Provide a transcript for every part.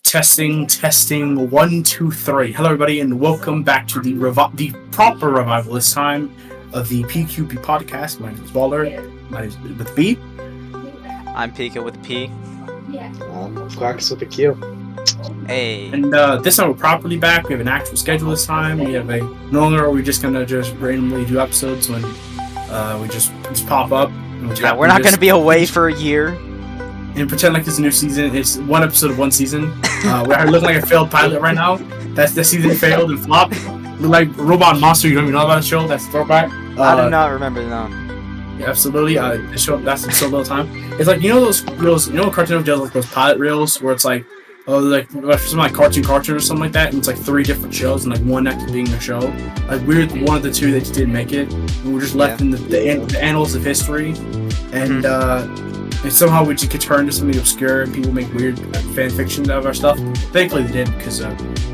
Testing, 1, 2, 3. Hello, everybody, and welcome back to the proper revival this time of the PQB Podcast. My name is Waller. My name is with B. I'm Pika with P. Quackus with a Q. Hey. And this time we're properly back. We have an actual schedule this time. We have no longer are we just gonna just randomly do episodes when we just pop up. Yeah, we're not gonna be away for a year. And pretend like it's a new season. It's one episode of one season. We're looking like a failed pilot right now. That's the season failed and flopped. Look like Robot Monster. You don't even know about the show. That's a throwback. I do not remember no. Yeah, absolutely. The show that's so little time. It's like those reels. Cartoon Network does like those pilot reels where it's like something like cartoon or something like that, and it's like 3 different shows and like one actually being a show. Like we're one of the 2 that just didn't make it. We were just left in the annals of history, and. And somehow we just could turn to something obscure and people make weird fan fiction out of our stuff. Thankfully they did, because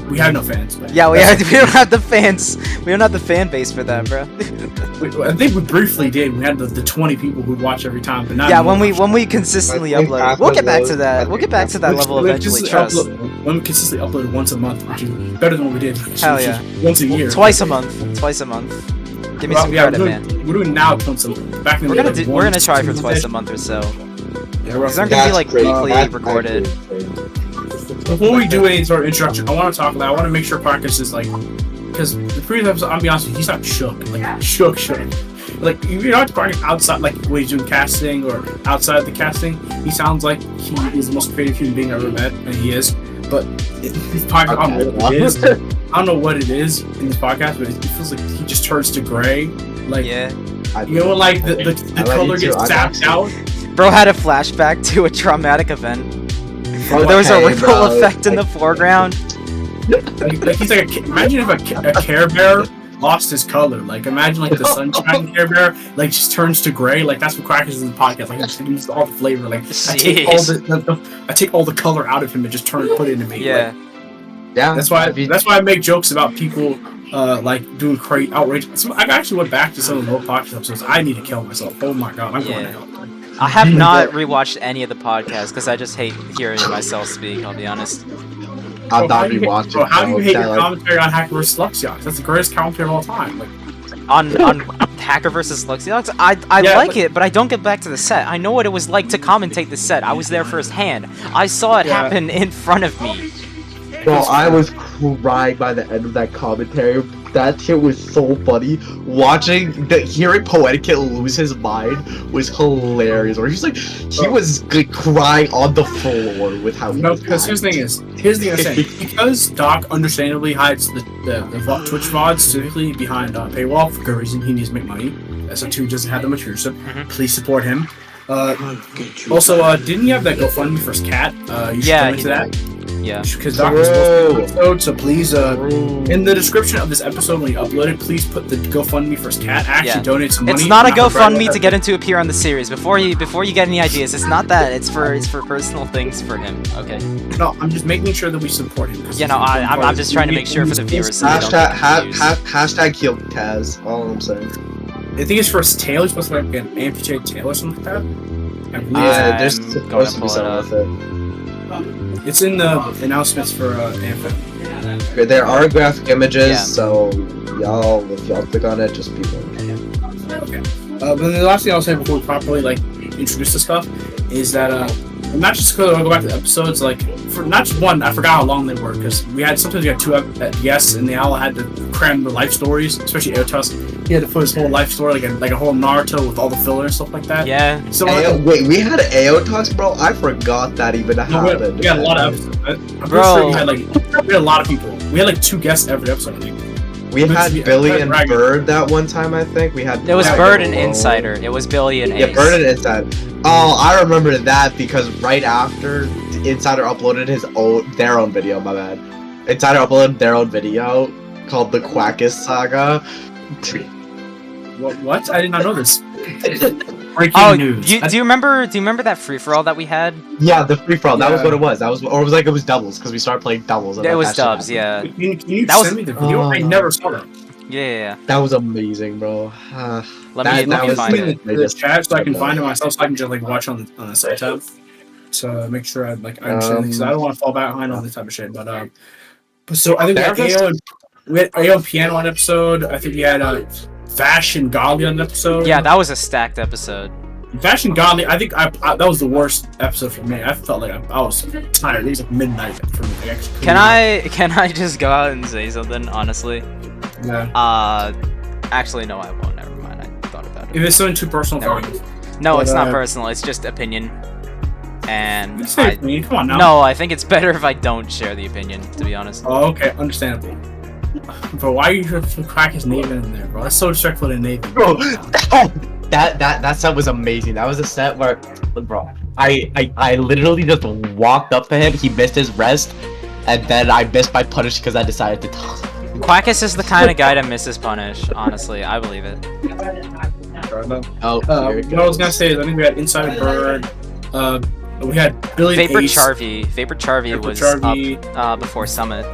we have no fans. Yeah, we don't have the fans. We don't have the fan base for that, bro. I think we briefly did. We had the 20 people who'd watch every time, but not anymore. when we consistently upload. We'll get back to that. We'll get back to that level eventually. Trust. When we consistently uploaded once a month, which is better than what we did. Hell yeah. Once a year. Twice a month. Give me some credit, man. We're doing now once a month. Back in the we're gonna try for twice a month or so. Yeah, these aren't gonna be like weekly recorded. Before we do any sort of introduction, I want to talk about. I want to make sure Quackus is like, because the previous episode, I'll be honest with you, he's not shook, like shook. Like you're not Quackus outside, like when he's doing casting or outside the casting, he sounds like he is the most creative human being I've ever met, and he is. But his podcast, I don't know what it is. I don't know what it is in this podcast, but it feels like he just turns to gray. Like like the color gets zapped out. Bro had a flashback to a traumatic event. There was a ripple effect in the foreground. Like he's like imagine if a Care Bear lost his color. Like imagine like the sunshine Care Bear like just turns to gray. Like that's what Quackus is in the podcast. Like he just uses all the flavor. Like I take all the color out of him and just put it into me. Yeah. Like, That's why I make jokes about people like doing crazy outrageous. So I actually went back to some of the old podcast episodes. I need to kill myself. Oh my god, I'm going to hell. I have not rewatched any of the podcasts because I just hate hearing myself speak, I'll be honest. I'll not rewatch it. Bro, how do you hate your commentary on Hacker vs. Luxiox? That's the greatest commentary of all time. Like, on Hacker vs. Luxiox? I like it, but I don't get back to the set. I know what it was like to commentate the set. I was there firsthand. I saw it happen in front of me. Bro, I was crying by the end of that commentary. That shit was so funny. Hearing Poetic Kid lose his mind was hilarious. Or he was like, crying on the floor with how. No, because here's the thing I'm saying. Because Doc understandably hides the Twitch VODs specifically behind paywall for good reason. He needs to make money. SO2 doesn't have the material, so please support him. Also, didn't you have that GoFundMe for his cat? You should donate to that. Yeah. Because Doc was supposed to be an episode, so please, in the description of this episode when you upload it, please put the GoFundMe for his cat. Actually, donate some money. It's not a GoFundMe to get him to appear on the series. Before you get any ideas, it's not that. It's for personal things for him. Okay. No, I'm just making sure that we support him. Yeah, no, I'm just trying to make sure for the viewers. So Hashtag heal Kaz. All I'm saying. I think it's for his tail. He's supposed to have like an amputated tail or something like that. Yeah, there's supposed to be something with it. It's in the announcements for Anthem. There are graphic images, so if y'all click on it, just be warned. Okay. But then the last thing I'll say before we properly introduce the stuff is that not just because I'll go back to the episodes, for not just one, I forgot how long they were, because sometimes we had 2 guests and they all had to cram the life stories, especially Aotus. He had to put his whole life story like a whole Naruto with all the filler and stuff like that. Yeah. So wait, we had Aotus, bro? I forgot that even happened. We had a lot of episodes. I'm pretty sure we had a lot of people. We had 2 guests every episode, I think. We had Billy and Bird that one time, I think. It was Bird and Insider. It was Billy and Ace. Yeah, Bird and Insider. Oh, I remember that because right after Insider uploaded their own video, my bad. Insider uploaded their own video called the Quackus Saga. What? I did not know this. Breaking news. Do you remember that free for all that we had? Yeah, the free for all. That was what it was. It was doubles because we started playing doubles. It was dubs. Yeah. Can you send me the video? I never saw that. Yeah. That was amazing, bro. Let me find it. The chat so I can find it myself, so I can just watch on the site tab. to make sure I understand because I don't want to fall behind on this type of shit. But so I think we had AO and Piano on episode. I think we had Vash and Godly on the episode. Yeah, that was a stacked episode. Vash and Godly, I think that was the worst episode for me. I felt like I was tired. It was like midnight for me. Can I just go out and say something honestly? Yeah. Actually, no, I won't. Never mind. I thought about it. If it's something too personal for me. No, it's not personal. It's just opinion. And come on now. No, I think it's better if I don't share the opinion. To be honest. Oh, okay, understandable. Bro, why are you Quackus Nathan in there, bro? That's so disrespectful to Nathan. Bro, that set was amazing. That was a set where, bro, I literally just walked up to him. He missed his rest, and then I missed my punish because I decided to toss. Quackus is the kind of guy to miss his punish. Honestly, I believe it. What I was gonna say is I think we had Inside Bird. We had Billy Vapor Ace. Charvy. Vapor Charvy was up before Summit.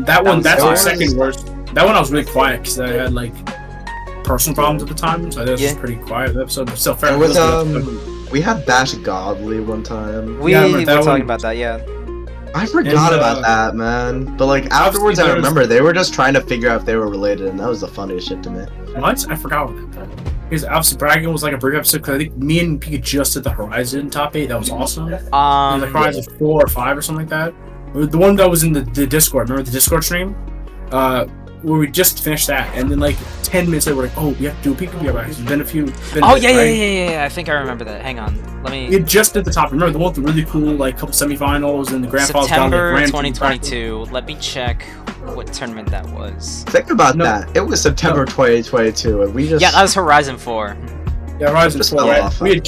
That's the second worst. That one I was really quiet because I had personal problems at the time, so I was pretty quiet episode. But still, fair. It was we had Bash Godly one time. We were talking about that, yeah. I forgot about that, man. But afterwards, I remember they were just trying to figure out if they were related, and that was the funniest shit to me. What? I forgot what that. Because obviously bragging was a brief episode because I think me and Pika just did the Horizon top 8. That was awesome. Horizon 4 or 5 or something like that. The one that was in the Discord. Remember the Discord stream? Where we just finished that, and then 10 minutes later, we're like, oh, we have to do a PQB Podcast. It's been a few. Yeah. I think I remember that. Hang on, let me. We just did the top. Remember the one with the really cool couple semifinals and the grand finals. September 2022. Let me check what tournament that was. Think about that. It was September 2022, and we just. Yeah, that was Horizon 4. Yeah, Horizon 4, right? We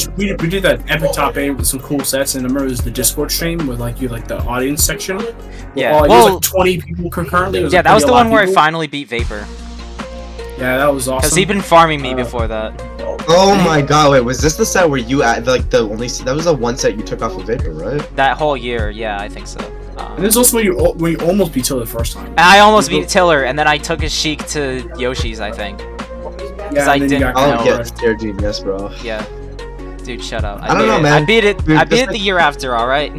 did that epic top 8 with some cool sets, and I remember it was the Discord stream with the audience section. Yeah, it was 20 people concurrently. Yeah, that was the one where I finally beat Vapor. Yeah, that was awesome. Because he'd been farming me before that. Oh my god, wait, was this the set where you that was the one set you took off of Vapor, right? That whole year, yeah, I think so. And this is also when you almost beat Tiller the first time. And I almost beat Tiller, and then I took his Sheik to Yoshi's, I think. Yeah, I didn't know. Oh, yes, you're a genius, bro. Yeah. Dude, shut up. I don't know, man. I beat it the year after, alright?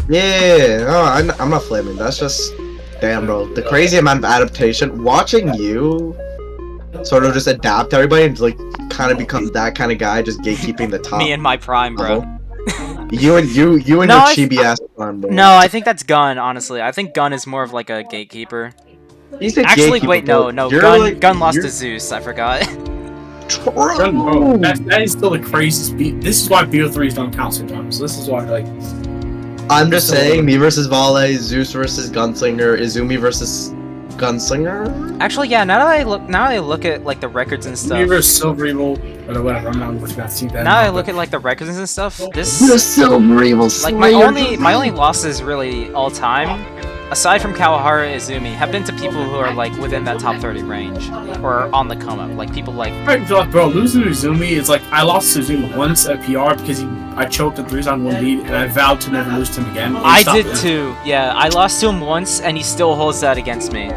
Yeah, no, I'm not flaming. That's just... Damn, bro. The crazy amount of adaptation. Watching you sort of just adapt to everybody and, kind of become that kind of guy, just gatekeeping the top. Me and my prime, bro. You and your chibi-ass prime, bro. No, I think that's Gun, honestly. I think Gun is more of a gatekeeper. He's a Actually, gatekeeper, wait, bro. no. You're Gun lost to Zeus, I forgot. Bro, that is still the craziest beat. This is why BO3s don't count sometimes. This is why, I'm just saying, me versus Vale, Zeus versus Gunslinger, Izumi versus Gunslinger. Actually, yeah. Now that I look at the records and stuff. Me versus Silver Evil, or whatever. I'm not going to see that. Now I look at the records and stuff. The Silver Evil. My only losses really all time, aside from Kawahara Izumi, have been to people who are within that top 30 range or on the come up. People bro, losing to Izumi is I lost to Izumi once at PR because I choked a 3-on-1 lead and I vowed to never lose to him again. I did too. Yeah, I lost to him once and he still holds that against me.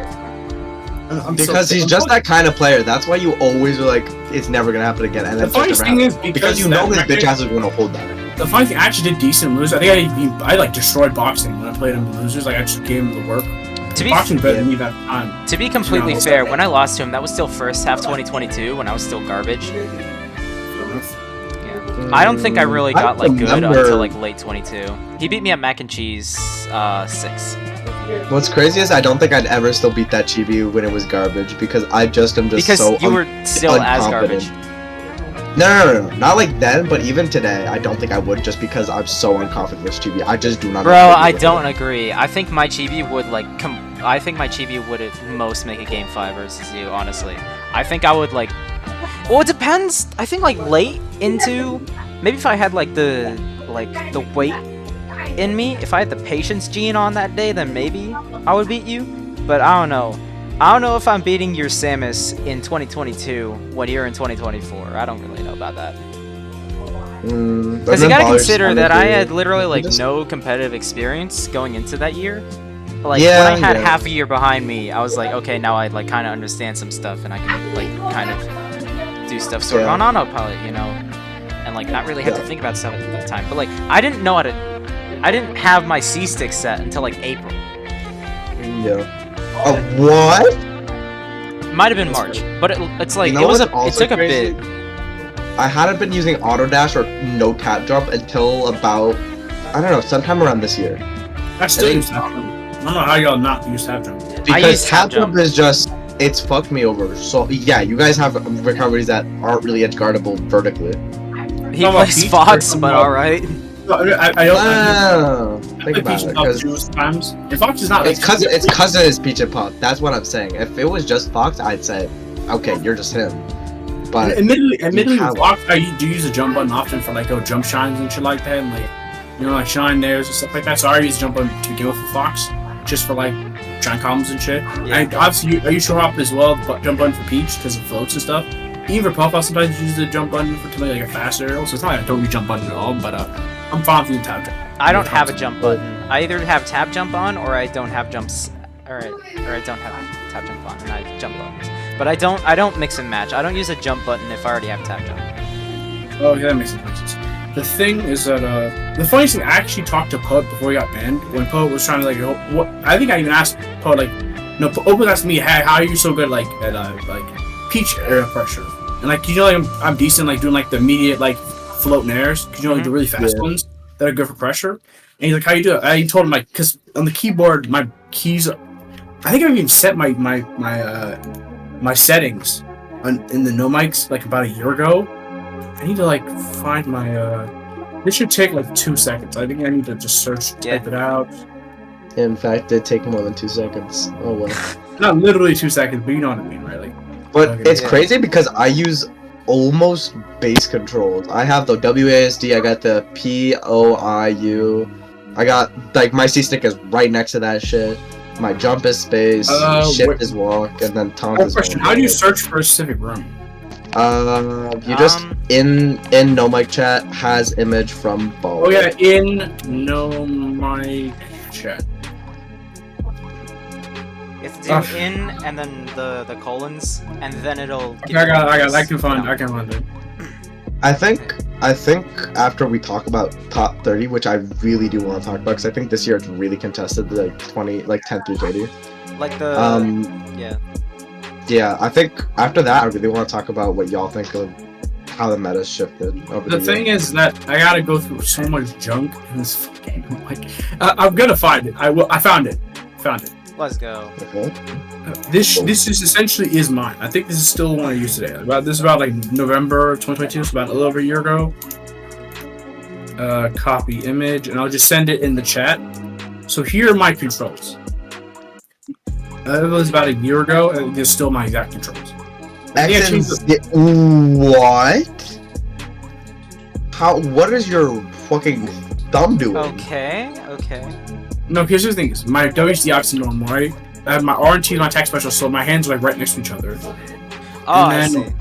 Because he's just that kind of player. That's why you always are it's never gonna happen again. And the funny thing is because you know his bitch ass is gonna hold that. The funny thing, I actually did decent in losers. I think I destroyed boxing when I played him in losers. I just gave him the work. Boxing better than me that time. To be completely fair, when I lost to him, that was still first half 2022 when I was still garbage. I don't think I really got good until late 22. He beat me at Mac and Cheese 6. What's crazy is I don't think I'd ever still beat that chibi when it was garbage because I just am just because you were still as garbage. No, not then, but even today, I don't think I would just because I'm so unconfident with chibi. I just do not. Bro, I don't agree. I think my chibi would I think my chibi would at most make a game 5 versus you. Honestly, I think I would Well, it depends. I think late into maybe if I had the weight in me, if I had the patience gene on that day, then maybe I would beat you. But I don't know. I don't know if I'm beating your Samus in 2022 when you're in 2024. I don't really know about that. Because you gotta consider that I had literally no competitive experience going into that year. When I had half a year behind me, I was okay, now I kind of understand some stuff and I can kind of do stuff sort of on autopilot, and not really have to think about stuff at the time. But I didn't know how to I didn't have my C stick set until like April. Yeah. What? Might have been March, but it's like You know it was what's it also took a crazy? bit. I hadn't been using auto dash or no tap jump until about, I don't know, sometime around this year. I still think- use tap jump. I don't know how y'all not use tap jump. Because use tap tap jump is just, it's fucked me over. So yeah, you guys have recoveries that aren't really edge guardable vertically. He Talking about plays Peach Fox, or but talking alright. No, I don't. Wow. I Think play about Peach it, and Puff because too sometimes. And Fox is not. it's cause it is Peach and Puff. That's what I'm saying. If it was just Fox, I'd say, okay, you're just him. But Admittedly, have- with Fox, I do use a jump button often for like jump shines and shit like that, and like like shine theirs and stuff like that. So I use jump button to begin with Fox, just for like shine combos and shit. Yeah. And obviously, I use short hop as well, but jump button for Peach because it floats and stuff. Even for Puff, I sometimes use the jump button to make like a faster arrow. So it's not like I don't use jump button at all, but I'm fine with the tap jump. I don't have a jump button. I either have tap jump on or I don't have jumps or I don't have tap jump on and I have jump buttons. But I don't mix and match. I don't use a jump button if I already have tap jump. Oh, yeah, that makes sense. The thing is that the funniest thing, I actually talked to Poet before he got banned. When Poet was trying to like, what I think I even asked Poet like, no, Poet was asking me, hey, how are you so good like at like Peach air pressure? And like, like I'm decent like doing like the immediate like floating airs, because like the really fast ones that are good for pressure. And he's like, how you do it? I told him like, because on the keyboard my keys, I think I've even set my settings in the no mics like about a year ago. I need to like find my this should take like 2 seconds. I think I need to just search, type it out. in fact, it take more than 2 seconds. Oh well. Not literally 2 seconds, but you know what I mean, right? Like, But Okay. it's crazy because I use almost base controls. I have the WASD, I got the POIU, I got like my C stick is right next to that shit. My jump is space, shift wait. is walk, and then taunt one is question: walk. how do you search for a specific room? You just in no mic chat has image from ball. Oh yeah, in no my chat. It's do in and then the colons and then it'll. Okay, I got. I can find it. I think after we talk about top 30, which I really do want to talk about, because I think this year it's really contested, like 10 through 30. Like the yeah. Yeah, I think after that, I really want to talk about what y'all think of how the meta's shifted over The the thing year. is that I gotta go through so much junk in this fucking like. I'm gonna find it. I will. I found it. Found it. Let's go. Okay. This is essentially is mine. I think this is still the one I use today. This is about like November of 2022. So about a little over a year ago. Copy image, and I'll just send it in the chat. So here are my controls. It was about a year ago, and they're still my exact controls. X what? How? What is your fucking thumb doing? Okay. No, here's the thing: is my WHD obviously normal, right? I have my RNT and my attack special, so my hands are like right next to each other. Oh, And I then- see.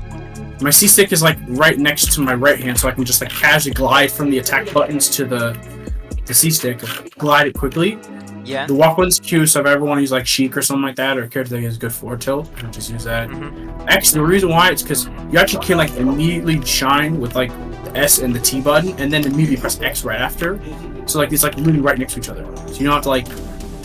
My C stick is like right next to my right hand, so I can just like casually glide from the attack buttons to the C stick, glide it quickly. Yeah. The walk button's Q, so if I ever want to use like Sheik or something like that, or a character that has good forward tilt, I can just use that. Actually, the reason why it's because you actually can like immediately shine with like the S and the T button, and then immediately press X right after. So like it's like literally right next to each other. So you don't have to like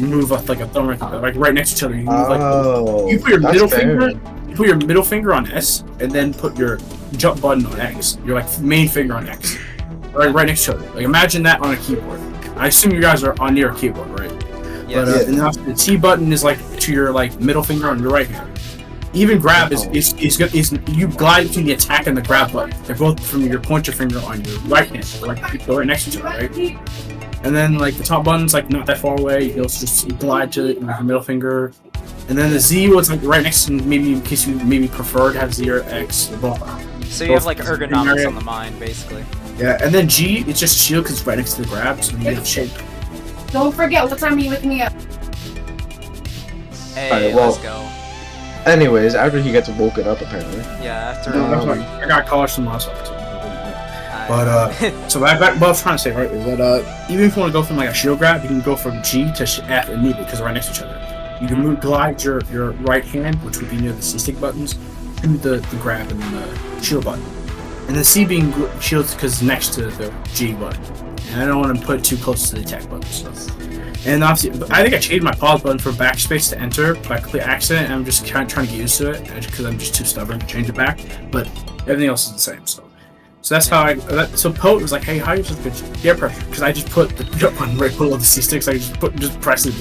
move up like a thumb or anything, like right next to each other. You move like you put your that's middle fair. finger. You put your middle finger on S, and then put your jump button on X. Your like main finger on X, right next to each other. Like imagine that on a keyboard. I assume you guys are on near a keyboard, right? Yes. But and then the T button is like to your like middle finger on your right hand. Even grab is good. Is you glide between the attack and the grab button. They're both from your pointer finger on your right hand, like they're right next to each other, right? And then like the top button's like not that far away. You can also just glide to it with your middle finger. And then the Z was like right next to, maybe in case you maybe prefer to have Z or X. So you have like ergonomics on the mind, basically. Yeah, and then G, it's just shield because it's right next to the grab, so you have shape. Don't forget what time are you with me up? Hey, Alright, well- let's go. Anyways, after he gets woken up, apparently. Yeah, after. That's why I got college from last episode. I- But so what I was trying to say right is that even if you want to go from like a shield grab, you can go from G to F immediately because they're right next to each other. You can glide your right hand, which would be near the C stick buttons, to the grab and then the shield button. And the C being shields because it's next to the G button. and I don't want to put it too close to the attack button. So. And obviously, I think I changed my pause button for backspace to enter by complete accident, and I'm just trying to get used to it because I'm just too stubborn to change it back. But everything else is the same. So that's how so Poet was like, "Hey, how are you supposed to get air pressure?" Because I just put the jump button right below the C sticks. I just press it.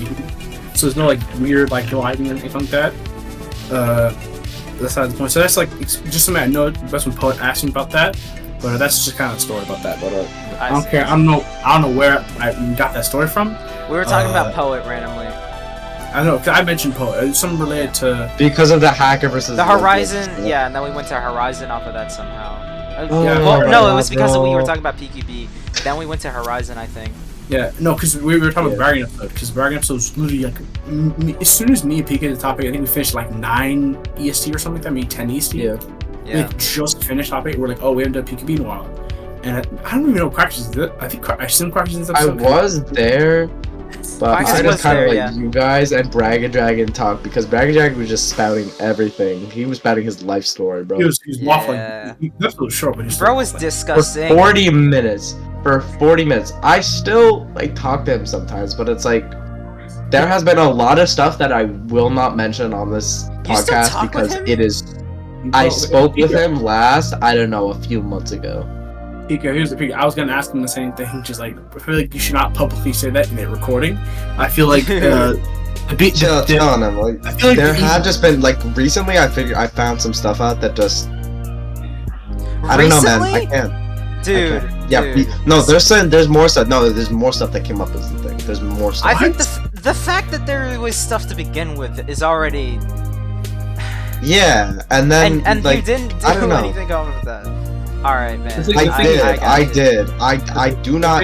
So there's no like weird like gliding or anything like that. That's not the point. So that's like just something I know. That's when Poet asked me about that. But that's just kind of a story about that. But I don't care. I don't know where I got that story from. We were talking about Poet randomly. I know, cause I mentioned Poet. It's something related to because of the hacker versus the Horizon. Yeah, and then we went to Horizon off of that somehow. No, it was because we were talking about PQB. Then we went to Horizon, I think. Yeah, no, because we were talking about Bargain episode. Because Bargain episode was literally like as soon as me and Pika did the topic, I think we finished like 9 EST or something like that, maybe 10 EST. Yeah. We just finished topic. We're like, oh, we haven't done PQB in a while, and I don't even know Quackus did. I think I assume Quackus did this episode. I was there. But I just kind of like you guys and Bragg Dragon talk because Bragg Dragon was just spouting everything. He was spouting his life story, bro. He was waffling. That's a little short, but bro was disgusting. For 40 minutes. For 40 minutes. I still like talk to him sometimes, but it's like there has been a lot of stuff that I will not mention on this podcast because it is. I spoke with him last, I don't know, a few months ago. Pika, here's the Pika. I was gonna ask him the same thing. Just like I feel like you should not publicly say that in a recording. I feel like telling him like I feel like there have just been like recently. I found some stuff out that just I don't know, man. I can't, dude. Yeah, dude. No, there's more stuff. No, there's more stuff that came up as the thing. There's more stuff. I think the fact that there was stuff to begin with is already. Yeah, and then and like, you didn't do anything off of that. All right, man. I did. I do not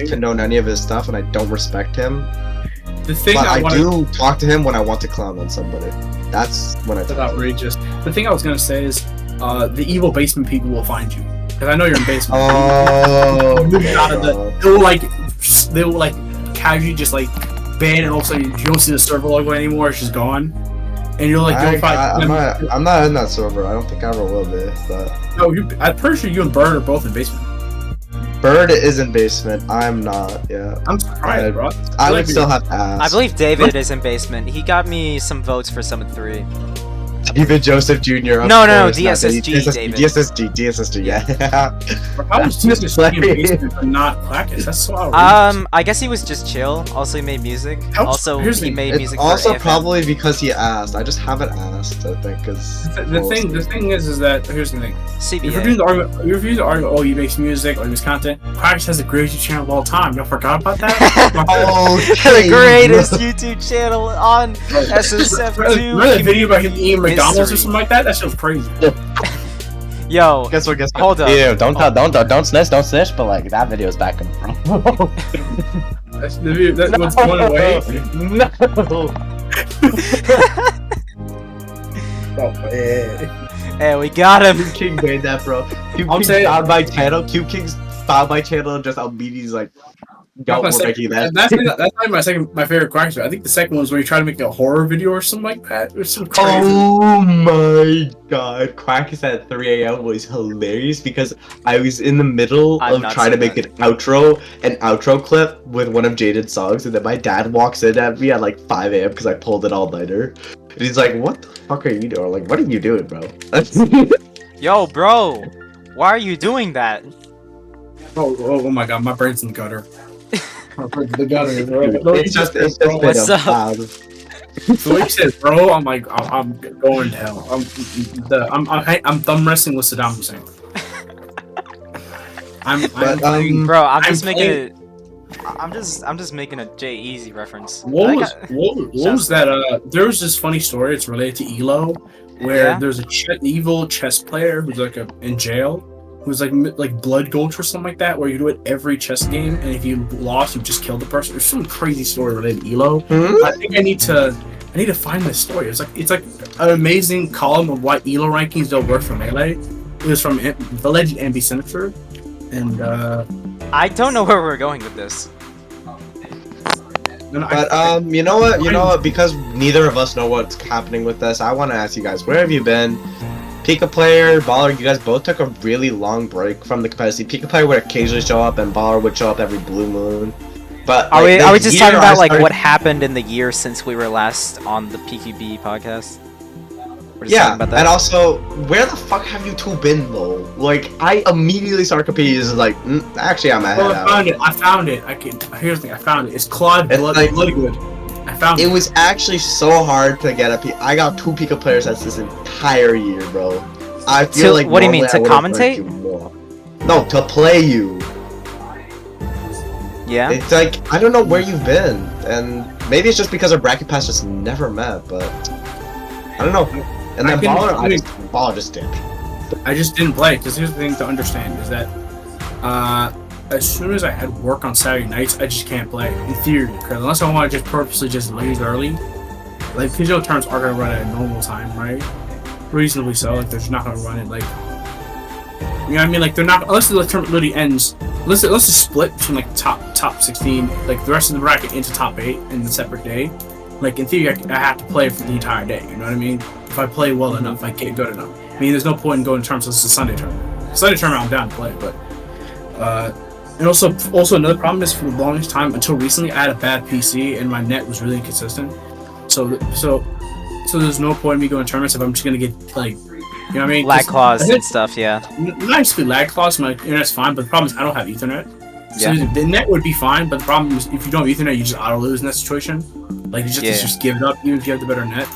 condone any of his stuff, and I don't respect him. The thing but I do talk to him when I want to clown on somebody. That's when I. That's outrageous. The thing I was gonna say is, the evil basement people will find you because I know you're in basement. Oh. They will like casually just like ban, and all of a sudden you don't see the server logo anymore. It's just gone. And you're like, I'm not in that server. I don't think I ever will be. But no, I'm pretty sure you and Bird are both in basement. Bird is in basement. I'm not. Yeah. I'm surprised, bro. I would still have to ask. I believe David is in basement. He got me some votes for Summit 3. David Joseph Jr. No, DSSG, David. DSSG, yeah. How was DSSG in basement but not Quackus? That's so outrageous. I guess he was just chill. Also, he made music. He made music for also AFM. Probably because he asked. I just haven't asked, I think, because... The thing is that, here's the thing. CBA. If you're doing the argument, oh, he makes music, or he makes content, Quackus has the greatest YouTube channel of all time. Y'all forgot about that? The greatest YouTube channel on SSF2. Remember the video about him eating McDonald's or something like that? That shit was crazy. Yo, guess what? Hold up. Ew, don't snitch, but like that video is back in front. That's the video that was one away. No. Oh man. Hey, we got him. Cube King made that, bro. Cube King found my channel. Cube King's found my channel and just immediately like, yo, we're making that. That's not my favorite Quackus. I think the second one was where you try to make a horror video or something like that. It was so crazy. Oh my god, Quackus at 3 a.m. was hilarious because I was in the middle of trying to make an outro clip with one of Jaden's songs, and then my dad walks in at me at like 5 a.m. because I pulled it all-nighter. And he's like, what the fuck are you doing? Or like, what are you doing, bro? Yo, bro, why are you doing that? Oh my god, my brain's in the gutter. The gutter. It's just what's up? So what you said, bro? I'm like, I'm going to hell. I'm thumb wrestling with Saddam Hussein. Bro, I'm just making a Jay Easy reference. What was that? There was this funny story. It's related to Elo, where there's a evil chess player who's like in jail. Who's like blood gulch or something like that, where you do it every chess game, and if you lost, you just killed the person. There's some crazy story related to Elo. I think I need to find this story. It's like an amazing column of why Elo rankings don't work for Melee. It was from the legend MB Senator, and I don't know where we're going with this. But you know what? Because neither of us know what's happening with this, I want to ask you guys, where have you been? Pika player, Baller, you guys both took a really long break from the competitive. Pika player would occasionally show up, and Baller would show up every blue moon. But Are like, we the just year talking about I like started- what happened in the year since we were last on the PQB podcast? We're just Yeah, talking about that? and also, where the fuck have you two been though? Like, I immediately started competing. Is like, actually, I'm ahead. Oh, I found it. Here's the thing. I found it. It's Claude It's like- Bloodgood. I found It it. was actually so hard to get a P. I got 2 Pika players that's this entire year, bro. I feel To- like. what do you mean, normally to I would've commentate? ranked you more. No, to play you. Yeah. It's like I don't know where you've been, and maybe it's just because our bracket pass just never met, but I don't know. And then Baller just dipped. I just didn't play because here's the thing to understand is that as soon as I had work on Saturday nights, I just can't play in theory. Because unless I want to just purposely just leave early, like physio terms are gonna run at a normal time, right? Reasonably so. Like they're just not gonna run it like. You know what I mean? Like they're not unless the tournament literally ends. Let's just split between like top 16, like the rest of the bracket into top 8 in the separate day. Like in theory, I have to play for the entire day. You know what I mean? If I play well enough, I get good enough. I mean, there's no point in going in terms of this is a Sunday tournament. Sunday tournament, I'm down to play, but and also another problem is for the longest time until recently, I had a bad PC and my net was really inconsistent. So there's no point in me going to tournaments if I'm just gonna get like. You know what I mean? Lag clause and stuff, yeah. Not actually lag clause, my internet's fine, but the problem is I don't have Ethernet. So Yeah. the net would be fine, but the problem is if you don't have Ethernet, you just auto lose in that situation. Like you just give it up, even if you have the better net.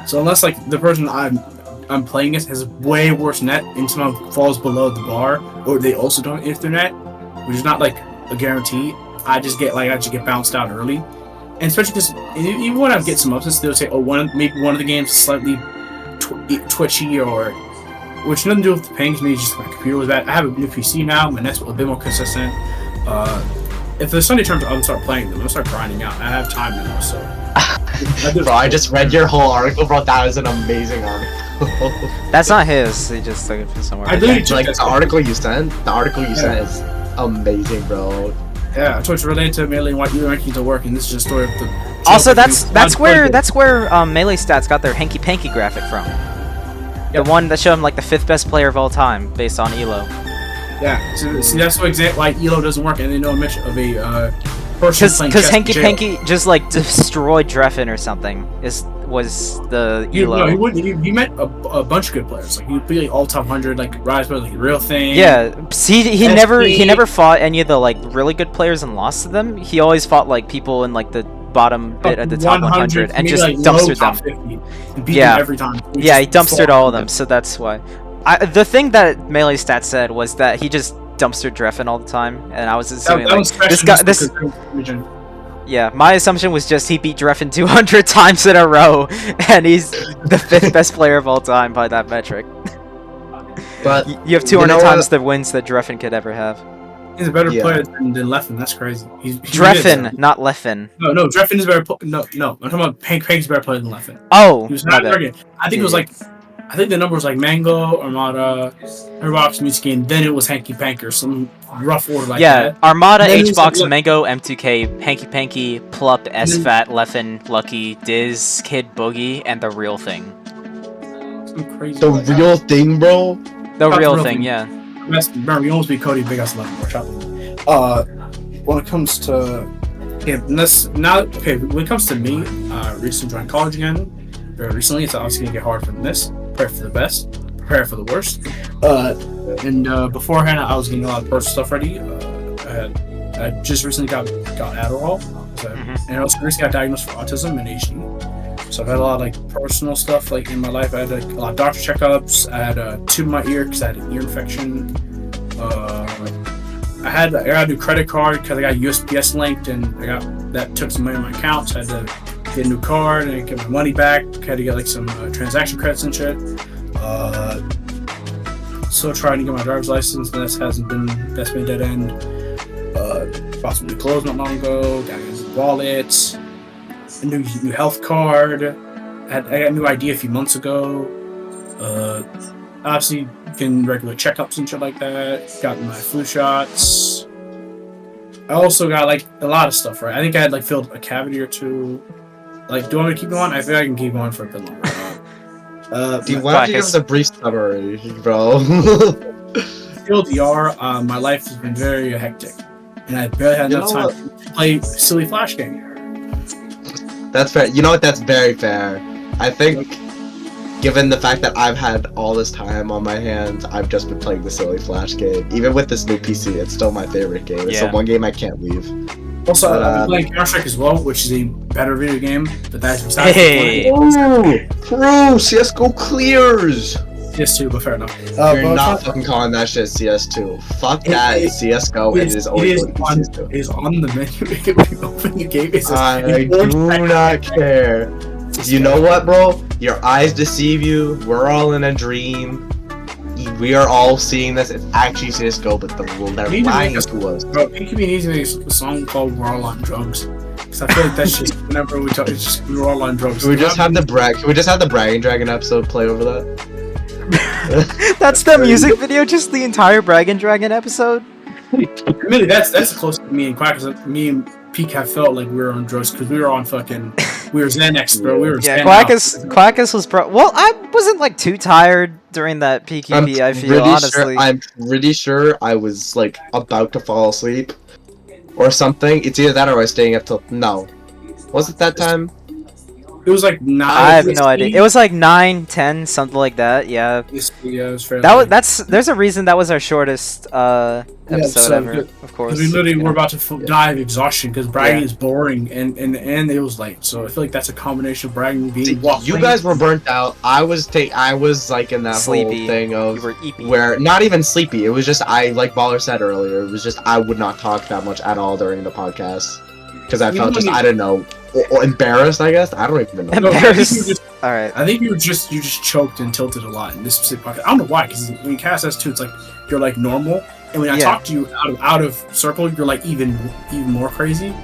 So unless like the person I'm playing against has way worse net and somehow falls below the bar, or they also don't have Ethernet, which is not like a guarantee, I just get bounced out early. And especially because even when I get some upsets, they'll say, maybe one of the games is slightly twitchy or which nothing to do with the pings, maybe just my computer was bad. I have a new PC now, my net's a bit more consistent. If the Sunday tournaments, I'm gonna start playing them. I'm gonna start grinding out. I have time now, so. Bro, I just read your whole article, bro. That is an amazing article. That's not his. He just took it from somewhere. I literally Like the article you sent is amazing, bro. Yeah, I told you related to Melee and why you rankings are working. This is just a story of the. Also, that's where Melee Stats got their hanky panky graphic from. The one that showed him like the 5th best player of all time based on Elo. Yeah, so, see that's why Elo doesn't work, and they know a mission of a person playing Because chess hanky in jail. panky just like destroyed Dreffin or something. Was the Elo? No, he wouldn't. He met a bunch of good players. Like he'd be like all top 100, like Rise, but like Real Thing. Yeah, he SP. never fought any of the like really good players and lost to them. He always fought like people in like the bottom bit at the top 100 and maybe, just like, low dumpstered top them. 50, and beat Yeah. them every time. Yeah, he dumpstered all of them, so that's why. The thing that Melee Stats said was that he just dumpstered Dreffin all the time, and I was assuming yeah, my assumption was just he beat Dreffin 200 times in a row, and he's the 5th best player of all time by that metric. But You have 200 know times what? the wins that Dreffin could ever have. He's a better Yeah. player than Leffen. That's crazy. He Dreffin, is. not Leffen. No, Dreffin is a better. No. I'm talking about Hank's better player than Leffen. Oh, He was my not bad. arrogant. I think it was like. I think the number was like Mango, Armada, Airbox, Mitsuki, and then it was Hanky Panky or some rough order like Yeah, that. Armada, And then it was Hbox, like- Mango, M2K, Hanky Panky, Plup, SFAT, Leffen, Lucky, Diz, Kid Boogie, and the real thing. Some crazy. the like, real thing, bro. The Not real real thing, thing. yeah. Remember, we almost beat Cody Big Ass Leffen. Watch out. When it comes to when it comes to me, recently joined college again. Very recently, it's obviously gonna get hard from this. Prepare for the best, prepare for the worst. And beforehand, I was getting a lot of personal stuff ready. I just recently got Adderall, and I also recently got diagnosed for autism and HD. So I've had a lot of like personal stuff like in my life. I had like, a lot of doctor checkups. I had a tube in my ear because I had an ear infection. I had a new credit card because I got USPS linked, and that took some money on my account. So I had to get a new card and get my money back. Had to get like some transaction credits and shit. Still trying to get my driver's license, but that's been a dead end. Bought some new clothes not long ago. Got a wallet, a new health card. I got a new ID a few months ago. Obviously, getting regular checkups and shit like that. Got my flu shots. I also got like a lot of stuff, right? I think I had like filled a cavity or two. Like, do you want me to keep going? I think I can keep going for a bit longer. Dude, why don't you give us a brief summary, bro? TLDR, my life has been very hectic, and I barely had enough time to play silly Flash game. That's fair. You know what? That's very fair. I think, given the fact that I've had all this time on my hands, I've just been playing the silly Flash game. Even with this new PC, it's still my favorite game. It's the one game I can't leave. Also, I've been playing Counter-Strike as well, which is a better video game, but that's besides Hey! Bro, CSGO clears! CS2, but fair enough. You're not fucking calling that shit CS2. Fuck that, CSGO, it is always CS2. It is on the menu when you open the game. I do not care. You know what, bro? Your eyes deceive you. We're all in a dream. We are all seeing this. It's actually CSGO, but they're lying to us. Bro, PQB needs to make a song called "We're All on Drugs." Because I feel like that's just whenever we talk, it's just we're all on drugs. Can we just have the Bragging Dragon episode play over that? That's the music video, just the entire Dragon episode? Really, that's the closest to me and Quackus. Me and Pika have felt like we were on drugs because we were on fucking. We were Xanax, bro. We were Quackus was well, I wasn't like too tired during that PQB, I feel, honestly. I'm pretty sure I was like about to fall asleep or something. It's either that or I was staying up till no. Was it that time? It was like 9. I have no idea. It was like 9, 10, something like that. Yeah. Yeah, it was fairly. There's a reason that was our shortest episode ever. Of course. We literally were about to die of exhaustion because bragging is boring, and it was late. So I feel like that's a combination of bragging being. You guys were burnt out. I was like in that sleepy. whole thing of you were eepy. where not even sleepy. It was just like Baller said earlier. It was just I would not talk that much at all during the podcast because I felt just I don't know. Or embarrassed, I guess. I don't even know. Embarrassed. All right. I think you just choked and tilted a lot in this specific podcast. I don't know why, because when you cast S2, it's like you're like normal, and when I talk to you out of circle, you're like even more crazy.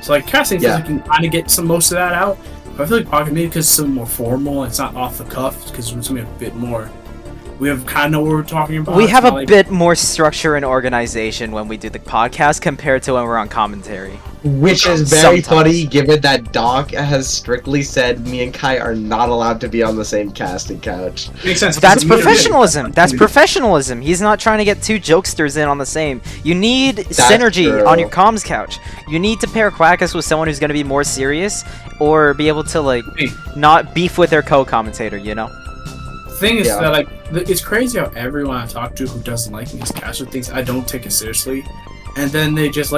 So like casting feels like you can kind of get most of that out. But I feel like Pocket maybe because it's something more formal, it's not off the cuff, because it's something a bit more. We have kind of know what we're talking about. We have a bit more structure and organization when we do the podcast compared to when we're on commentary. Which is very funny, given that Doc has strictly said me and Kai are not allowed to be on the same casting couch. Makes sense. That's professionalism. That's professionalism. He's not trying to get two jokesters in on the same. You need synergy on your comms couch. You need to pair Quackus with someone who's going to be more serious, or be able to like not beef with their co-commentator. You know. The thing is that like it's crazy how everyone I talk to who doesn't like me as caster thinks I don't take it seriously, and then they just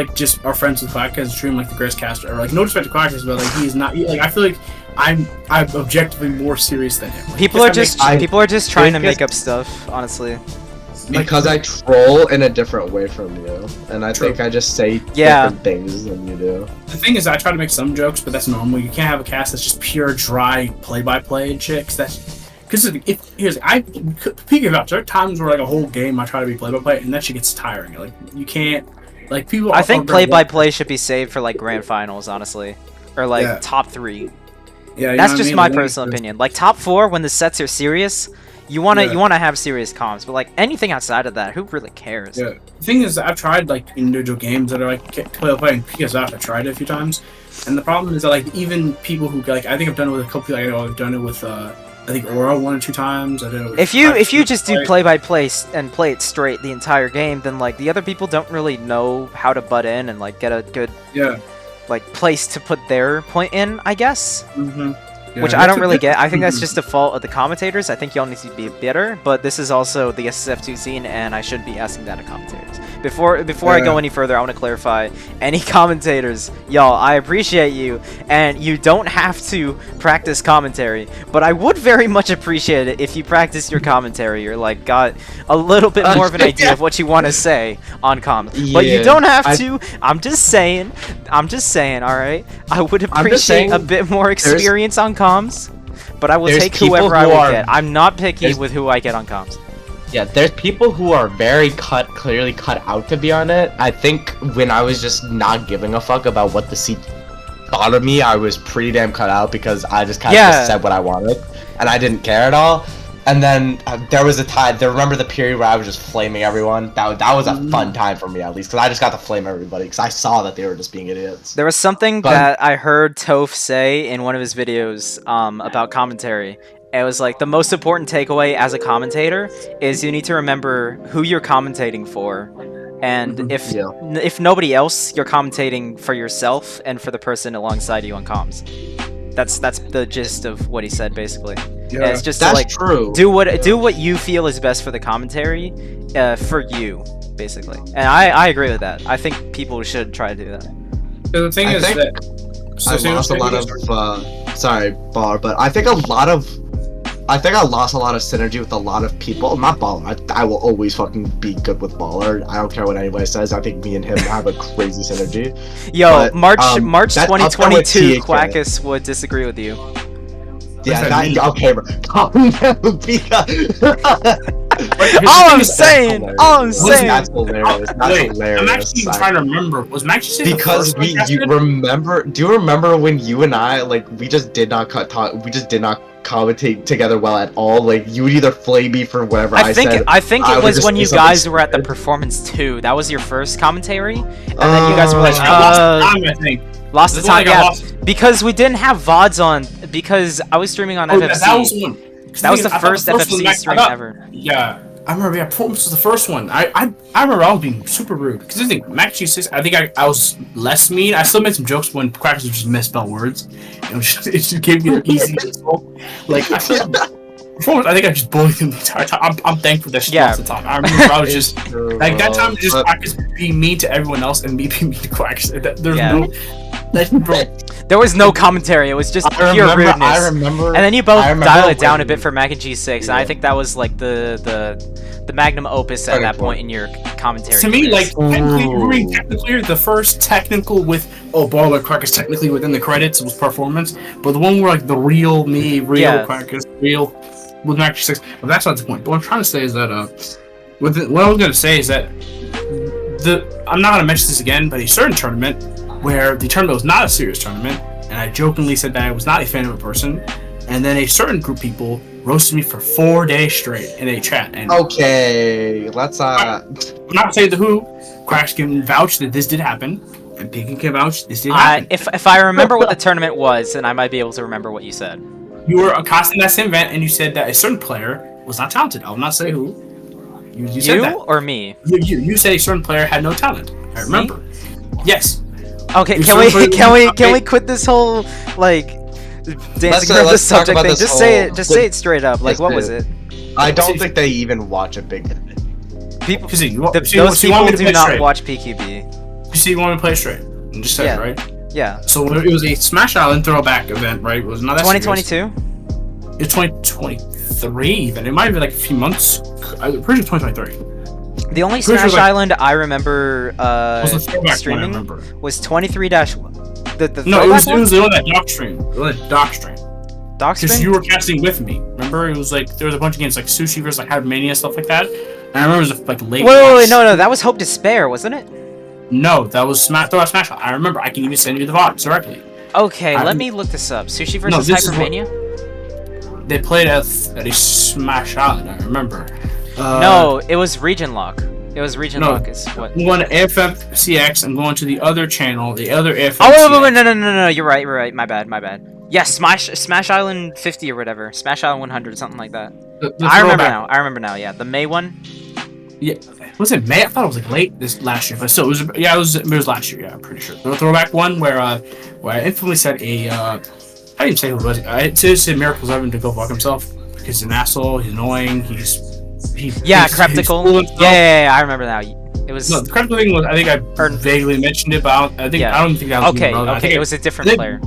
are friends with Quackus and treat him like the greatest caster. Or like no respect to Quackus, but like he's not. Like I feel like I'm objectively more serious than him. Like, people are just trying to make up stuff, honestly. Because I troll in a different way from you, and I think I just say different things than you do. The thing is, I try to make some jokes, but that's normal. You can't have a cast that's just pure dry play-by-play and shit. Because speaking about, there are times where like a whole game I try to be play-by-play, and that shit gets tiring. Like you can't, like people. I think play-by-play should be saved for like grand finals, honestly, or like top 3. Yeah, that's just my personal opinion. Like top 4, when the sets are serious, you wanna have serious comms. But like anything outside of that, who really cares? Yeah. The thing is, I've tried like individual games that are like play-by-play and PS out. I tried it a few times, and the problem is that like even people who like I think I've done it with a couple people. I know I've done it with I think Aura 1 or 2 times. I don't know. If you just do play-by-play and play it straight the entire game, then like the other people don't really know how to butt in and like get a good like place to put their point in, I guess. Which I don't really get. I think that's just the fault of the commentators. I think y'all need to be better, but this is also the SSF2 scene, and I should be asking that of commentators. Before I go any further, I want to clarify, any commentators, y'all, I appreciate you, and you don't have to practice commentary, but I would very much appreciate it if you practiced your commentary, or like got a little bit more of an idea of what you want to say on comms. But you don't have to. I'm just saying, alright? I would appreciate a bit more experience on comms, but I will take whoever I will get. I'm not picky with who I get on comms. Yeah, there's people who are very clearly cut out to be on it. I think when I was just not giving a fuck about what the seat thought of me, I was pretty damn cut out because I just kind of just said what I wanted, and I didn't care at all. And then there was a time, remember the period where I was just flaming everyone? That was a fun time for me, at least, because I just got to flame everybody, because I saw that they were just being idiots. There was something that I heard Toph say in one of his videos about commentary, And it was like, the most important takeaway as a commentator is you need to remember who you're commentating for. And if nobody else, you're commentating for yourself and for the person alongside you on comms. That's the gist of what he said, basically. Yeah, it's just that's to, like, true. do what you feel is best for the commentary, for you, basically. And I agree with that. I think people should try to do that. The thing is that I lost a lot of sorry, Bar, but I think I lost a lot of synergy with a lot of people. Not Baller. I will always fucking be good with Baller. I don't care what anybody says. I think me and him have a crazy synergy. Yo, but, March 2022, TK. Quackus would disagree with you. Yeah, okay, bro. Calm down, Pika. All I'm saying. That's hilarious. That's hilarious. I'm actually trying to remember. Was Max just because you remember? Do you remember when you and I we just did not commentate together well at all? Like, you would either flame me for whatever I said. I think it was when you guys were at the Performance 2. That was your first commentary, and then you guys were like, I think. Lost the time, yeah, because we didn't have VODs on, because I was streaming on FFC. That was the first FFC stream ever. Yeah, I remember, Performance was the first one. I remember I was being super rude, because I think Max G6, I think I was less mean. I still made some jokes when Quackus would just misspell words, and it just gave me an easy insult. Like, I feel like Performance, I think I just bullied him the entire time. I'm thankful that shit off the top. I remember I was just, like, that time just Quackus being mean to everyone else and me being mean to Quackus. There's no... There was no commentary. It was just pure rudeness. I remember. And then you both dial it down a bit for Mac and G6, and I think that was like the magnum opus at that point in your commentary. To me, like, technically, the first technical with Baller Quackus technically within the credits was Performance, but the one where like the real Quackus, real with Mac G6. But that's not the point. But what I'm trying to say is that what I was gonna say is that I'm not gonna mention this again, but a certain tournament, where the tournament was not a serious tournament, and I jokingly said that I was not a fan of a person, and then a certain group of people roasted me for 4 days straight in a chat. And okay, let's I'm not saying the who. Quacks can vouch that this did happen, and Pika can vouch this did happen. If I remember what the tournament was, then I might be able to remember what you said. You were accosting that same event, and you said that a certain player was not talented. I will not say who. You said that. Or me? You said a certain player had no talent. I remember. Me? Yes. Okay, can we quit this whole like dancing around the subject thing? Just say it straight up. Like, what was it? I don't think they even watch a big people. Those people do not watch PQB. You see, you want me to play straight? And just say it, right? Yeah. So it was a Smash Island throwback event, right? It was not that 2022. It's 2023. Even it might have been like a few months. I'm pretty sure 2023. The only Smash Island I remember streaming was 23 No, it was on that doc stream. It was a doc stream. Doc stream? Because you were casting with me. Remember? It was like, there was a bunch of games like Sushi versus like Hyper Mania, stuff like that. And I remember it was like late. Wait, no, that was Hope Despair, wasn't it? No, that was Smash. I remember. I can even send you the VODs directly. Okay, let me look this up. Sushi versus Hyper Mania? They played at a Smash Island, I remember. No, it was Region Lock. It was Region Lock is what. I'm going to AFFCX. I'm going to the other channel, the other AFFCX. Oh, wait, no. You're right. My bad. Yeah, Smash Island 50 or whatever. Smash Island 100, something like that. I remember now. Yeah, the May one. Yeah, was it May? I thought it was like late this last year, but still, it was last year. Yeah, I'm pretty sure. The throwback one where I infamously said I didn't say who it was. I said Miracle's Evan to go fuck himself because he's an asshole. He's annoying. Cryptical. Yeah, I remember now. It was the cryptical thing was I think I vaguely mentioned it, but I don't think that was okay. It was a different player.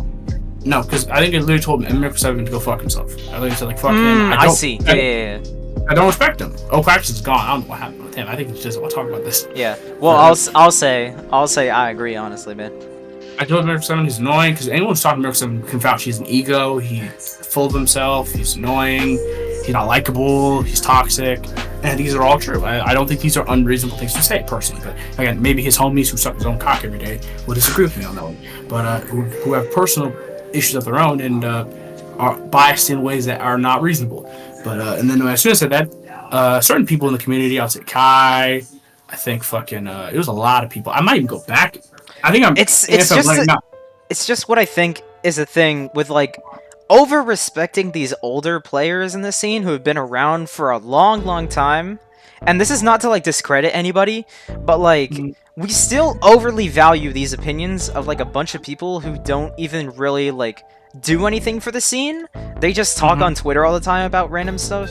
No, because I think it literally told Miracle 7 to go fuck himself. I literally said like fuck him. I see. Yeah. I don't respect him. Quackus is gone. I don't know what happened with him. I think he just want to talk about this. Yeah. Well, I'll say I agree honestly, man. I told Miracle 7 he's annoying because anyone who's talking to Miracle 7 can vouch he's an ego. He's full of himself. He's annoying. He's not likable. He's toxic. And these are all true. I don't think these are unreasonable things to say personally. But again, maybe his homies who suck his own cock every day will disagree with me on that one. But who have personal issues of their own and are biased in ways that are not reasonable. But and then as soon as I said that, certain people in the community, I'll say Kai. I think fucking it was a lot of people. I might even go back. I think I'm. It's just what I think is a thing with like over-respecting these older players in the scene who have been around for a long time. And this is not to, like, discredit anybody, but, like, we still overly value these opinions of, like, a bunch of people who don't even really, like, do anything for the scene. They just talk on Twitter all the time about random stuff.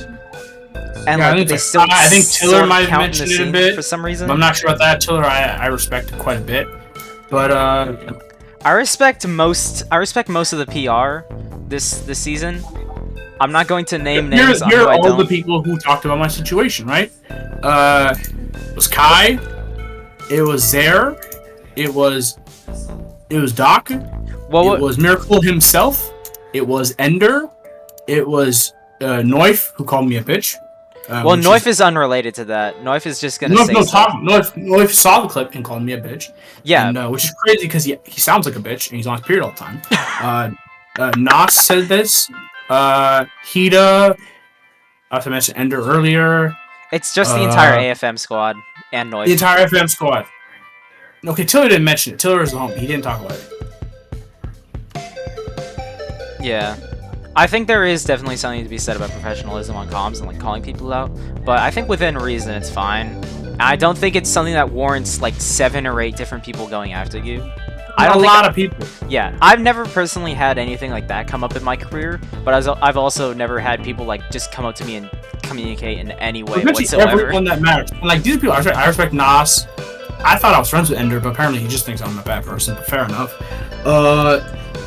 And Yeah, like, they still I think Tiller sort of might have count in the mentioned it a scene bit. for some reason. I'm not sure about that. Tiller, I respect it quite a bit. But, I respect most of the PR this season. I'm not going to name names on who You're I all don't. the people who talked about my situation, right? It was Kai, it was Zare, it was Doc, Well, it was Miracle himself, it was Ender, it was Noif, who called me a bitch. well, Noif is unrelated to that. Noif is just gonna say stuff. Noif saw the clip and called me a bitch. Yeah, And, which is crazy because he sounds like a bitch and he's on his period all the time. Nas said this. Hida. I mentioned Ender earlier. it's just the entire AFM squad and Noif. The entire FM squad. Okay, Tiller didn't mention it. Tiller is the homie. He didn't talk about it. Yeah. I think there is definitely something to be said about professionalism on comms and like calling people out, but I think within reason it's fine. I don't think it's something that warrants like 7 or 8 different people going after you. I don't a lot of people. Yeah, I've never personally had anything like that come up in my career, but I've also never had people like just come up to me and communicate in any way whatsoever. Everyone that matters. And, like, these people, I respect Nas. I thought I was friends with Ender, but apparently he just thinks I'm a bad person, but fair enough.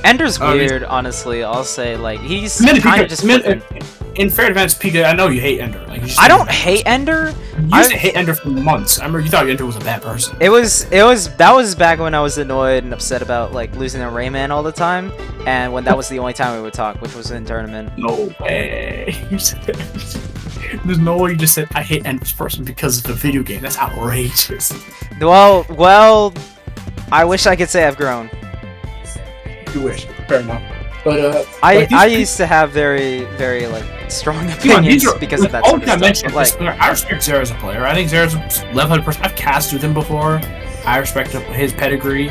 Ender's weird, honestly. I'll say, like, he's Minute, kind of Pika, just minute, flippant. in fair defense, Pika, I know you hate Ender. Like, you just I think don't he's a bad hate person. Ender. You used to hate Ender for months. I remember you thought Ender was a bad person. That was back when I was annoyed and upset about like losing to Rayman all the time, and when that was the only time we would talk, which was in tournament. No way. You said that. There's no way you just said I hate Ender's person because of the video game. That's outrageous. Well, I wish I could say I've grown. You wish. Fair enough. But I used to have very like strong opinions because of that sort of stuff. But, like, I respect Zara as a player. I think Zara's a level-headed person. I've cast with him before. I respect his pedigree.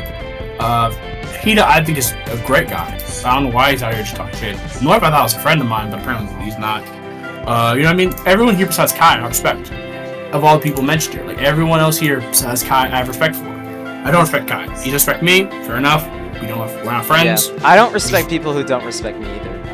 Hida, I think, is a great guy. I don't know why he's out here just talking shit. Noif, I thought was a friend of mine, but apparently he's not. You know what I mean? Everyone here besides Kai, I respect. Of all the people mentioned here, like everyone else here besides Kai, I have respect for. I don't respect Kai. He respect me. Fair enough. We're not friends. yeah. I don't respect people who don't respect me either. I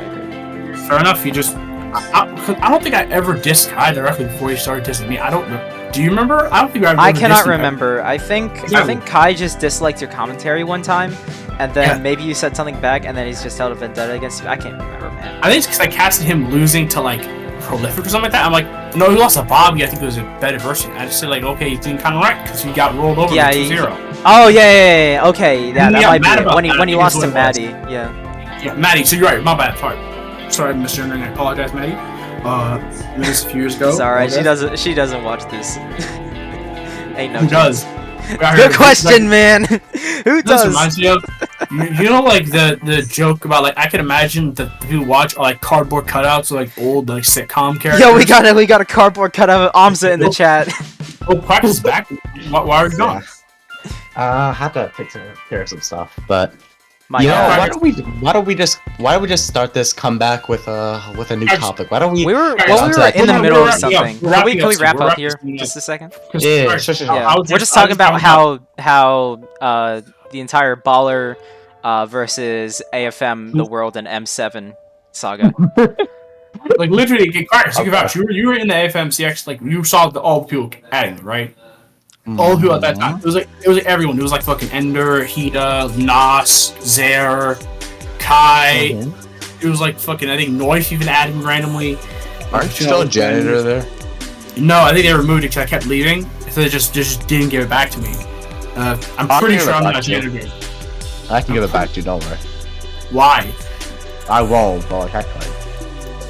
agree. Fair enough. You just. I don't think I ever dissed Kai directly before he started dissing me. I don't know. Do you remember? I don't think I ever. I cannot dissed him. remember. I think Kai just disliked your commentary one time, and then maybe you said something back, and then he's just held a vendetta against you. I can't remember, man. I think it's because I casted him losing to like Prolific or something like that. I'm like, no, he lost to Bobby. I think it was a better version. I just said like, okay, he's doing kind of right because he got rolled over Yeah, 2-0. Oh yeah. Okay, yeah, that might be mad it. about When he that, when he I think lost is to what it was. Maddie. Yeah. Yeah, Maddie. So you're right. My bad. Sorry, Mr. Internet. I apologize, Maddie. This was a few years ago. It's alright. She doesn't watch this. Ain't no Who chance. does? Good question, man. Who This does? reminds me of, you know, like the joke about like I can imagine that the people who watch are like cardboard cutouts of like old like sitcom characters. Yo, we got a cardboard cutout of Amza in the chat. Oh, Quackus is back. Why are you gone? Had to take care of some stuff, but My you know, God. why don't we just start this comeback with a new topic? Why don't we? We were Alright, we were in the we're middle of wrapping up. something. We're Can we wrapping wrap up up here soon. just a second? Yeah, Sorry, sure. Yeah, we're just talking about how the entire Baller versus AFM, the World, and M7 saga. like literally, Quackus, you vouch. You were in the AFMCX, like you saw all the people adding, right? All the people at that time. It was like everyone. It was like fucking Ender, Hida, Nas, Zare, Kai. It was like fucking, I think Noif even added me randomly. Aren't you still a janitor there? No, I think they removed it because I kept leaving. So they just didn't give it back to me. I'm I'll pretty give sure it I'm back not a to you. janitor. I can give it back to you. Don't worry. Why? I won't, but like I could.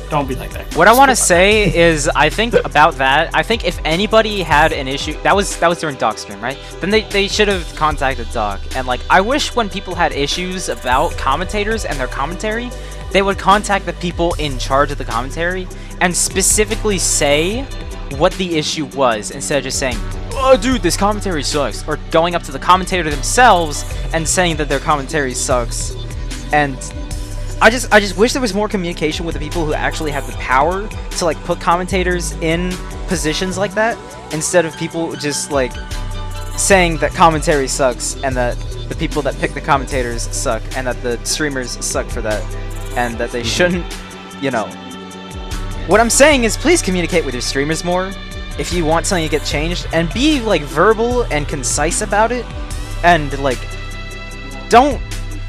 Don't be like that. What I want to say is, I think about that. I think if anybody had an issue, that was during Doc's stream, right? Then they should have contacted Doc. And like, I wish when people had issues about commentators and their commentary, they would contact the people in charge of the commentary and specifically say what the issue was, instead of just saying, "Oh, dude, this commentary sucks," or going up to the commentator themselves and saying that their commentary sucks. And I just wish there was more communication with the people who actually have the power to like put commentators in positions like that, instead of people just like saying that commentary sucks and that the people that pick the commentators suck and that the streamers suck for that and that they shouldn't, you know. What I'm saying is please communicate with your streamers more if you want something to get changed, and be like verbal and concise about it, and like don't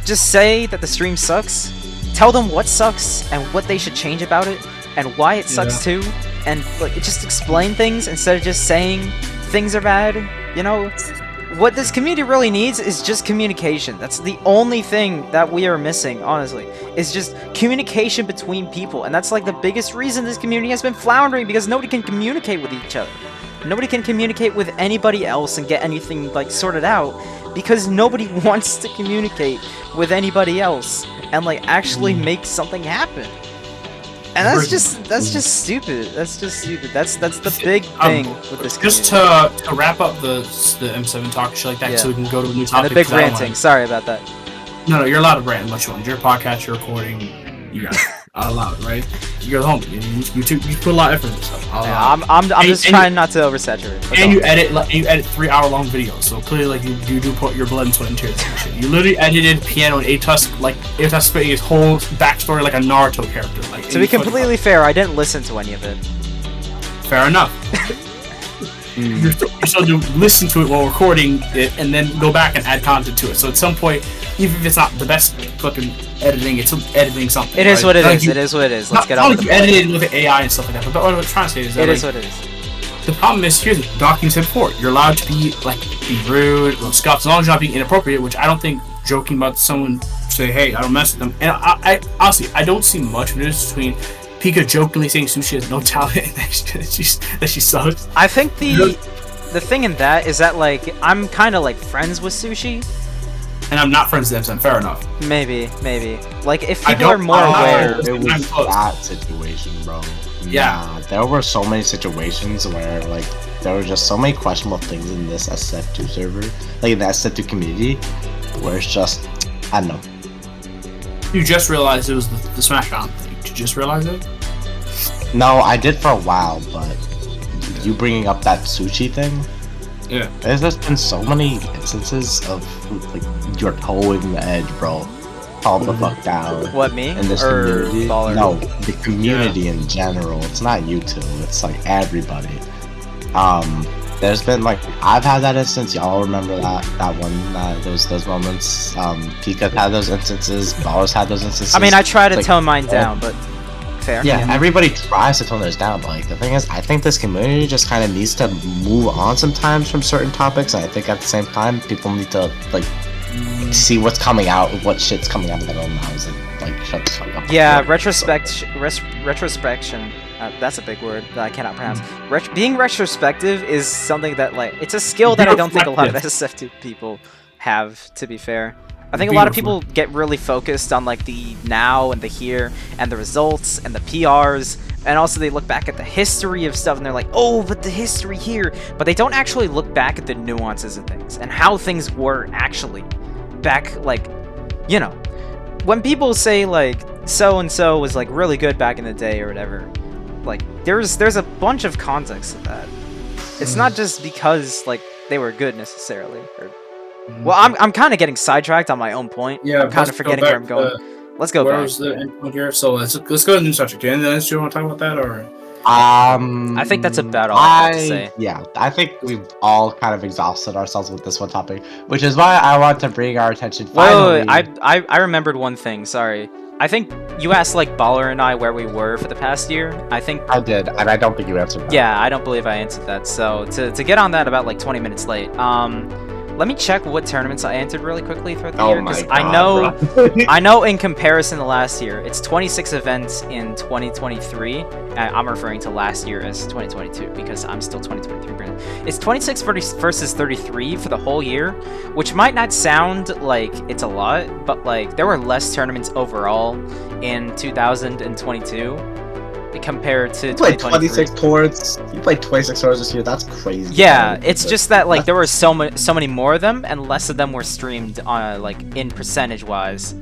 just say that the stream sucks. Tell them what sucks and what they should change about it and why it sucks too, and like just explain things instead of just saying things are bad, you know? What this community really needs is just communication. That's the only thing that we are missing, honestly, is just communication between people. And that's like the biggest reason this community has been floundering, because nobody can communicate with each other. Nobody can communicate with anybody else and get anything like sorted out, because nobody wants to communicate with anybody else and like actually make something happen. And that's just stupid. That's just stupid. That's the big thing with this. Just to wrap up the M7 talk shit like that, so we can go to a new topic. And the big ranting. Sorry about that. No, you're allowed to rant much you want. Your podcast, you're recording. You got it. I'll allow it, right? You're the homie. You put a lot of effort into stuff. Yeah, I'm just trying not to oversaturate. And you edit 3-hour-long videos, so clearly like you do put your blood and sweat into it. You literally edited Piano and Atusk, like Atusk spitting his whole backstory like a Naruto character. Like, to be completely fair, I didn't listen to any of it. Fair enough. You're still to listen to it while recording it, and then go back and add content to it. So at some point, even if it's not the best fucking editing, it's editing something. It is what it is. It is what it is. Let's get on with it. You edited with AI and stuff like that. But what I'm trying to say is that it is what it is. The problem is, here's the document said before, you're allowed to be rude, or scuff, as long as you're not being inappropriate, which I don't think joking about someone say, hey, I don't mess with them. And I honestly, I don't see much of this between Pika jokingly saying Sushi has no talent and that she sucks. I think the thing in that is that like I'm kind of like friends with Sushi, and I'm not friends with them. So fair enough. Maybe. Like if people are more aware, it was that situation, bro. Yeah, there were so many situations where like there were just so many questionable things in this SF2 server, like in the SF2 community, where it's just I don't know. You just realized it was the Smash On thing. Did you just realize it? No, I did for a while, but you bringing up that sushi thing, yeah, there's just been so many instances of like your toeing the edge, bro. Calm the fuck down. What, me? In this or community? Baller? No, the community in general. It's not you two. It's like everybody. There's been like I've had that instance. Y'all remember that one? Those moments. Pika had those instances. Baller's had those instances. I mean, I try to tone mine down, but fair. Yeah, everybody tries to tone theirs down, but like the thing is, I think this community just kind of needs to move on sometimes from certain topics. And I think at the same time, people need to like see what's coming out, what shit's coming out of their own mouths, and like shut the fuck up. Yeah, retrospection. That's a big word that I cannot pronounce. Being retrospective is something that like it's a skill that I don't think a lot of SF2 people have. To be fair, I think a lot of people get really focused on like the now and the here and the results and the PRs, and also they look back at the history of stuff and they're like, oh, but the history here, but they don't actually look back at the nuances of things and how things were actually back, like, you know, when people say like so and so was like really good back in the day or whatever, like there's a bunch of context to that. It's not just because like they were good necessarily. Well, I'm kind of getting sidetracked on my own point. Yeah, I'm kind of forgetting where I'm going. Let's go back. Where's the end point here? So let's go to the new subject. Anything else you want to talk about that, or? I think that's about all I have to say. Yeah, I think we've all kind of exhausted ourselves with this one topic, which is why I want to bring our attention finally. Wait, I remembered one thing. Sorry. I think you asked like Baller and I where we were for the past year. I think I did, and I don't think you answered that. Yeah, I don't believe I answered that. So to get on that about like 20 minutes late. Let me check what tournaments I entered really quickly throughout the year, because I know in comparison to last year, it's 26 events in 2023. I'm referring to last year as 2022 because I'm still 2023 brand. It's 26 versus 33 for the whole year, which might not sound like it's a lot, but like there were less tournaments overall in 2022. Compared to 26 tours. You played 26 tours this year. That's crazy. Yeah, it's just that like there were so many more of them, and less of them were streamed on like in percentage wise.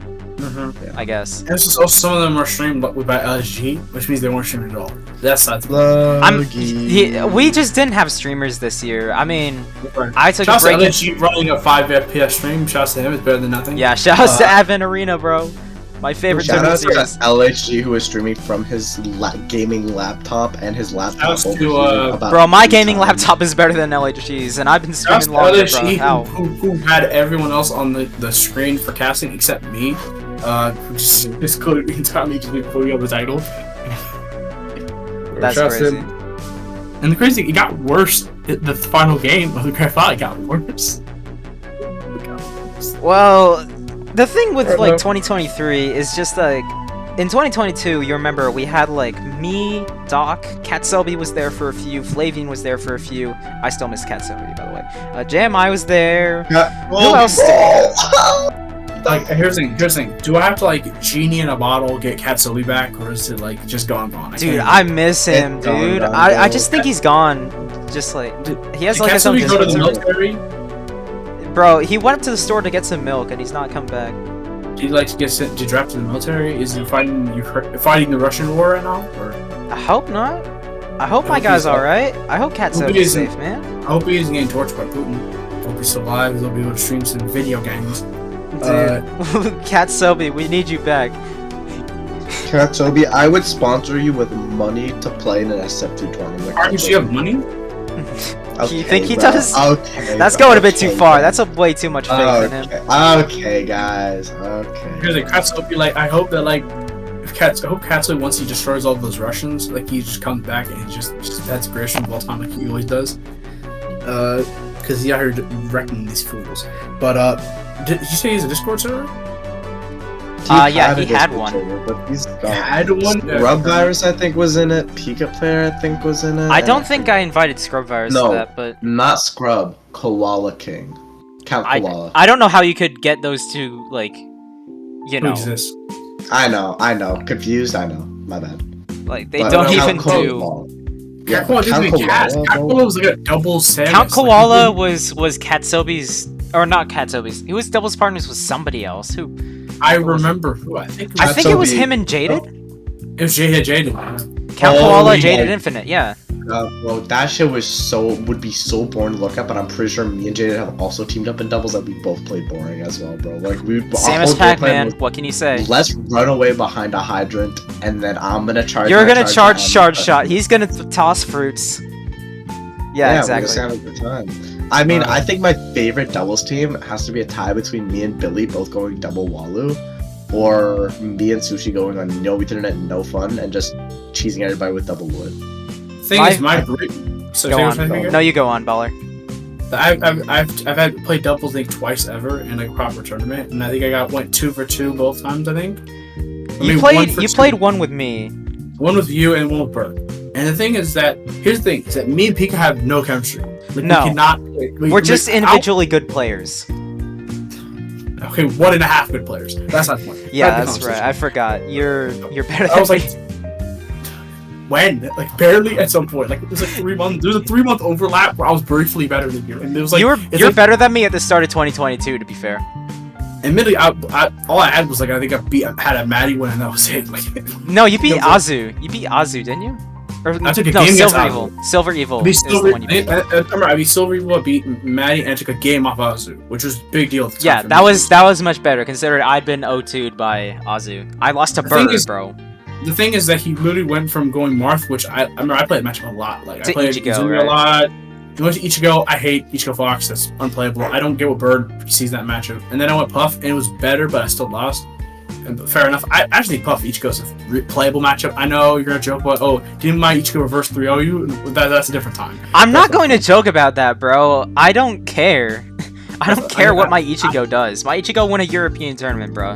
I guess. And this is also some of them were streamed by LSG, which means they weren't streamed at all. That's not. We just didn't have streamers this year. I mean, I took Shout a break. out to LSG running a 5 FPS stream. Shout out to him. It's better than nothing. Yeah, shout out to Advent Arena, bro. My favorite Shout out to series. LHG who is streaming from his gaming laptop and his laptop. Shout out to, bro, my gaming laptop is better than LHG's, and I've been streaming longer, bro. LSG How? who had everyone else on the screen for casting except me. Who just could entirely just be pulling up the title. That's Shout out to crazy. him. And the crazy thing, it got worse. The final game of the grand final got worse. Well, the thing with like 2023 is just like in 2022, you remember we had like me, Doc, Cat Selby was there for a few, Flavian was there for a few. I still miss Cat Selby, by the way. JMI was there. Who else? Like, here's the thing. Do I have to like genie in a bottle get Cat Selby back, or is it like just gone? Dude, I miss him, dude. I just think he's gone. Just like he has like his own go to the Discord server. military? Bro, he went up to the store to get some milk, and he's not come back. Do you like to get sent to draft to the military? Is he fighting the Russian war right now? Or? I hope not. I hope my guy's alright. I hope Cat Selby's safe, man. I hope he isn't getting tortured by Putin. I hope he's alive. He'll be able to stream some video games. Dude, Cat Selby, we need you back. Cat Selby, I would sponsor you with money to play in an SF2 tournament. Aren't you have money? You think he bro. does? Okay, That's bro. going a bit too far. Bro. That's a way too much faith in him. Okay, guys. Okay. Here's like Cat Selby. Like, I hope that like, I hope Cat Selby, once he destroys all those Russians, like he just comes back and he just that's Grisham of all time, like he always does. Because he's out here wrecking these fools. But did you say he's a Discord server? Yeah, he had one. But he's gone. Had one. Scrub Virus, I think, was in it. Pika Player, I think, was in it. I don't think I invited Scrub Virus No. to that, but Not Scrub. Koala King. Count Koala. I don't know how you could get those two, like, you know, Who's this? I know. Confused, I know. My bad. like they But don't Count even Koala. do. Yeah, Cat Koala Count didn't even cast. Koala, Cat bro. Koala was like a double Samus. Count like, Koala was Cat Selby's, or not Cat Selby's. He was doubles partners with somebody else. Who? I remember who. I think. I think it was Selby. him and Jaded. It was Jaden. Count Oh, Koala, yeah. Jaded Infinite. Yeah. Well, that shit would be so boring to look at, but I'm pretty sure me and Jaden have also teamed up in doubles that we both played boring as well, bro. Like, Samus Pac-Man. What can you say? Let's run away behind a hydrant, and then I'm gonna charge. You're my gonna charge shot. shot. He's gonna toss fruits. Yeah, We're exactly. just having a good time. I mean, I think my favorite doubles team has to be a tie between me and Billy both going double Walu, or me and Sushi going on no Ethernet, no fun, and just cheesing everybody with double wood. Thing is, my so Go Samus on. Pac-Man? No, you go on, Baller. I've had played doubles I think twice ever in a proper tournament, and I think I went 2 for 2 both times. I think. You played one with me. One with you and one with Bert. And the thing is that here's the thing: is that me and Pika have no chemistry. Like, No. we cannot. We're just individually good players. Okay, 1.5 good players. That's not the point. Yeah, That's the that's right. conversation. I forgot. You're better I than was like, me. when? Like barely at some point. Like it was like 3 months. There was a 3-month overlap where I was briefly better than you, and it was like You're like, better than me at the start of 2022. To be fair. Admittedly, all I had was like I think I had a Maddie win, and that was it. Like No, you beat That was Azu. You beat Azu, didn't you? Or, I took a no, game against Silver Azu. Evil. Silver Evil I beat is the Silver. one you beat. I remember I beat Silver Evil, I beat Maddie, and I took a game off Azu, which was a big deal. At the time Yeah, for that me. was much better considering I'd been O2'd by Azu. I lost to The thing Bird, is- bro. The thing is that he literally went from going Marth, which I remember I played matchup a lot. Like To I played Ichigo, Izumi right? a lot. He went to Ichigo. I hate Ichigo Fox. That's unplayable. I don't get what Bird sees in that matchup. And then I went Puff, and it was better, but I still lost. And fair enough. I actually think Puff Ichigo's a playable matchup. I know you're gonna joke about, oh, didn't my Ichigo reverse 3-0 you? That's a different time. I'm not going to joke about that, bro. I don't care. I don't care what my Ichigo does. My Ichigo won a European tournament, bro.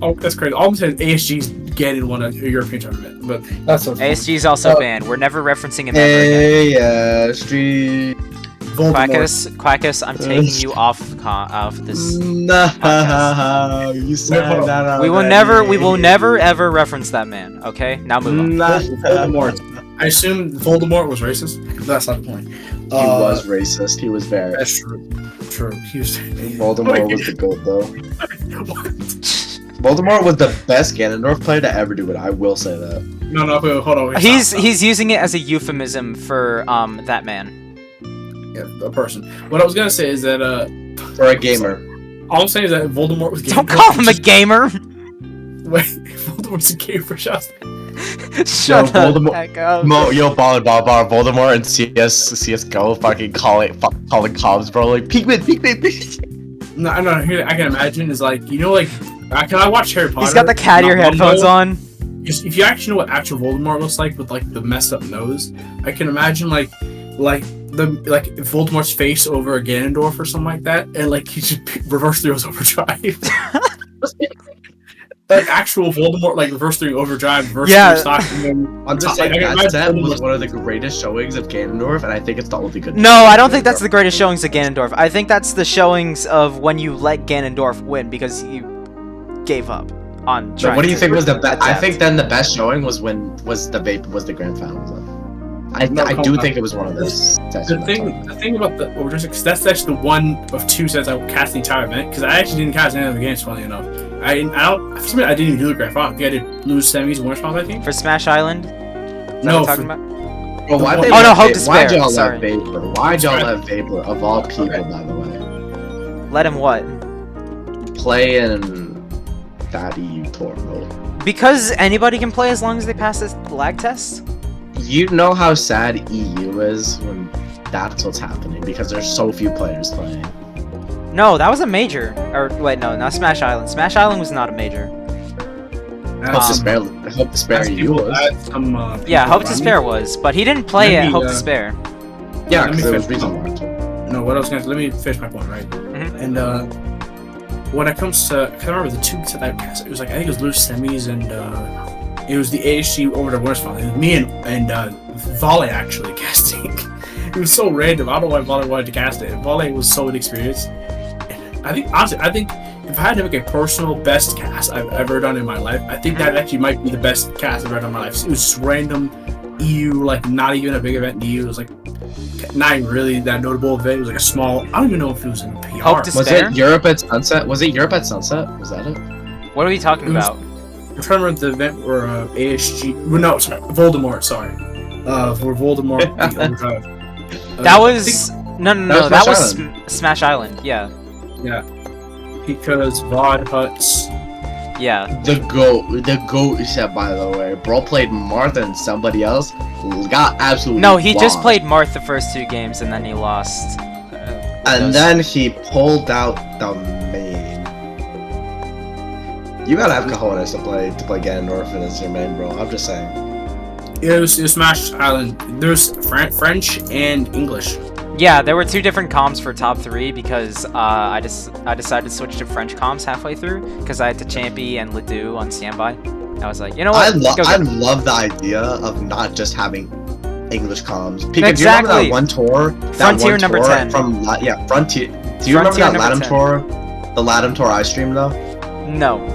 Oh, that's crazy. All I'm saying is ASG's getting one a European tournament, but that's so ASG's also banned. We're never referencing him ever again. Hey, street. Quackus, I'm taking you off this. No, you said hold on. that. We will never ever reference that man. Okay, now move on. Voldemort. I assume Voldemort was racist. That's not the point. He was racist. He was very. That's true. True. He was. Voldemort was the GOAT, though. What? Voldemort was the best Ganondorf player to ever do it. I will say that. No, wait, hold on. Wait, He's stop. using it as a euphemism for that man. Yeah, a person. What I was gonna say is that For a gamer. all I'm saying is that Voldemort was. Don't call him a gamer. Wait, Voldemort's a gamer, Justin. Shut the Voldemort- heck up. Voldemort and CS:GO fucking calling comms, bro. Like peek. No, here I can imagine is like like I watch Harry Potter. He's got the cat ear not headphones Mumbo. on. If you actually know what actual Voldemort looks like with like the messed up nose, I can imagine like Voldemort's face over a Ganondorf or something like that, and like he should reverse through his overdrive. Like actual Voldemort, like reverse through overdrive, reverse Yeah. through stock, and then I'm just like, saying I can that set imagine was one of the greatest showings of Ganondorf, and I think it's the only good. No, I don't think that's the greatest showings of Ganondorf. I think that's the showings of when you let Ganondorf win because you gave up on So trying what do you to think was the best? I attempt. think then the best showing was when was the grand finals. I do think it was one of those. The thing about the overdrive, because that's actually the one of two sets I cast the entire event. Because I actually didn't cast any of the games, funny enough. I didn't even do the grand final. I think I did lose semis and winners finals, I think. For Smash Island? Is that No, what you're talking for- about? Well, why'd Oh, they no, let Hope Va- Despair, Why'd y'all sorry. let Vapor? Why'd y'all let Vapor of all people, Okay. by the way, Let him what? play in that EU tour mode? Because anybody can play as long as they pass this lag test? You know how sad EU is when that's what's happening because there's so few players playing. No, that was a major. Or wait, no, not Smash Island. Smash Island was not a major. Hope to spare you was. Yeah, Hope to Spare was, but he didn't play Let at me, Hope to Spare. Yeah, Let me because it was finish. reason locked. No, what I was gonna let me finish my point, right? Mhm. And when it comes to, cause I remember the two set that cast, it was like I think it was loose semis and it was the AHG over the winners final. It was me and Volley actually casting. It was so random. I don't know why Volley wanted to cast it. Volley was so inexperienced. I think honestly, if I had to make a personal best cast I've ever done in my life, I think that actually might be the best cast I've ever done in my life. It was just random EU, like not even a big event in EU. It was like not even really that notable event. It was like a small. I don't even know if it was in PR. Hope to Was Spare? it Europe at Sunset? Was it Europe at Sunset? Was that it? What are we talking It was- about? I'm trying to remember the event where ASG. Well, no, sorry, Voldemort. Sorry, where Voldemort beat Overdrive. That was no. That That was was Smash Smash Island. Yeah, because Vod Huts. yeah. The goat set, by the way. Bro played more than somebody else. Got absolutely. No, he just washed. played Marth the first two games and then he lost. And then he pulled out the main. You gotta have cojones to play Ganondorf as your main, bro. I'm just saying. It was Smash Island. There's French and English. Yeah, there were two different comms for top three because I decided to switch to French comms halfway through because I had Tachampi and Ledoux on standby. I was like, you know what? I Go get it. love the idea of not just having English comms. Pika, Exactly. do you remember that one tour? Frontier one number tour 10. From Frontier. Do you remember Frontier that number Latam 10. tour? The Latam tour I streamed though. No.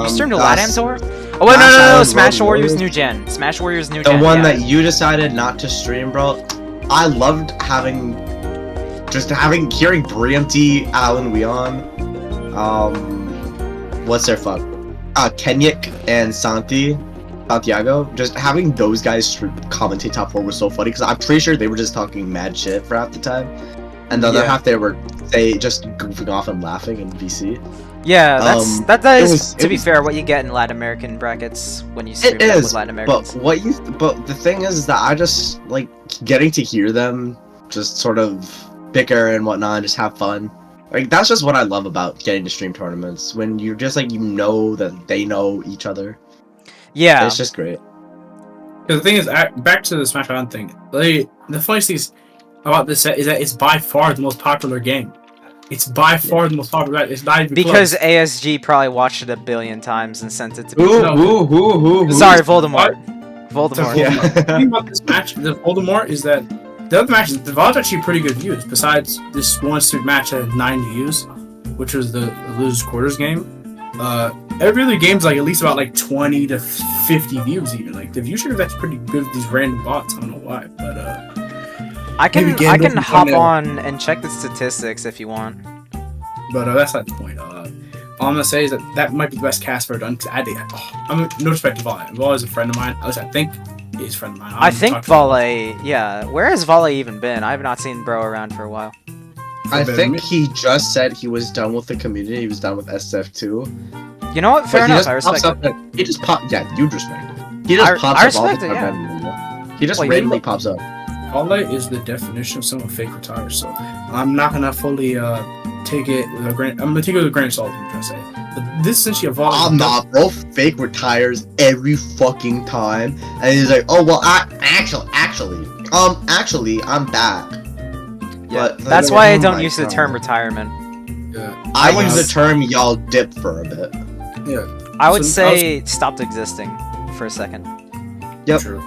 You streamed a that's LATAM tour? Oh wait, Smash no. Island Smash Road Warriors Warriors. New Gen. Smash Warriors New The Gen. one yeah. that you decided not to stream, bro. I loved hearing Brianty, Alan Weon, what's their fuck? Kenyik and Santiago. Just having those guys commentate top 4 was so funny because I'm pretty sure they were just talking mad shit for half the time, and the other half they just goofing off and laughing in VC. Yeah, that is, to it be was- fair, what you get in Latin American brackets when you stream It them with is, Latin but Americans. but the thing is that I just like getting to hear them just sort of bicker and whatnot and just have fun. Like that's just what I love about getting to stream tournaments when you're just like that they know each other. Yeah. It's just great. Because the thing is, back to the Smash Island thing. The funniest thing about this set is that it's by far the most popular game. It's by far the most popular. It's not even Because close. ASG probably watched it a billion times and sent it to me. Who? Sorry, Voldemort. It's a Voldemort. Voldemort. The thing about this match, the Voldemort, is that the other matches, the VOD's actually pretty good views. Besides this one stupid match that had 9 views, which was the losers quarters game. Every other game's like at least about like 20 to 50 views even. Like the viewership that's pretty good with these random bots. I don't know why, but I can Maybe Gandalf and hop thumbnail. on and check the statistics if you want. But that's not the point. All I'm gonna say is that might be the best cast ever done. Cause I'm no respect to Vale. Vale is a friend of mine. At least I think he's a friend of mine. I think Vale, yeah. Where has Vale even been? I have not seen bro around for a while. I think he just said he was done with the community. He was done with SF2. You know what? Fair But he enough. just I respect pops it. up. He just pop. Yeah, you'd respect it. He just I pops up all respect the it, time. yeah. Randomly. He just Well, randomly pops up. Vale is the definition of someone fake retires. So I'm not gonna fully take it with a grain. I'm gonna take it with a grain of salt. I'm trying to say. But this essentially a Vale. I'm not, bro. Fake retires every fucking time, and he's like, "Oh well, actually, I'm back." Yeah, But that's why I oh don't my use the God. term retirement. Yeah. I I use was- the term "y'all dip" for a bit. Yeah. I would So, say stopped existing for a second. Yep. True.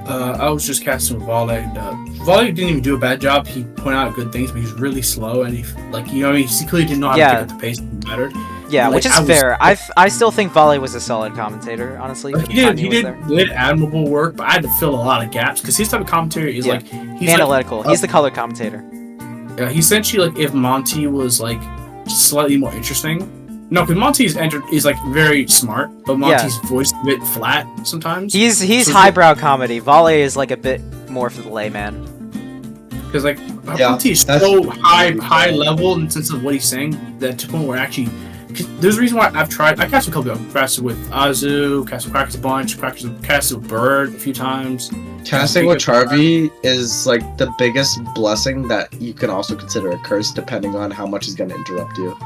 I was just casting with Vale, and Vale didn't even do a bad job. He pointed out good things, but he's really slow, and he clearly didn't know how to Yeah. pick up the pace better. Yeah, Like, which is I was- fair. I still think Vale was a solid commentator, honestly. Like, for he the time did was there. admirable work, but I had to fill a lot of gaps because his type of commentary is Yeah. like he's like, Analytical. He's the color commentator. he's essentially like if Monty was like slightly more interesting. No, because Monty's is like very smart, but Monty's voice is a bit flat sometimes. He's So- highbrow comedy. Vale is like a bit more for the layman. Because like Yeah, Monty is that's- so high level in the sense of what he's saying that to the point where actually. 'Cause there's a reason why I cast a couple of casted with Azu, casted with Quackus a bunch, casted with Bird a few times. Casting with Charvy is like the biggest blessing that you can also consider a curse, depending on how much he's gonna interrupt you.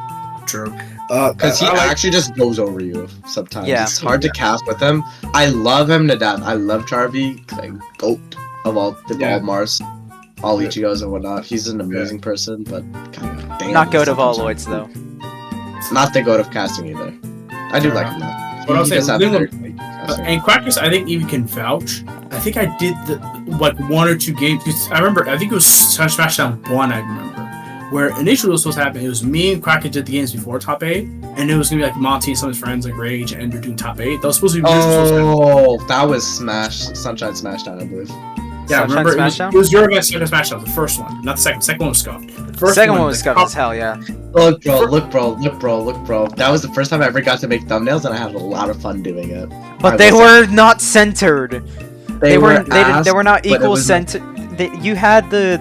True. Because he I like- actually just goes over you sometimes. Yeah. It's hard to cast with him. I love him to death. I love Charvy, like goat of all Mars, all Ichigos and whatnot. He's an amazing person, but god damn, Not goat of all sometimes- Lloyds though. Not the goat of casting either. I do like him though. But I'll He say, does have Lingam- very great casting. and Quackus, I think even can vouch. I think I did like one or two games. 'Cause I remember, I think it was Smashdown 1. I remember where initially what was supposed to happen. It was me and Quackus did the games before top 8, and it was gonna be like Monty and some of his friends like Rage and Ender doing top 8. That was supposed to be. Oh, that was Sunshine Smashdown, I believe. Yeah, Sunshine remember Smashdown? it was your best Sunshine Smashdown, the first one, not the second. Second one was scuffed. The first Second one was the scuffed top- as hell, yeah. Look, bro. That was the first time I ever got to make thumbnails, and I had a lot of fun doing it. But I they will were not centered. They were ass, they were not but it equal was- centered. You had the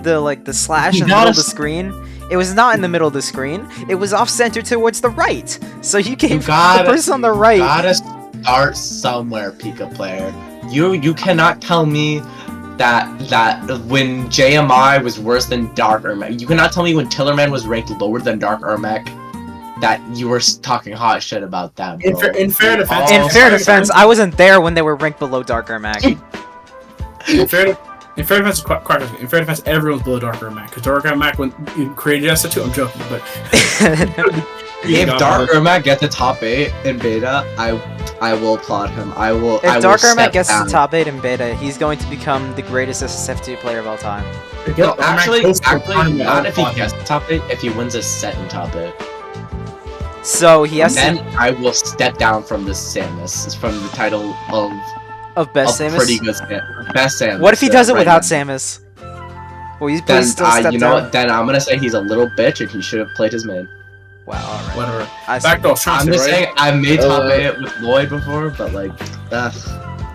slash You in the middle gotta of the screen. It was not in the middle of the screen. It was off center towards the right. So you gave the gotta- person on the right. Gotta start somewhere, Pika player. You cannot tell me that when JMI was worse than Dark Ermac. You cannot tell me when Tillerman was ranked lower than Dark Ermac that you were talking hot shit about them. In fair defense, In fair defense, I wasn't there when they were ranked below Dark Ermac. in fair defense, Quackus. In fair defense, everyone's below Darker Mac because Darker Mac when you created S2. I'm joking, but If Dark Ermac gets the top 8 in beta, I will applaud him. I will. If I will Dark step Ermac gets down. to top 8 in beta, he's going to become the greatest SSF2 player of all time. No, actually, not if he gets the top 8. If he wins a set in top 8, So he has then to I will step down from the Samus, from the title of best of Samus. pretty good best Samus. What if he does it right without now. Samus? Will you Then please still step you know down? what? Then I'm gonna say he's a little bitch and he should have played his main. Wow, alright. Whatever. I see. Back to Chauncey, I'm just right? saying I made top 8 with Lloyd before, but like,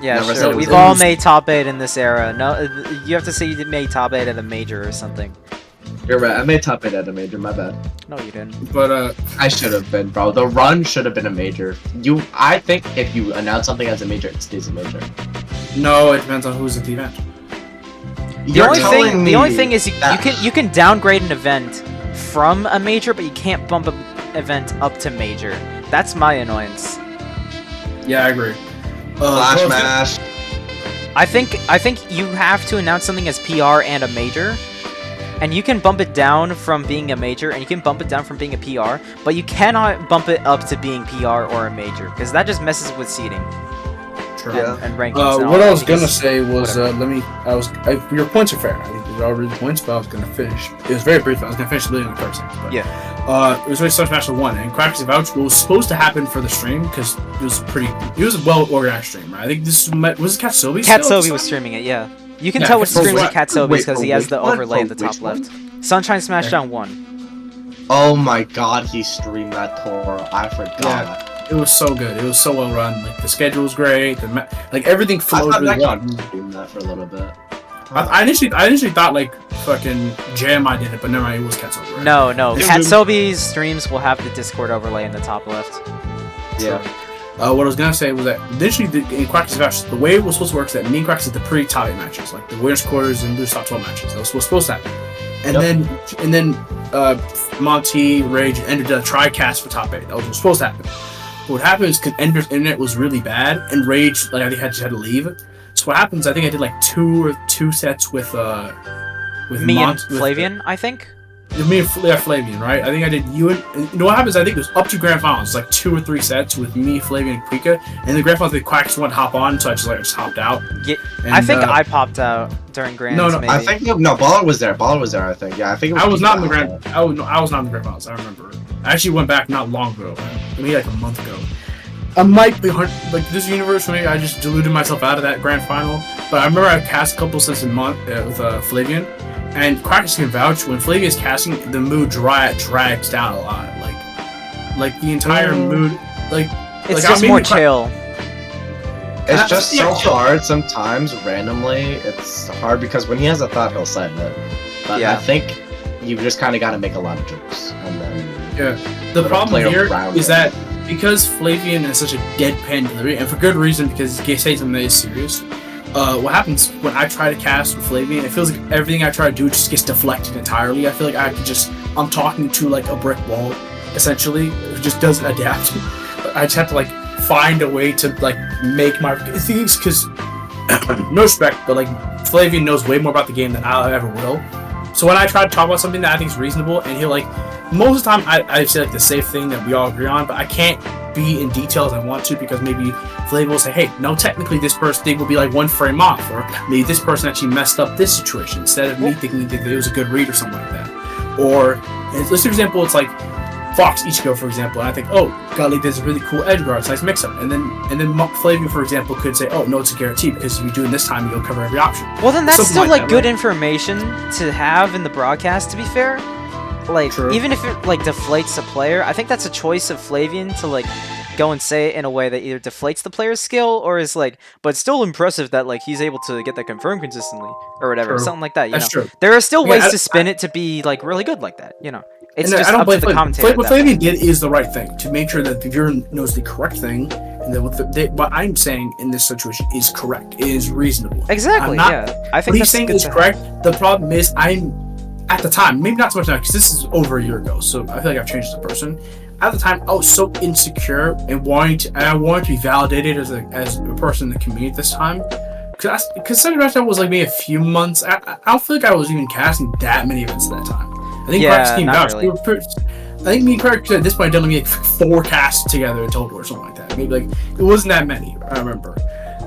Yeah, Never said sure. it was We've all easy. made top 8 in this era. No, you have to say you made top 8 at a major or something. you're right. I made top 8 at a major. My bad. No, you didn't. But I should have been, bro. The run should have been a major. I think if you announce something as a major, it stays a major. no, it depends on who's at the event. The only thing is that- you can downgrade an event from a major, but you can't bump an event up to major. That's my annoyance. Yeah, I agree. Flash well, Mash. I think you have to announce something as PR and a major, and you can bump it down from being a major, and you can bump it down from being a PR, but you cannot bump it up to being PR or a major, because that just messes with seeding True. and rankings. and What all I was that, gonna because- say was, whatever. your points are fair. I think these are all really good points, but I was gonna finish. It was very brief. I was gonna finish literally on the first thing. But, Yeah. It was really Star Smash 1, and Quackus vouch was supposed to happen for the stream because it was a well organized stream. Right? I think this was Katsobi. Katsobi was streaming it, yeah. You can Yeah, tell which for streams what? are Katsobi's Wait, because he for has which the one? overlay in For the top which one? left. Sunshine Smashdown 1. Oh my god, he streamed that Toro. I forgot. Yeah. It was so good. It was so well run. Like the schedule was great. Like everything I flowed thought really well. that streamed that for a little bit. I initially thought like fucking JMI did it, but never mind. It was Katsobi. Right? No, It's Katsobi's streams will have the Discord overlay in the top left. Yeah. What I was gonna say was that initially in Quackus matches, the way it was supposed to work is that me and Quackus did the pre-top 8 matches, like the winners quarters and lose top 12 matches. That was supposed to happen. And then Monty, Rage, and Ender did a tri-cast for top 8. That was supposed to happen. But what happened is Ender's internet was really bad, and Rage like I think had to leave. So what happens? I think I did like two sets with Me and Flavian, I think. Me and Flavian, right? I think I did you and you know what happens? I think it was up to grand finals, like 2 or 3 sets with me, Flavian, and Pika. And the grand finals, the Quacks wouldn't hop on, so I just hopped out. Yeah, And, I think I popped out during grands. No, maybe. I think no, Baller was there. Baller was there. I think. Yeah, I think. It was I was Pika not in the out grand. there. I was not in the grand finals. I remember. I actually went back not long ago, maybe like a month ago. I might be like this universe. Maybe I just deluded myself out of that grand final. But I remember I cast a couple sets in month with Flavian, and Quackus can vouch when Flavian's casting, the mood drags down a lot. Like the entire mood, like It's like, just maybe more chill. It's just Yeah, so hard sometimes. Randomly, it's hard because when he has a thought, he'll say it. But Yeah. I think you just kind of got to make a lot of jokes, and then The Little problem play here around is it. that because Flavian is such a deadpan delivery, and for good reason because he says something that is serious. What happens when I try to cast with Flavian? It feels like everything I try to do just gets deflected entirely. I feel like I have to I'm talking to like a brick wall, essentially. It just doesn't adapt. I just have to like find a way to like make my things because no respect, but like Flavian knows way more about the game than I ever will. So when I try to talk about something that I think is reasonable, and he'll like, most of the time I say like the safe thing that we all agree on, but I can't be in detail as I want to because maybe Flavian will say, hey, no, technically this person thing will be like 1 frame off, or maybe this person actually messed up this situation instead of me thinking that it was a good read or something like that. Or, let's for example, it's like Fox Ichigo, for example, and I think, oh, golly, there's a really cool edge guard, it's a nice mix-up. And then Flavian, for example, could say, oh, no, it's a guarantee because if you do it this time, you'll cover every option. Well, then that's Something still like like that, good right? information to have in the broadcast. To be fair, like True. even if it like deflates a player, I think that's a choice of Flavian to like go and say it in a way that either deflates the player's skill or is like, but still impressive that like he's able to get that confirmed consistently or whatever, True. something like that. You That's know, true. there are still Yeah, ways I- to spin it to be like really good like that. You know, it's And just I don't up to blame the Flavian. commentator. What at that Flavian did is the right thing to make sure that the viewer knows the correct thing, and that what I'm saying in this situation is correct, is reasonable. Exactly. I'm not- Yeah, I think What he's that's saying good is to correct. The problem is I'm at the time, maybe not so much now because this is over a year ago, so I feel like I've changed as a person. At the time, I was so insecure and I wanted to be validated as a person in the community at this time. Because Sunday Match was like maybe a few months. I don't feel like I was even casting that many events at that time. I think Yeah, Quackus came not out. really. I think me and Quackus at this point done maybe like 4 casts together in total or something like that. Maybe like it wasn't that many. I remember.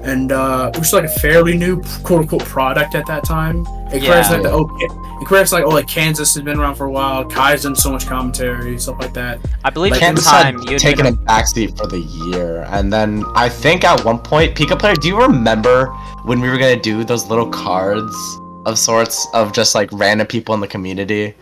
And it was like a fairly new quote unquote product at that time. And Yeah. Quackus like Kansas has been around for a while. Kai's done so much commentary, stuff like that. I believe Like, at the Kansas time had you taken a backseat for the year, and then I think at one point, Pika player, do you remember when we were gonna do those little cards of sorts of just like random people in the community?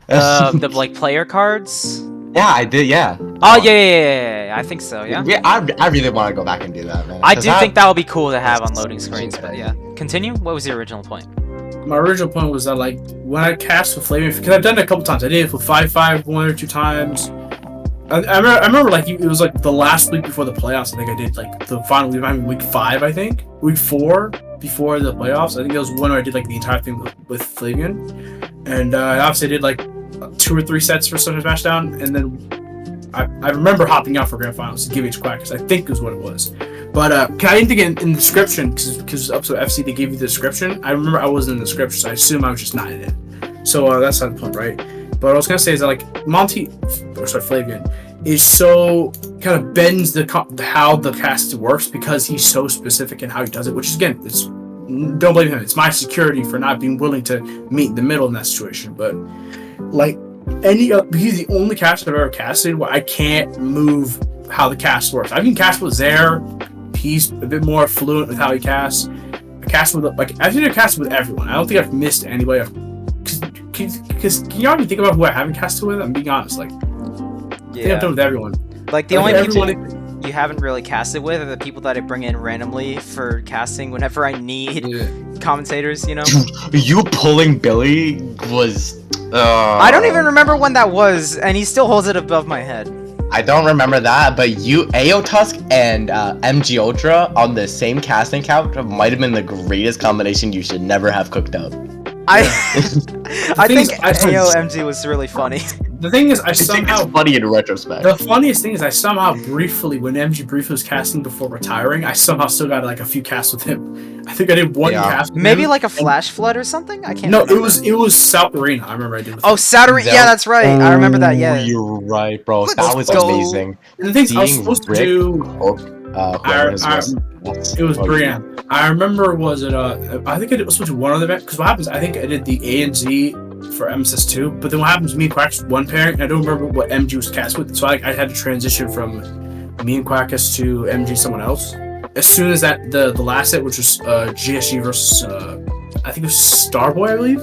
the like player cards. Yeah, I did. Yeah. Oh yeah, I think so. Yeah. Yeah, I really want to go back and do that, man. I 'Cause do think that would be cool to have on loading screens, but yeah. Continue. What was your original point? My original point was that like when I cast with Flavian, because I've done it a couple times. I did it with 5-5 1 or 2 times. I remember like it was like the last week before the playoffs. I think I did like the final week, I mean, week 5. I think week 4 before the playoffs. I think that was one where I did like the entire thing with Flavian, and obviously I did like 2 or 3 sets for Sunday Smashdown, and then I remember hopping out for grand finals to give it to Quackus. I think is what it was. But I didn't think in the description because up to FC they gave you the description. I remember I wasn't in the description, so I assume I was just not in it. So that's not the point, right? But what I was gonna say is that like Flavian is so kind of bends how the cast works because he's so specific in how he does it. Which is again, it's don't blame him. It's my security for not being willing to meet in the middle in that situation. But like he's the only cast I've ever casted where I can't move how the cast works. I can cast with Zare. He's a bit more fluent with how he casts. I casted with everyone. I don't think I've missed anybody. Because can you even think about who I haven't casted with? I'm being honest. Like, I think I've done with everyone. Like the only people you haven't really casted with are the people that I bring in randomly for casting whenever I need commentators. You know. You pulling Billy was. I don't even remember when that was, and he still holds it above my head. I don't remember that, but you, Tusk and MG Ultra on the same casting couch might have been the greatest combination you should never have cooked up. I think AOMG was really funny. The thing is, I think it's funny in retrospect. The funniest thing is, I somehow briefly, when MG briefly was casting before retiring, I somehow still got like a few casts with him. I think I did one cast. With Maybe him, like a flash flood or something. I can't. No, remember. it was South Arena. I remember I did. With him. South Arena. Yeah, that's right. I remember that. Yeah. You're right, bro. That was amazing. And the things I was supposed to do. It was Brian. I remember, was it I think it was supposed to be one other event, because what happens, I think I did the A and Z for MSS2, but then what happens, me and Quackus one pairing, and I don't remember what MG was cast with, so I had to transition from me and Quackus to MG someone else. As soon as that, the last set, which was GSG versus, I think it was Starboy, I believe,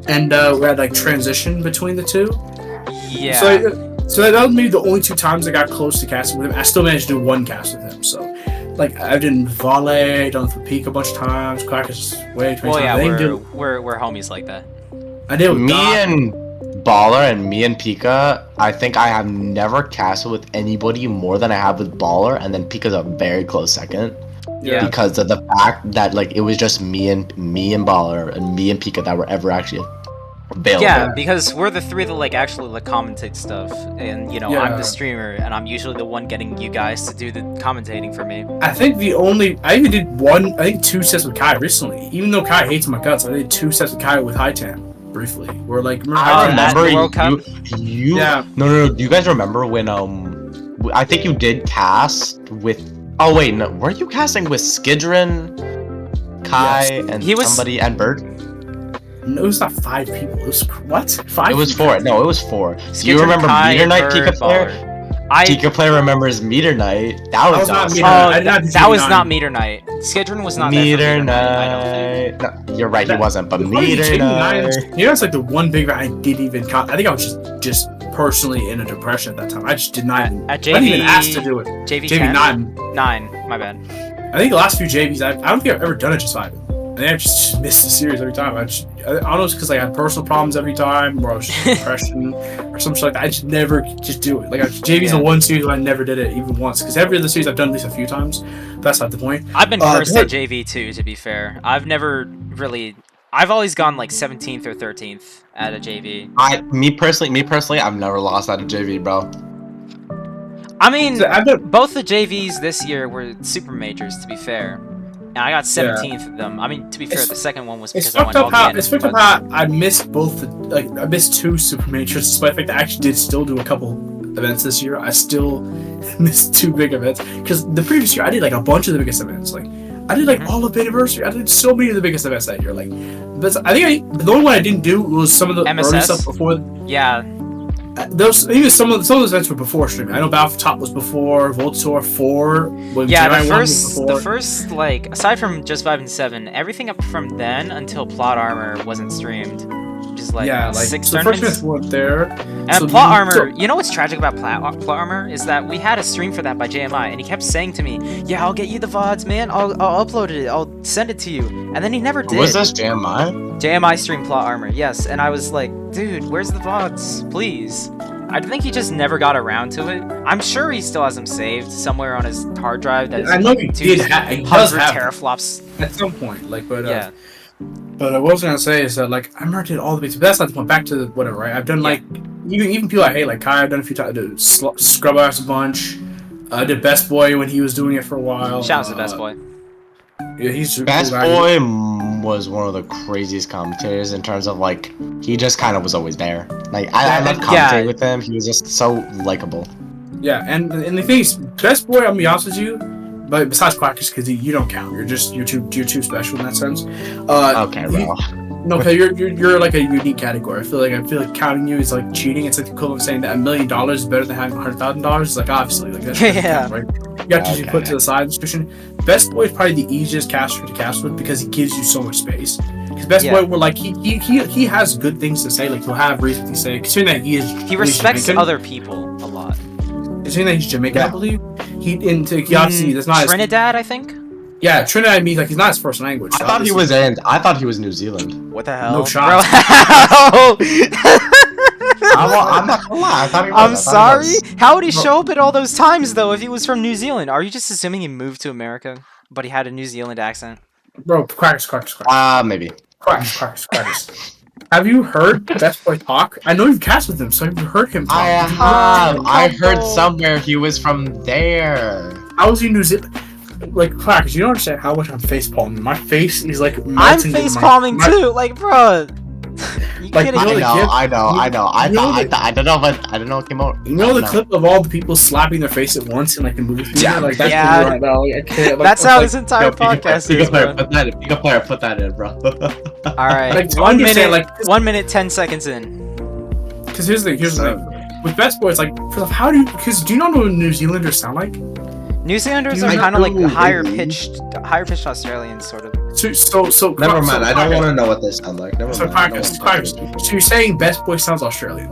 and we had like transition between the two. Yeah. So that was maybe the only 2 times I got close to casting with him. I still managed to do 1 cast with him, so. Like, I've done Volley, done with Pika a bunch of times, Quackus way too many times. Yeah, we're homies like that. I did with me and Baller and me and Pika, I think I have never casted with anybody more than I have with Baller, and then Pika's a very close second. Yeah. Because of the fact that like it was just me and Baller and me and Pika that were ever actually available. Yeah, because we're the 3 that like actually like commentate stuff, and you know I'm the streamer, and I'm usually the one getting you guys to do the commentating for me. I think I even did 2 sets with Kai recently. Even though Kai hates my guts, I did 2 sets with Kai with Hightam briefly. We're like, I remember you. Yeah. No. Do you guys remember when I think you did cast with? Oh wait, no. Were you casting with Skidron, Kai, and somebody and Bird? No, it was not 5 people. It was what? 5? It was 4. No, it was 4. Skidron, Do you remember Kai, Meter Knight, Bird, Pika player? Pika player remembers Meter Knight. That was awesome. That was not Meter Knight. Skidron was not Meter Knight. No, you're right, he wasn't. But Meter Knight. You know, it's like the one big I didn't even count. I think I was just personally in a depression at that time. I just did not. At I didn't even ask to do it. JV 9. My bad. I think the last few JVs, I don't think I've ever done it just 5. I think I just missed the series every time. I don't know, it's because I had personal problems every time, or I was just depression, or something like that. I just never just do it. Like JV's the one series where I never did it even once. Because every other series I've done at least a few times. But that's not the point. I've been cursed at JV too, to be fair. I've always gone like 17th or 13th at a JV. Me personally, I've never lost at a JV, bro. I mean, both the JVs this year were super majors, to be fair. And I got 17th of them. I mean, to be fair, the second one was because I went all It's fucked up how I missed both. I missed 2 super majors, despite the fact that I actually did still do a couple events this year. I still missed 2 big events because the previous year I did like a bunch of the biggest events. Like I did like all of Anniversary. I did so many of the biggest events that year. Like, but I think the only one I didn't do was some of the early stuff before. Yeah. Some of those events were before streaming. I know Battle for Top was before, Voltor 4. The first like aside from just 5 and 7, everything up from then until Plot Armor wasn't streamed. Which is like 6 the tournaments. first events weren't there. And Plot Armor, you know what's tragic about Plot Armor is that we had a stream for that by JMI, and he kept saying to me, "Yeah, I'll get you the VODs, man. I'll upload it. I'll send it to you." And then he never did. Was this JMI? JMI streamed Plot Armor, yes. And I was like, dude, where's the VODs? Please. I think he just never got around to it. I'm sure he still has them saved somewhere on his hard drive. I know he did have 100 teraflops at some point. But yeah. But what I was gonna say is that like I remember I did all the bits. But that's not the point. Back to whatever, right? I've done like even people I hate, like Kai. I've done a few times. I did Scrub Ass a bunch. I did Best Boy when he was doing it for a while. Shout out to Best Boy. Yeah, he's Best Boy was one of the craziest commentators in terms of like he just kind of was always there. Like I love commentating with him. He was just so likable. Yeah, and the thing is, Best Boy, I'll be honest with you, but besides Quackus, because you don't count. You're too special in that sense. Okay, bro. No, because you're like a unique category. I feel like counting you is like cheating. It's like the equivalent of saying that $1 million is better than having $100,000. It's like obviously like that's right. got to put to the side of the description. Best Boy is probably the easiest caster to cast with because he gives you so much space. Because Best Boy, we're like he has good things to say. Like he'll have reasons to say. Considering that he respects other people a lot. Considering that he's Jamaican, I believe. He obviously that's not Trinidad, I think. Yeah, Trinidad means like he's not his first language. I thought he was New Zealand. What the hell? No shot. I'm not gonna lie. I thought he was. I'm sorry. How would he show up at all those times though if he was from New Zealand? Are you just assuming he moved to America, but he had a New Zealand accent? Bro, Quackus. Maybe. Quackus. Have you heard Best Boy talk? I know you've cast with him, so have you heard him talk? I have. I heard somewhere he was from there. How was he New Zealand? Like, Quackus, you don't understand how much I'm facepalming. My face is like I'm melting. facepalming too. Like, bro. You Like, kidding you know me? I know. I don't know what came out. You know the clip of all the people slapping their face at once in like a movie theater? Yeah, Like that's yeah. right now. Like, I can't, like, That's how like, this entire podcast is, bro. Pika player, put that in, bro. Alright, Like, to 1 understand, minute, like- 1 minute, 10 seconds in. Because here's the thing. With Best Boy, it's like, first off, how do you? Because do you not know what New Zealanders sound like? New Zealanders are I kind of like do, higher maybe. pitched Australians, sort of. So Never mind. I don't Quackus- want to know what they sound like. Never So mind. Quackus, so you're saying Best Boy sounds Australian?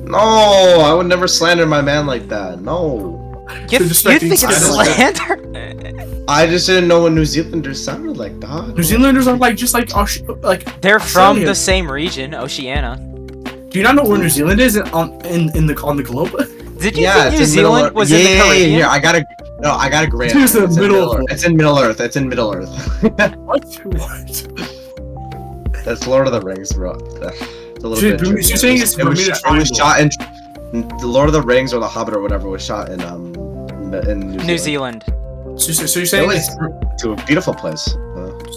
No, I would never slander my man like that. No. You just think like it's inside slander? I just didn't know what New Zealanders sounded like, dog. New Zealanders are like just like They're from Australian. the same region, Oceania. Do you not know where New Zealand is on the globe? Did you think New Zealand was in the Caribbean? Yeah, I got a grant. It's in the middle of- It's in Middle Earth. It's in Middle Earth. What? That's Lord of the Rings, bro. It's a little Dude, bit. you're tricky. saying it's it was Bermuda shot in the Lord of the Rings or the Hobbit or whatever was shot in New Zealand. So you're It saying was to a beautiful place.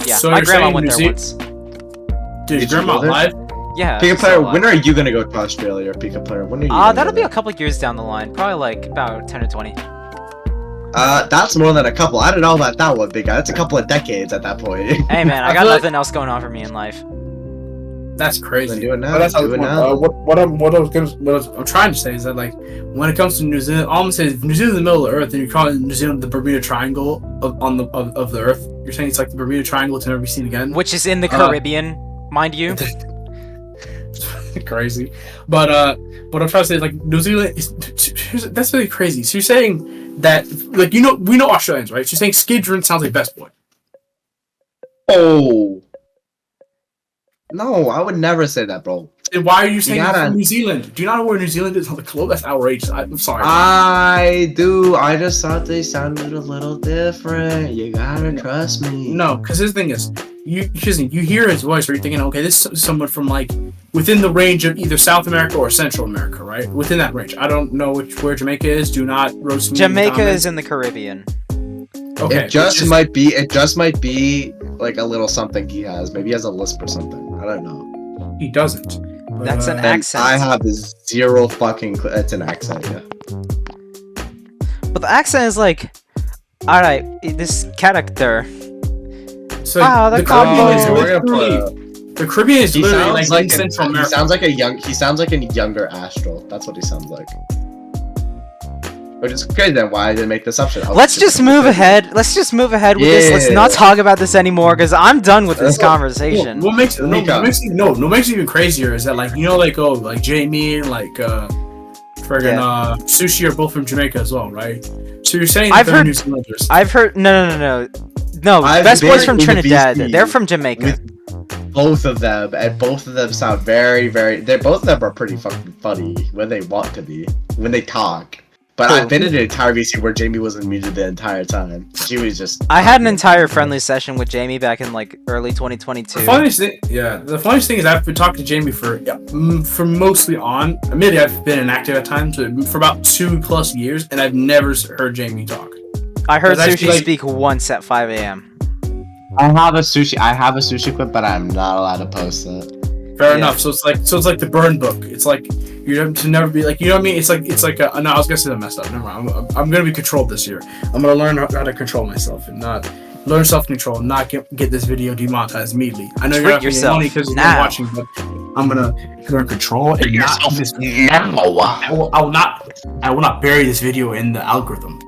Yeah, So my you're grandma saying went New there Ze- once. Dude, Did you grandma go there? alive? Yeah. Pika she's player, still alive. when are you gonna go to Australia? Pika player, when are you? gonna That'll go be a there? couple years down the line. Probably like about 10 or 20. That's more than a couple. I don't know about that one, big guy. That's a couple of decades at that point. Hey man, I I got feel like- nothing else going on for me in life. That's crazy. Then do it now. But that's how Do it it's now. what I'm trying to say is that like when it comes to New Zealand, all I'm saying is New Zealand's in the middle of the earth, and you're calling New Zealand the Bermuda Triangle of the earth. You're saying it's like the Bermuda Triangle to never be seen again. Which is in the Caribbean, mind you. Crazy, but what I'm trying to say is like New Zealand is that's really crazy. So you're saying that like we know Australians, right? So you're saying Skidron sounds like Best Boy. Oh. No, I would never say that, bro. And why are you saying gotta- it's from New Zealand? Do you not know where New Zealand is on the globe? That's outrageous. I'm sorry. I do. I just thought they sounded a little different. You gotta trust me. No, because his thing is, you hear his voice, where you're thinking, okay, this is someone from like within the range of either South America or Central America, right? Within that range. I don't know where Jamaica is. Do not roast me. in the Jamaica comments. is in the Caribbean. Okay, It just might be like a little something he has. Maybe he has a lisp or something. I don't know. He doesn't. But, That's an And accent. I have zero fucking. It's an accent. Yeah. But the accent is like, alright, this character. So Wow, the the combo. Caribbean is We're gonna literally the Caribbean is He literally sounds like in like Central he America. sounds like a young. He sounds like a younger Astral. That's what he sounds like. Which is crazy. Then why I didn't make this option? Let's just move ahead. Let's just move ahead with this. Let's not Yeah. talk about this anymore because I'm done with this conversation. What makes Mika. it even crazier is that like like Jamie and like Sushi are both from Jamaica as well, right? So you're saying I've they're heard- New Zealanders. I've heard no. I've Best Boy's been from in the Trinidad. BC They're from Jamaica. both of them, and both of them sound very, very. They both of them are pretty fucking funny when they want to be, when they talk. But Cool. I've been in an entire VC where Jamie wasn't muted the entire time. She was just. I had an entire friendly session with Jamie back in like early 2022. The funniest thing is I've been talking to Jamie for mostly on. Admittedly, I've been inactive at times for about 2+ years, and I've never heard Jamie talk. I heard That's actually, Sushi like- speak once at 5 a.m. I have a sushi clip, but I'm not allowed to post it. Fair Yeah. enough. So it's like the burn book. It's like you're to never be like, you know what I mean? It's like no, I was gonna say that messed up. Never mind. I'm gonna be controlled this year. I'm gonna learn how to control myself and not learn self-control and not get this video demonetized immediately. I know you're Treat not getting yourself money because you're now. watching, but I'm gonna learn control and not miss. I will not bury this video in the algorithm.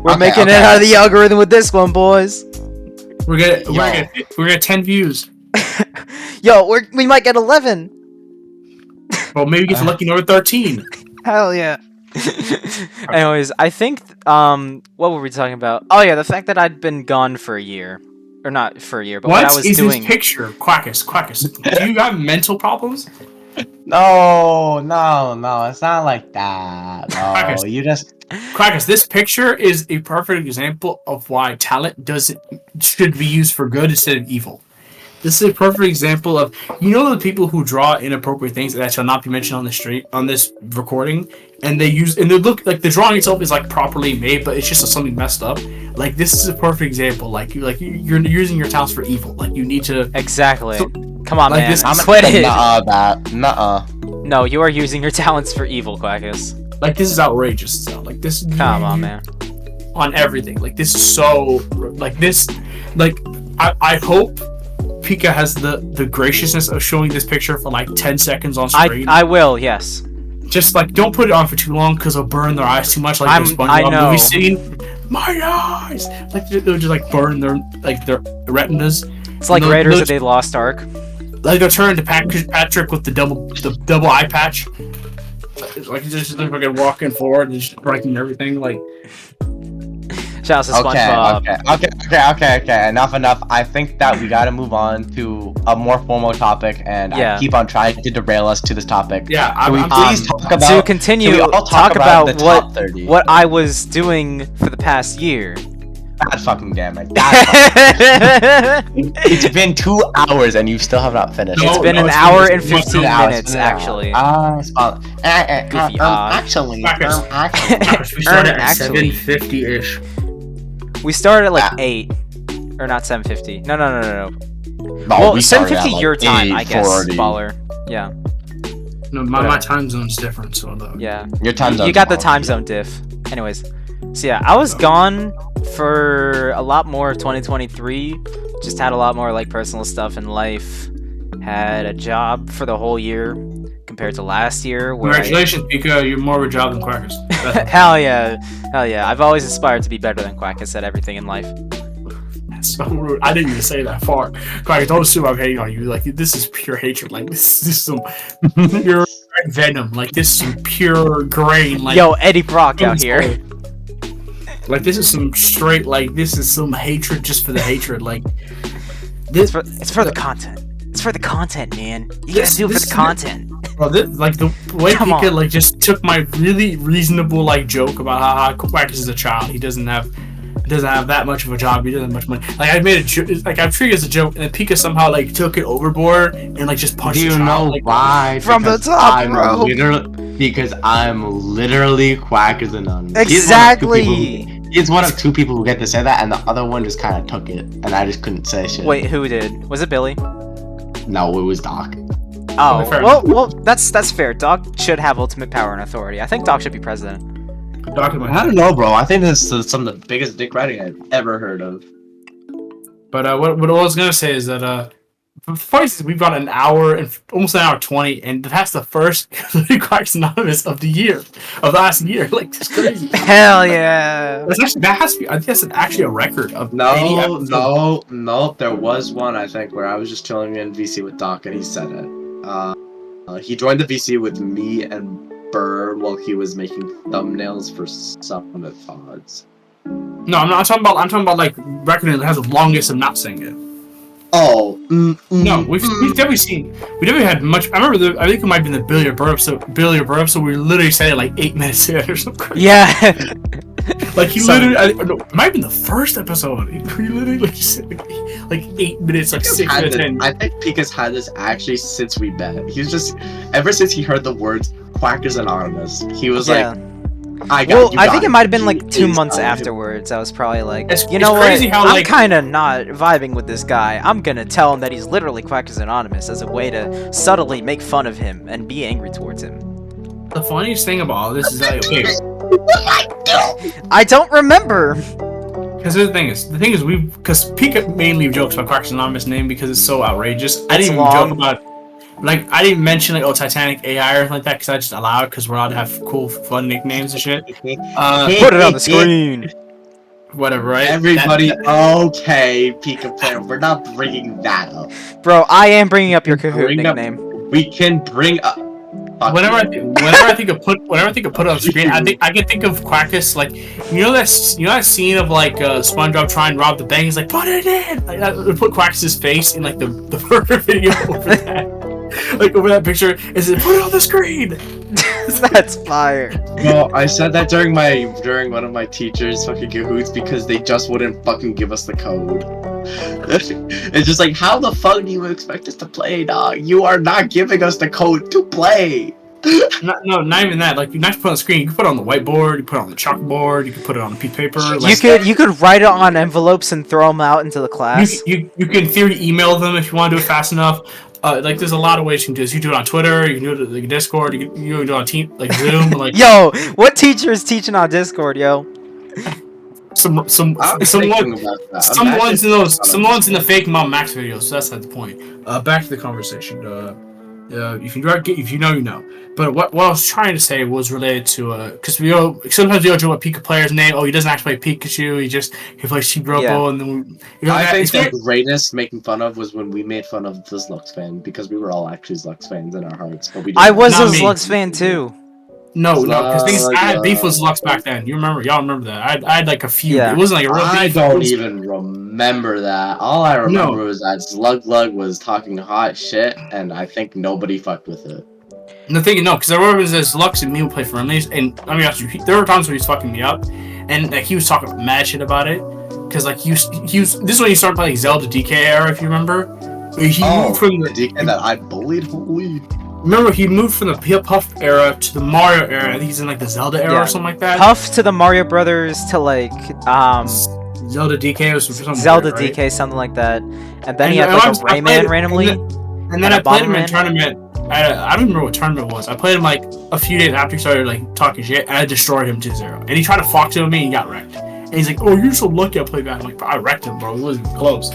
We're Okay, making okay. it out of the algorithm with this one, boys. We're gonna 10 views. Yo, we might get 11. Well, maybe get lucky number 13. Hell yeah. Anyways, I think what were we talking about? Oh yeah, the fact that I'd been gone for a year, or not for a year, but what I was doing. This picture? Quackus. Do you have mental problems? No, it's not like that. No, Quackus. you just. Quackus, this picture is a perfect example of why talent should be used for good instead of evil. This is a perfect example of, the people who draw inappropriate things that shall not be mentioned on this recording, and they look like the drawing itself is like properly made, but it's just something messed up. Like, this is a perfect example. Like you're using your talents for evil. Like, you need to Exactly. Come on, like man. this- I'm quit it. Nuh-uh. No, you are using your talents for evil, Quackus. like this is outrageous. So, like this. Come on, man. On everything. Like, this is so like this. Like, I hope Pika has the graciousness of showing this picture for like 10 seconds on screen. I will, yes. Just like, don't put it on for too long because it'll burn their eyes too much. Like the I SpongeBob know. movie scene. My eyes! Like, they'll just like burn their retinas. It's like And Raiders of the Lost Ark. Like, they'll turn into Patrick with the double eye patch. Like, just fucking walking forward and just breaking everything. Like, Shout out to SpongeBob. Okay. Enough. I think that we gotta move on to a more formal topic, and Yeah. I keep on trying to derail us to this topic. yeah, Can we I'm please talk about? To continue, can we all talk about the top 30? what I was doing for the past year. God fucking damn it! It's been 2 hours and you still have not finished. It's No, been no, an it's hour been- and 15 minutes, actually. Goofy odd. Actually, Quackus, we started at Actually. 7:50-ish. We started at like 8. Or not 7:50. No. No, Well, we started 7:50 at, like, your time, I guess, 8:40. Baller. Yeah. No, my time zone's different, so Yeah. Your time zone. You got the time zone diff. Anyways. So yeah, I was gone for a lot more of 2023. Just had a lot more like personal stuff in life. Had a job for the whole year compared to last year. Where Congratulations, Pika. You're more of a job than Quackus. Hell yeah. I've always aspired to be better than Quackus at everything in life. That's so rude. I didn't even say that far. Quackus, don't assume I'm hating on you. Like, this is pure hatred. Like, this is some pure venom. Like, this is some pure grain. Like, Yo, Eddie Brock out here. Like, this is some straight. Like, this is some hatred just for the hatred. Like, this. It's for the content. It's for the content, man. You gotta do it for this the is- content. Bro, like the way Come Pika on. like just took my really reasonable like joke about how Quackus is a child. He doesn't have that much of a job. He doesn't have much money. Like, I made a joke. Like, I'm treating it as a joke, and then Pika somehow like took it overboard and like just punched. Do the you child. know Like, why? From the Because top rope. Because I'm literally Quackus Anonymous. Exactly. He's one of two people who get to say that, and the other one just kind of took it, and I just couldn't say shit. Wait, who did? Was it Billy? No, it was Doc. Oh, fair well, that's fair. Doc should have ultimate power and authority. I think Doc should be president. document. I don't know, bro. I think this is some of the biggest dick riding I've ever heard of. But what I was gonna say is that the funny thing is we've got an hour and almost an hour 20, and that's the first Quackus Anonymous of the year, of last year. Like, it's crazy. Hell yeah. That's actually, that has to be. I think that's actually a record of any episode. No. There was one, I think, where I was just chilling in VC with Doc, and he said it. He joined the VC with me and Burr while he was making thumbnails for Summit Pods. No, I'm not talking about. I'm talking about like record that has the longest of not saying it. Oh, No, we've definitely seen. We definitely had much. I remember. I think it might have been the Billy or Burr episode. We literally said it like 8 minutes in or something. Yeah. Like, he So- literally. No, it might have been the first episode. We literally like said like 8 minutes, like 6 minutes in. I think Pika's had this actually since we met. He's just ever since he heard the words Quackus Anonymous, he was Yeah. like, Well, I think it might have been like 2 months afterwards. I was probably like, It's- you it's know what? crazy how, I'm like- kind of not vibing with this guy. I'm gonna tell him that he's literally Quackus Anonymous as a way to subtly make fun of him and be angry towards him. The funniest thing about all this is that, okay, I don't remember. because the thing is, because Pika mainly jokes about Quackus Anonymous name because it's so outrageous. I It's didn't even long. joke about, like, I didn't mention like, Titanic AI or anything like that because I just allowed because we're allowed to have cool, fun nicknames and shit. Put it on the screen. whatever, right? Everybody, okay, Pika player, we're not bringing that up. Bro, I am bringing up your Kahoot Bring up- nickname. We can bring up. Fuck Whenever you. I think of put on screen, I can think of Quackus like you know that scene of like SpongeBob trying to rob the bank. He's like, put it in. Like, put Quackus's face in like the perfect video over that, like over that picture. Is it put it on the screen? That's fire. Well, I said that during one of my teachers' fucking Kahoots because they just wouldn't fucking give us the code. It's just like, how the fuck do you expect us to play, dog? You are not giving us the code to play. Not even that. Like, you not put it on the screen. You can put it on the whiteboard. You put it on the chalkboard. You can put it on a piece of paper. Like, You could write it on envelopes and throw them out into the class. You can in theory email them if you want to do it fast enough. Like, there's a lot of ways you can do this. You do it on Twitter. You can do it on like, Discord. You can do it on Zoom. Like, Yo, what teacher is teaching on Discord, yo? someone's in the fake Mom Max videos. So that's not the point. Back to the conversation. If you know, you know. But what I was trying to say was related to because sometimes we all do a Pika player's name. Oh, he doesn't actually play Pikachu. He plays Chibi-Robo, Yeah. and then I think the greatest making fun of was when we made fun of the Lux fan because we were all actually Lux fans in our hearts. But we I was Not a me. Lux fan too. No, because I had beef Slug. with Lux back then. Y'all remember that? I had like a few. Yeah. It wasn't like a real beef. I It don't was- even remember that. All I remember was that Slug was talking hot shit, and I think nobody fucked with it. And the thing, no, because I remember this Lux and me would play friendlies, and I mean, there were times where he was fucking me up, and like he was talking mad shit about it, because like he was. This is when he started playing Zelda DK era, if you remember. He moved from the DK that I bullied. Holy. Remember, he moved from the Puff era to the Mario era. I think he's in like the Zelda era Yeah. or something like that. Puff to the Mario Brothers to like Zelda DK was something Zelda weird, right? DK, something like that. And then And he had I like a was- I played Rayman it- randomly. And then And I a played him in Bomberman? tournament. I don't remember what tournament it was. I played him like a few days after he started like talking shit, and I destroyed him 2-0. And he tried to fox to me, and he got wrecked. And he's like, "Oh, you're so lucky I played that." I'm like, "I wrecked him, bro. It wasn't even close."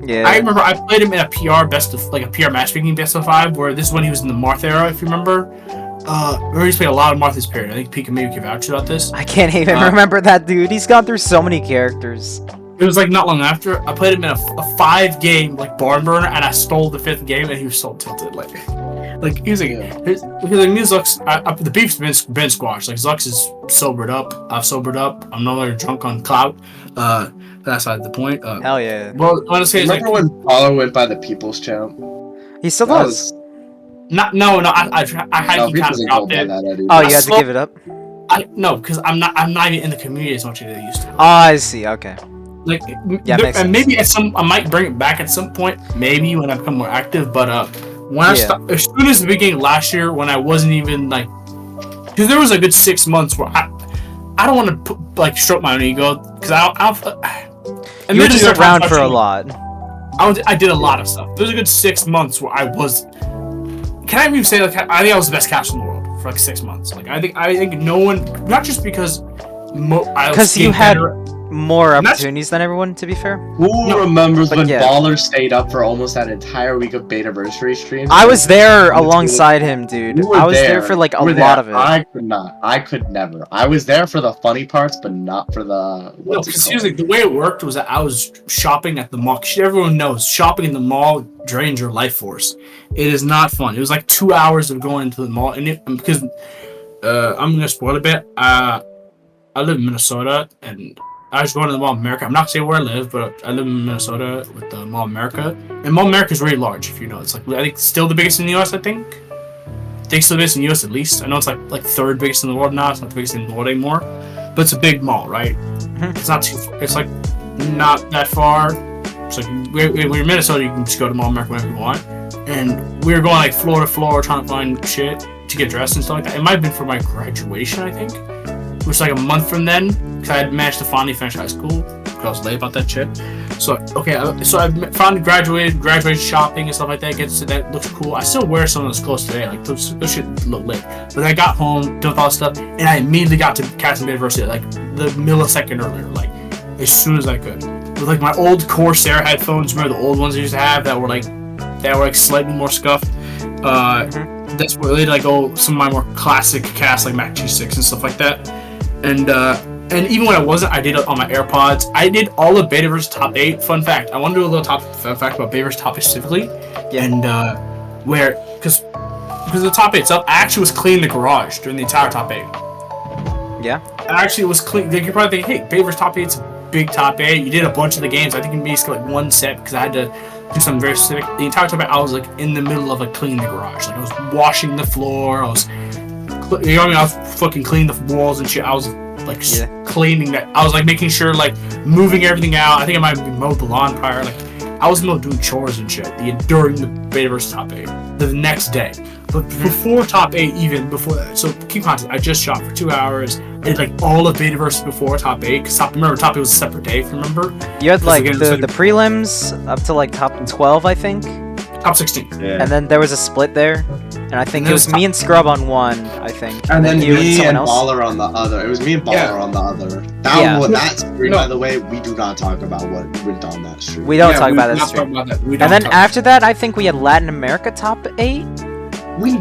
Yeah. I remember I played him in a PR PR matchmaking best of 5, where this is when he was in the Marth era, if you remember. Where he's played a lot of Martha's period. I think Pika maybe can vouch about this. I can't even remember that dude. He's gone through so many characters. It was like not long after I played him in a 5-game like barn burner, and I stole the 5th game, and he was so tilted. Like he was like, because like me and Zux, the beef's been squashed. Like Zux is sobered up. I've sobered up. I'm no longer drunk on clout. That's not the point. Hell yeah. Well, I want to say is like Remember when Paulo went by the People's Champ? He still That does. was. I had No, he he kind of doesn't go dropped by it. that anymore. Oh, you had to slow- give it up? No, because I'm not even in the community as much as I used to. Oh, I see. Okay. Like, Yeah, makes and sense. maybe I might bring it back at some point. Maybe when I become more active. But when as soon as the beginning of last year, when I wasn't even like, because there was a good 6 months where I don't want to like stroke my own ego because You were just around for a lot. I did a lot of stuff. There was a good 6 months where I was. Can I even say like I think I was the best caster in the world for like 6 months. Like I think no one, not just because Because you had more opportunities than everyone, to be fair. Who remembers but when yeah. Baller stayed up for almost an entire week of Betaversary streams? I was there alongside him, dude. You were I was there for like a You were lot there. of it. I could not. I could never. I was there for the funny parts, but not for the. No, because seriously, the way it worked was that I was shopping at the mall. 'Cause everyone knows shopping in the mall drains your life force. It is not fun. It was like 2 hours of going into the mall, and because I'm gonna spoil a bit. I live in Minnesota, and I was going to the Mall of America. I'm not gonna say where I live, but I live in Minnesota with the Mall of America, and Mall of America is really large. If you know, it's like I think still the biggest in the U.S. I think still the biggest in the U.S. at least. I know it's like third biggest in the world now. It's not the biggest in the world anymore, but it's a big mall, right? It's not too. It's like not that far. It's like when you're in Minnesota, you can just go to Mall of America whenever you want. And we were going like floor to floor trying to find shit to get dressed and stuff like that. It might have been for my graduation, I think, which was like a month from then, because I had managed to finally finish high school. Because I was late about that shit. So so I finally graduated shopping and stuff like that. Gets to that looks cool. I still wear some of those clothes today. Like those shit look lit. But I got home, did all that stuff, and I immediately got to Casting University like the millisecond earlier, like as soon as I could. With like my old Corsair headphones, remember the old ones I used to have that were like slightly more scuffed. That's where they like some of my more classic casts like Mac G6 and stuff like that. And And even when I wasn't, I did it on my AirPods. I did all of Betaverse top 8. Fun fact, I want to do a little fun fact about Betaverse top 8 specifically. Yeah. And because the top 8 itself, I actually was cleaning the garage during the entire top 8. Yeah. I actually was clean. You're probably thinking, hey, Betaverse top 8's a big top 8. You did a bunch of the games. I think you basically like one set because I had to do something very specific. The entire top 8, I was like in the middle of like cleaning the garage. Like I was washing the floor. I was, you know what I mean? I was fucking cleaning the walls and shit. I was like cleaning that. I was like making sure, like moving everything out. I think I might have mowed the lawn prior. Like I was still doing chores and shit during the Betaverse top 8 the next day. But before top 8, even before that, so keep context, I just shot for 2 hours. I did like all of Betaverse before top 8. Cause remember, top 8 was a separate day. Remember? You had like the prelims up to like top 12, I think. Top 16. Yeah. And then there was a split there, and I think it was me and Scrub on one, I think. And then you me someone and else. Baller on the other. It was me and Baller Yeah. on the other. Yeah. That stream, by the way, we do not talk about what went on that stream. We don't Yeah, talk we about did that not stream. talk about that. We And don't then talk- after that, I think we had Latin America top 8.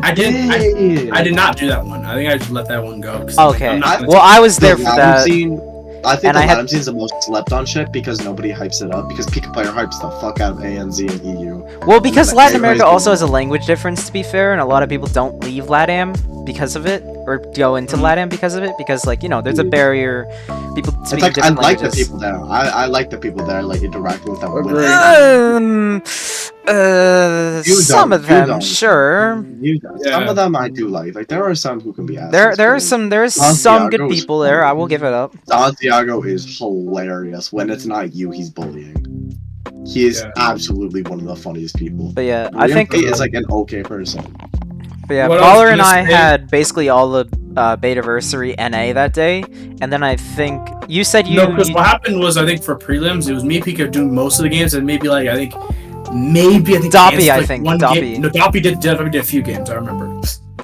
I did not do that one. I think I just let that one go. 'Cause, Okay. I'm not gonna Well, I was there The for Latin that. scene, I think And the I had- Latin scene is the most slept on shit because nobody hypes it up. Because Pika player hypes the fuck out of ANZ and EU. Well, because Like, Latin everybody's America also doing has a language difference, to be fair, and a lot of people don't leave LATAM because of it, or go into LATAM because of it, because, like, you know, there's a barrier. People speak It's like I different like the languages. people there. I like the people there, like interacting with them. Agreed. You Some don't, of you them, don't. sure. Some Yeah. of them I do like. Like there are some who can be assholes. There's some some good Santiago is people there. I will funny. give it up. Santiago is hilarious. When it's not you, he's bullying. He is Yeah. absolutely one of the funniest people. But yeah, I think. he is like an okay person. But yeah, What I was Baller and gonna I say- had basically all the Betaversary NA that day, and then I think you said you. No, because you- what happened was I think for prelims it was me and Pika doing most of the games and maybe like I think Doppy, Kansas, I like, think, one Doppy. game. No, Doppy did a few games. I remember.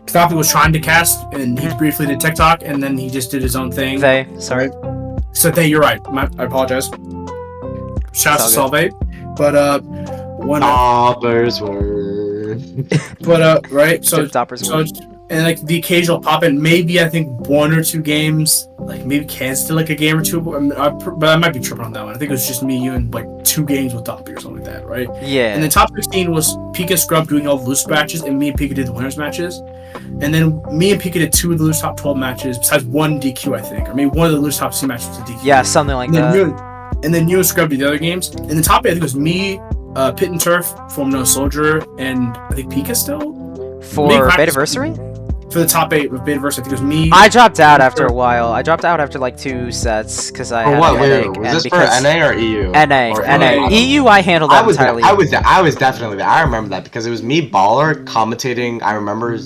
Doppy was trying to cast and he briefly did TikTok and then he just did his own thing. sorry. So you're right. I apologize. Shouts to all Salve. But one. Toppers were. But right. So Chip Toppers so were. and like the occasional pop in, maybe I think 1 or 2 games. Like maybe Kansas did like a game or 2, but I might be tripping on that one. I think it was just me, you, and like 2 games with Doppy or something like that, right? Yeah. And the top 16 was Pika Scrub doing all the loose matches, and me and Pika did the winners matches. And then me and Pika did 2 of the loose top 12 matches, besides 1 DQ, I think, or maybe 1 of the loose top 2 matches was a DQ. Yeah, something like And then, that. you and Scrub did the other games. And the top 8, I think it was me, Pit and Turf, Form No Soldier, and I think Pika still For me practice- Betaversary? for the top 8 with Betaverse. I think it was me. I dropped out after a while. I dropped out after like 2 sets because I For had what? a Wait, headache. was and this for because NA or EU? NA, Or NA. NA. EU, I handled that entirely. I was definitely there. I remember that because it was me, Baller, commentating. I remember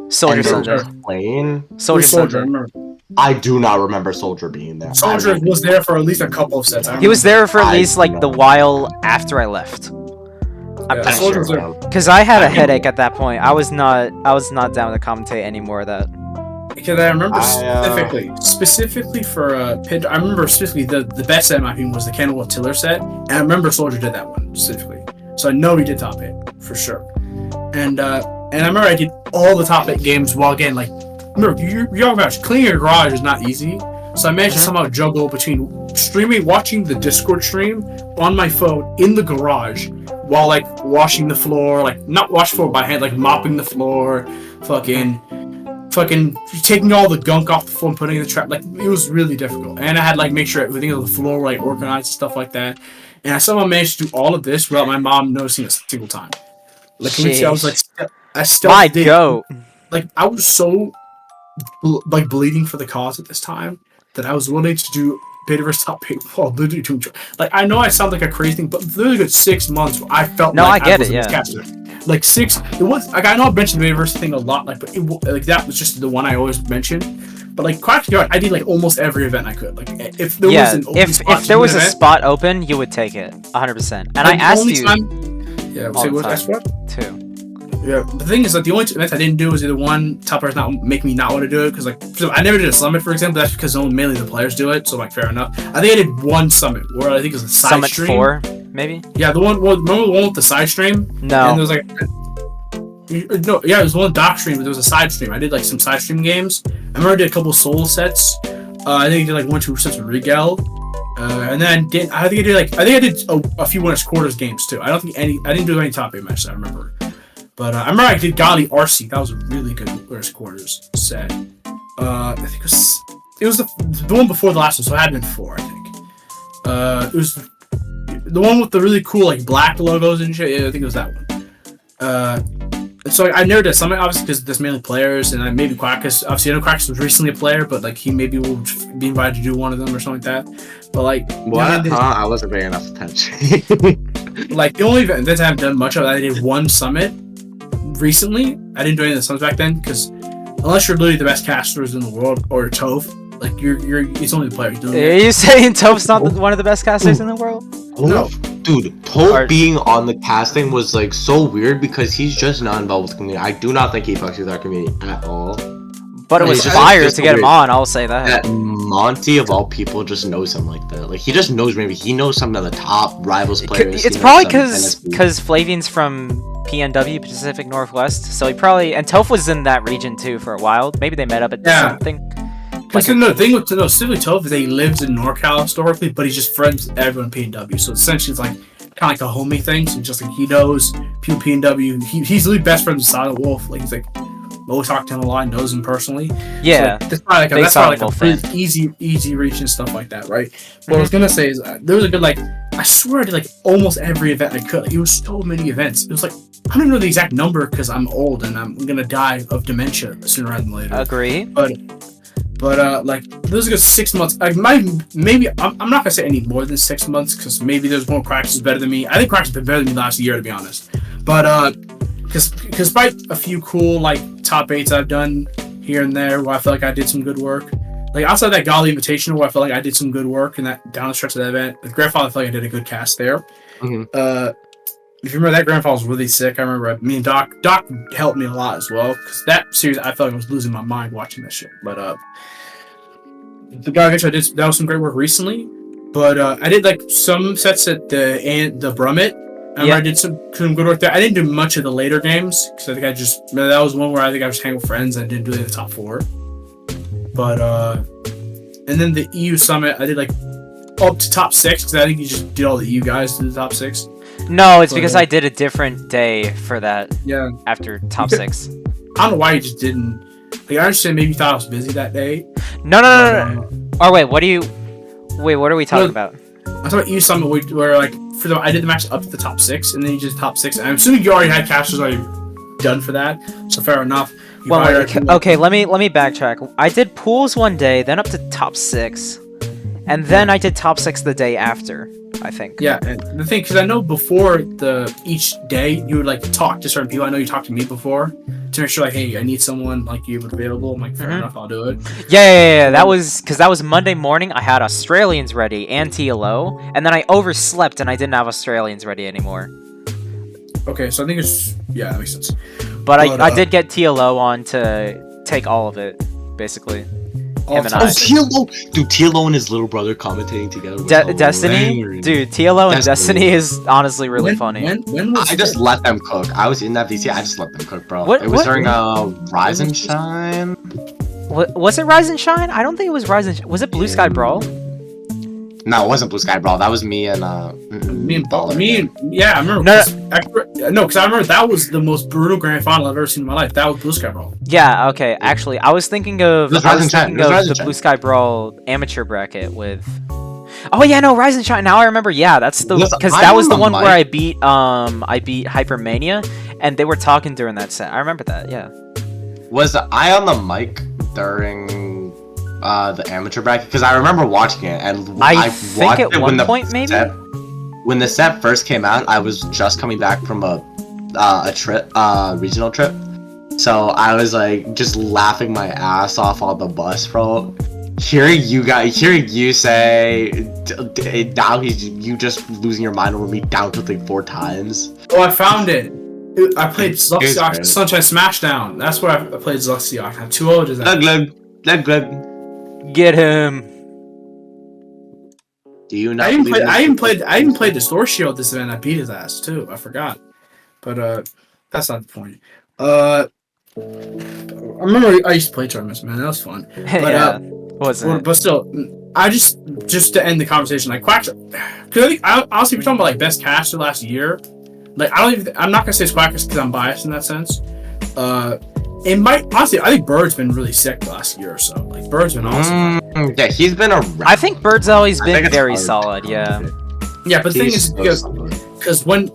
Soldier, Ender Soldier. playing. Soldier, I Soldier. remember. I do not remember Soldier being there. Soldier was there for at least a couple of sets. I He was there for at I least like the while after I left. I'm Yeah, pretty Soldier sure. was there. Because I had a headache at that point. I was not down to commentate anymore of that. Because I remember I, specifically for Pit. I remember specifically the best set in my opinion was the Cannibal Tiller set, and I remember Soldier did that one specifically. So I know he did top 8 for sure. And I remember I did all the top 8 games while again like remember you're about cleaning your garage is not easy. So I managed to somehow juggle between watching the Discord stream on my phone in the garage while like washing the floor, like not wash the floor by hand, like mopping the floor, fucking taking all the gunk off the floor and putting it in the trap. Like it was really difficult, and I had like make sure everything on the floor were like organized and stuff like that. And I somehow managed to do all of this without my mom noticing a single time. Like literally, I was like, I still My did. goat. Like I was so like bleeding for the cause at this time that I was willing to do Betaverse top 8 while literally doing like I know I sound like a crazy thing, but literally good 6 months where I felt No, like I get was it, a yeah. miscaster. Like 6, it was like I know I've mentioned the Betaverse thing a lot, like but like that was just the one I always mentioned. But like Quackus, I did like almost every event I could. Like if there was an open spot if to there do was an a event, spot open, you would take it 100%. And I like, the asked only you time, yeah, all say the what time. asked what? too. Yeah, the thing is that the only two events I didn't do was either one, toppers not make me not want to do it because like so I never did a summit for example. That's because only mainly the players do it. So like fair enough. I think I did one summit where I think it was a side Summit stream. 4, maybe? Yeah, the one. Well, remember the one with the side stream? And No. there was like. No, yeah, it was one doc stream, but there was a side stream. I did like some side stream games. I remember I did a couple solo sets. I think I did like 1-2 sets of Rigel. And then I think I did a few winners quarters games too. I didn't do any top 8 matches, I remember. But I remember I did Gali RC. That was a really good winners quarters set. I think it was the one before the last one, so it had been 4, I think. It was the one with the really cool like black logos and shit. Yeah, I think it was that one. So I never did Summit, obviously, because there's mainly players, and maybe Quackus. Obviously, I know Quackus was recently a player, but like he maybe will be invited to do one of them or something like that. But like, what? I wasn't paying enough attention. Like the only events I haven't done much of, I did one Summit recently. I didn't do any of the Summits back then because unless you're literally the best casters in the world or Toph, like it's only the players doing it. Are you saying Toph's not one of the best casters in the world? No. Dude, Toph being on the casting was like so weird because he's just not involved with the community. I do not think he fucks with our community at all. But it was fire to get him on, I'll say that. Monty, of all people, just knows him like that. Like, he just knows maybe. He knows some of the top rivals players. It's probably because Flavian's from PNW, Pacific Northwest, so he probably... And Toph was in that region, too, for a while. Maybe they met up at something. Because the thing with specifically Toph is that he lives in NorCal historically, but he's just friends with everyone in PNW. So essentially, it's like kind of like a homie thing. So just like he knows people PNW. He's really best friends with Silent Wolf. Like he's like always talked to him a lot, knows him personally. Yeah, so that's probably like a pretty easy reach and stuff like that, right? What I was gonna say is there was a good I swear I did like almost every event I could. Like, it was so many events. It was like I don't even know the exact number because I'm old and I'm gonna die of dementia sooner rather than later. Agree. But like there was a good 6 months. Like maybe I'm not gonna say any more than 6 months because maybe there's more Quackus is better than me. I think Quackus has been better than me last year, to be honest. But because despite a few cool like top 8s I've done here and there where I feel like I did some good work. Like outside that Gali Invitational where I felt like I did some good work in that down the stretch of that event. With Grandfather I felt like I did a good cast there. Mm-hmm. If you remember that Grandfather was really sick. I remember me and Doc helped me a lot as well because that series I felt like I was losing my mind watching that shit. But the guy I did that was some great work recently. But I did like some sets at the Brummit. I did some good work there. I didn't do much of the later games because I think that was one where I think I was hanging with friends and didn't do the top 4. But and then the EU Summit I did like up to top 6 because I think you just did all the EU guys to the top 6. No, it's because I did a different day for that. Yeah. After top 6. I don't know why you just didn't. Like, I understand maybe you thought I was busy that day. No. Oh wait, what are we talking about? I thought EU Summit where like I did the match up to the top 6 and then you just top 6. And I'm assuming you already had casters already done for that, so fair enough. Okay, let me backtrack. I did pools one day, then up to top 6, and then I did top 6 the day after, I think. Yeah, and the thing, because I know before each day you would like talk to certain people. I know you talked to me before to make sure like, hey, I need someone like you available. I'm like, fair enough, I'll do it. Yeah. That was Monday morning. I had Australians ready and TLO, and then I overslept and I didn't have Australians ready anymore. Okay, so I think that makes sense. But I did get TLO on to take all of it, basically. Him and I. TLO! Dude, TLO and his little brother commentating together. Destiny? Dude, TLO and Destiny is honestly really funny. When was I just let them cook. I was in that VC, I just let them cook, bro. It was during Rise and Shine. Was it Rise and Shine? I don't think it was Rise and Shine. Was it Blue Sky Brawl? No, it wasn't Blue Sky Brawl. That was me and I remember. Because I remember that was the most brutal grand final I've ever seen in my life. That was Blue Sky Brawl. Yeah, okay. Actually, I was thinking of the Blue Sky Brawl amateur bracket with. Oh yeah, no, Rise and Shine. Now I remember. Yeah, that's the because that was the one where I beat Hypermania, and they were talking during that set. I remember that. Yeah. Was I on the mic during the amateur bracket? Because I remember watching it, and I think at one point maybe. When the set first came out, I was just coming back from a trip, regional trip. So I was like just laughing my ass off on the bus, bro. Hearing you say, now you just losing your mind over me down to like 4 times. Oh, I found it. I played Zluxiok Sunshine Smashdown. That's where I played Zluxiok. I had 2 olders. Glug. Get him. Do you not? I even played Distortion at this event. I beat his ass too. I forgot, but that's not the point. I remember I used to play tournaments, man. That was fun. But Wasn't. But still, I just to end the conversation, like Quackus, because I think honestly, we're talking about like best caster last year. Like I'm not gonna say it's Quackus because I'm biased in that sense. It might honestly, I think Bird's been really sick the last year or so. Like Bird's been awesome. Yeah, he's been around. I think Bird's always I think been it's very hard. solid. Yeah. Yeah, but the thing He's is so because when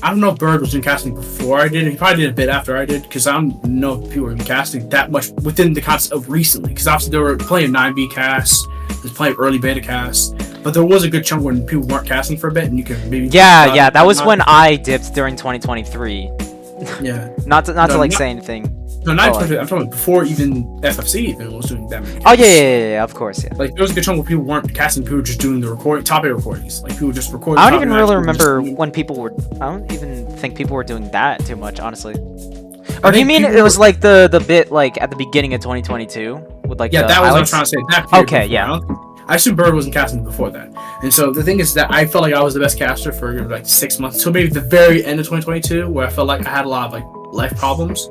I don't know if Bird was in casting before I did. He probably did a bit after I did because I don't know if people were in casting that much within the concept of recently. Because obviously they were playing 9B casts, they was playing early beta casts, but there was a good chunk when people weren't casting for a bit, and you could maybe Yeah. That was when I dipped during 2023. Yeah. Not to say anything. No, not I'm talking before even FFC even was doing that many. Oh yeah, of course, yeah. Like there was a good chunk where people weren't casting, people were just doing the top 8 recordings. Like people were just recording. I don't even really remember when people were. I don't even think people were doing that too much, honestly. Or do you mean it was like the bit like at the beginning of 2022 with like yeah, the that was highlights? what I'm trying to say. That period Okay, before. yeah. I assume Bird wasn't casting before that, and so the thing is that I felt like I was the best caster for like 6 months, so maybe the very end of 2022, where I felt like I had a lot of like life problems.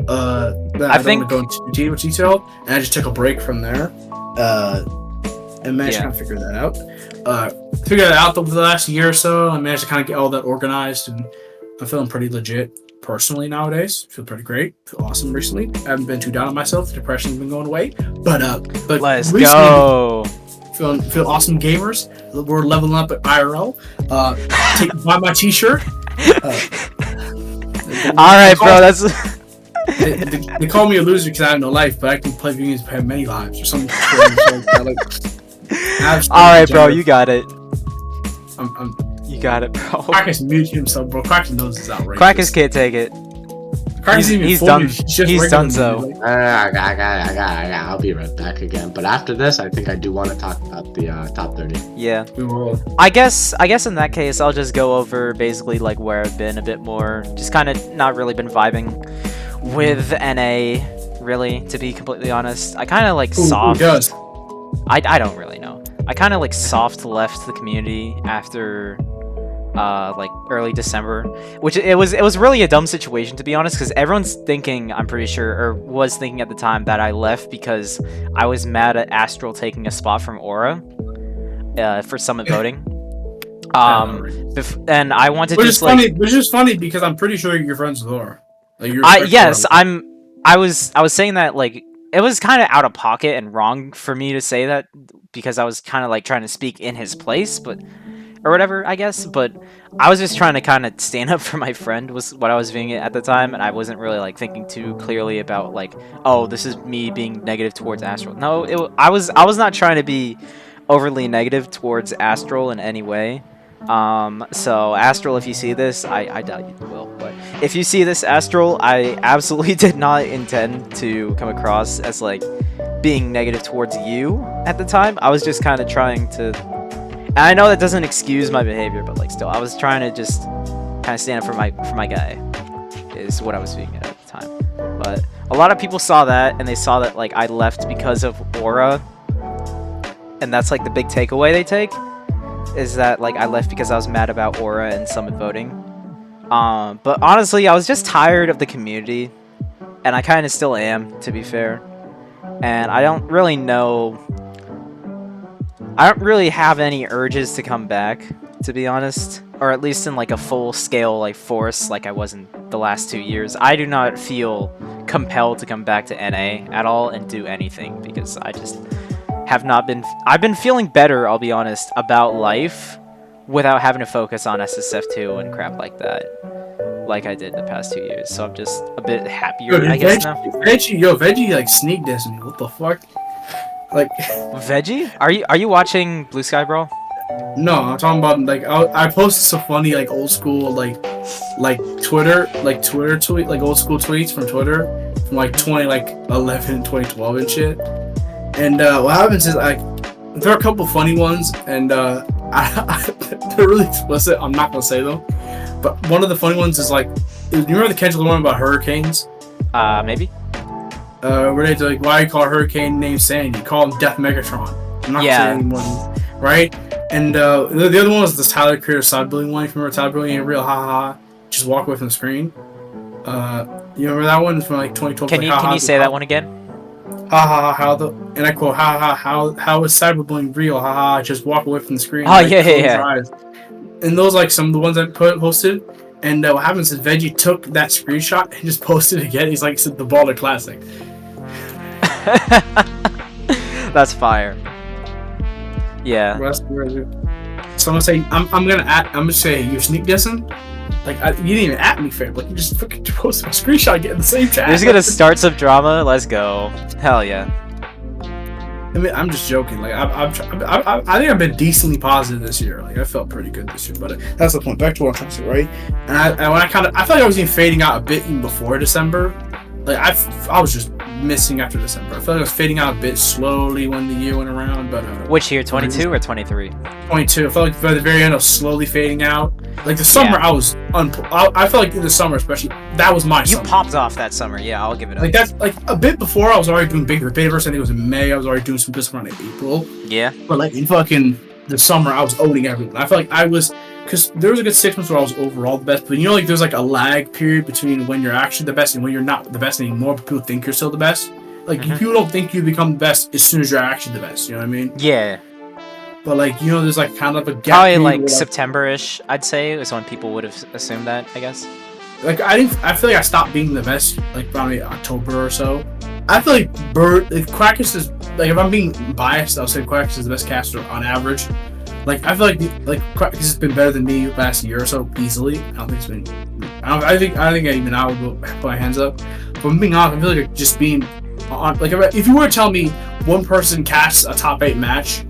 That I don't want to go into too much detail, and I just took a break from there, and managed to kind of figure that out. Figured that out over the last year or so. I managed to kind of get all that organized, and I'm feeling pretty legit personally nowadays. Feel pretty great. Feel awesome recently. I haven't been too down on myself. The depression's been going away, but Let's recently, go. Feel awesome, gamers. We're leveling up at IRL. Buy my t-shirt. All right, bro. That's. They call me a loser because I have no life, but I can play video games and have many lives or something. All right, bro. You got it. I'm You got it, bro. Quackus muted himself, bro. Quackus knows it's outrageous. Quackus can't take it. He's done. He's done so. I'll be right back again. But after this, I think I do want to talk about the top 30. Yeah. We will. I guess in that case, I'll just go over basically like where I've been a bit more. Just kind of not really been vibing with NA, really, to be completely honest. I kind of like soft. Who does? I don't really know. I kind of like soft left the community after like early December, which it was really a dumb situation, to be honest, because everyone's thinking, I'm pretty sure, or was thinking at the time, that I left because I was mad at Astral taking a spot from Aura for summit voting. And I wanted Which just is funny because I'm pretty sure you're friends with Aura. Like, yes, I was saying that like it was kind of out of pocket and wrong for me to say that because I was kind of like trying to speak in his place, but or whatever, I guess. But I was just trying to kind of stand up for my friend, was what I was doing at the time, and I wasn't really like thinking too clearly about like, oh, this is me being negative towards Astral. No, I was not trying to be overly negative towards Astral in any way. So Astral, if you see this, I doubt you will, but if you see this, Astral, I absolutely did not intend to come across as like being negative towards you at the time. I was just kind of trying to, and I know that doesn't excuse my behavior, but like still, I was trying to just kind of stand up for my guy, is what I was speaking at the time. But a lot of people saw that, and they saw that like I left because of Aura, and that's like the big takeaway they take, is that like I left because I was mad about Aura and summit voting. But honestly, I was just tired of the community, and I kind of still am, to be fair. And I don't really know. I don't really have any urges to come back, to be honest, or at least in like a full-scale like force like I was in the last 2 years. I do not feel compelled to come back to NA at all and do anything, because I just have not been. I've been feeling better, I'll be honest, about life without having to focus on SSF2 and crap like that, like I did the past 2 years. So I'm just a bit happier, I guess, now. Veggie like sneak dissed me. What the fuck? Like Veggie? Are you watching Blue Sky Brawl? No, I'm talking about like I posted some funny like old school like Twitter tweet, like old school tweets from Twitter from like 2011 and 2012 and shit. And what happens is there are a couple funny ones, and they're really explicit. I'm not gonna say them, but one of the funny ones is like, you remember the Kendrick one about hurricanes? Maybe. Where they like, why you call a hurricane named Sandy? You call him Death Megatron. I'm not gonna say anymore, right? And the other one was this Tyler Creator side building one. If you remember Tyler building ain't real, haha. Just walk away from the screen. You remember that one from like 2012? Can you say that one again? ha ha ha, and I quote, ha ha, how is cyberbullying real? Ha ha, just walk away from the screen. Oh, like, yeah, close yeah. your eyes. And those like some of the ones I posted, and what happens is Veggie took that screenshot and just posted it again. He's like, it's the Baller Classic. That's fire. Yeah. Someone say, I'm gonna say you're sneak dissing. Like you didn't even at me, fam. Like you just fucking posted a screenshot, get in the same chat. You're just gonna start some drama. Let's go. Hell yeah. I mean, I'm just joking. Like I think I've been decently positive this year. Like I felt pretty good this year, but that's the point. Back to what I'm trying to say, right? And I feel like I was even fading out a bit even before December. Like I was just missing after December. I feel like I was fading out a bit slowly when the year went around. But which year? 22 or 23? 22. I felt like by the very end I was slowly fading out. Like the summer, Yeah. I felt like in the summer especially, that was my You summer. popped off that summer. Yeah, I'll give it up. Like that's like a bit before I was already doing big Betaverse. I think it was in May. I was already doing some business around in April. Yeah. But like in fucking the summer, I was owning everything. I felt like I was, because there was a good 6 months where I was overall the best. But you know, like there's like a lag period between when you're actually the best and when you're not the best anymore. But people think you're still the best. Like people don't think you become the best as soon as you're actually the best. You know what I mean? Yeah. But like you know, there's like kind of a gap. Probably period like where, September-ish, I'd say, is when people would have assumed that, I guess. Like I feel like I stopped being the best like probably October or so. I feel like Quackus is like, if I'm being biased, I'll say Quackus is the best caster on average. Like I feel like Quackus has been better than me last year or so easily. I don't think it's been. I think even I would go put my hands up. But I'm being honest, I feel like just being on, like if you were to tell me one person casts a top 8 match,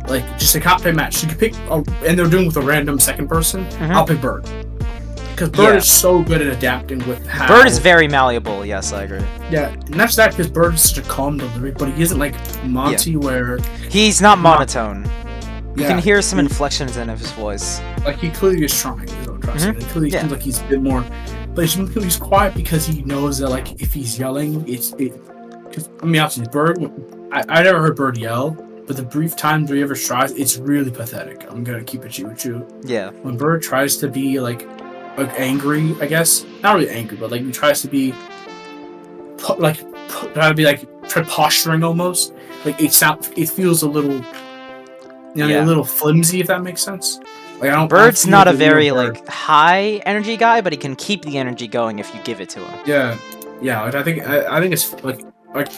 like just a top 8 match, you could pick, and they're doing with a random second person. I'll pick Bird. Because Bird is so good at adapting with how... Bird is very malleable, yes, I agree. Yeah, and that's that because Bird is such a calm delivery, but he isn't like Monty where... He's not monotone. You Yeah. can hear some inflections in his voice. Like, he clearly is trying, you know, trust me. He clearly seems like he's a bit more... But he's quiet because he knows that, like, if he's yelling, Because, I mean, obviously, Bird... I never heard Bird yell, but the brief time that he ever tries, it's really pathetic. I'm gonna keep it with you. Yeah. When Bird tries to be, like angry, I guess. Not really angry, but, like, he tries to be... try posturing almost. Like, it feels a little... You know, a little flimsy, if that makes sense. Like, Bird's not a very like high energy guy, but he can keep the energy going if you give it to him. Yeah. Like, I think it's like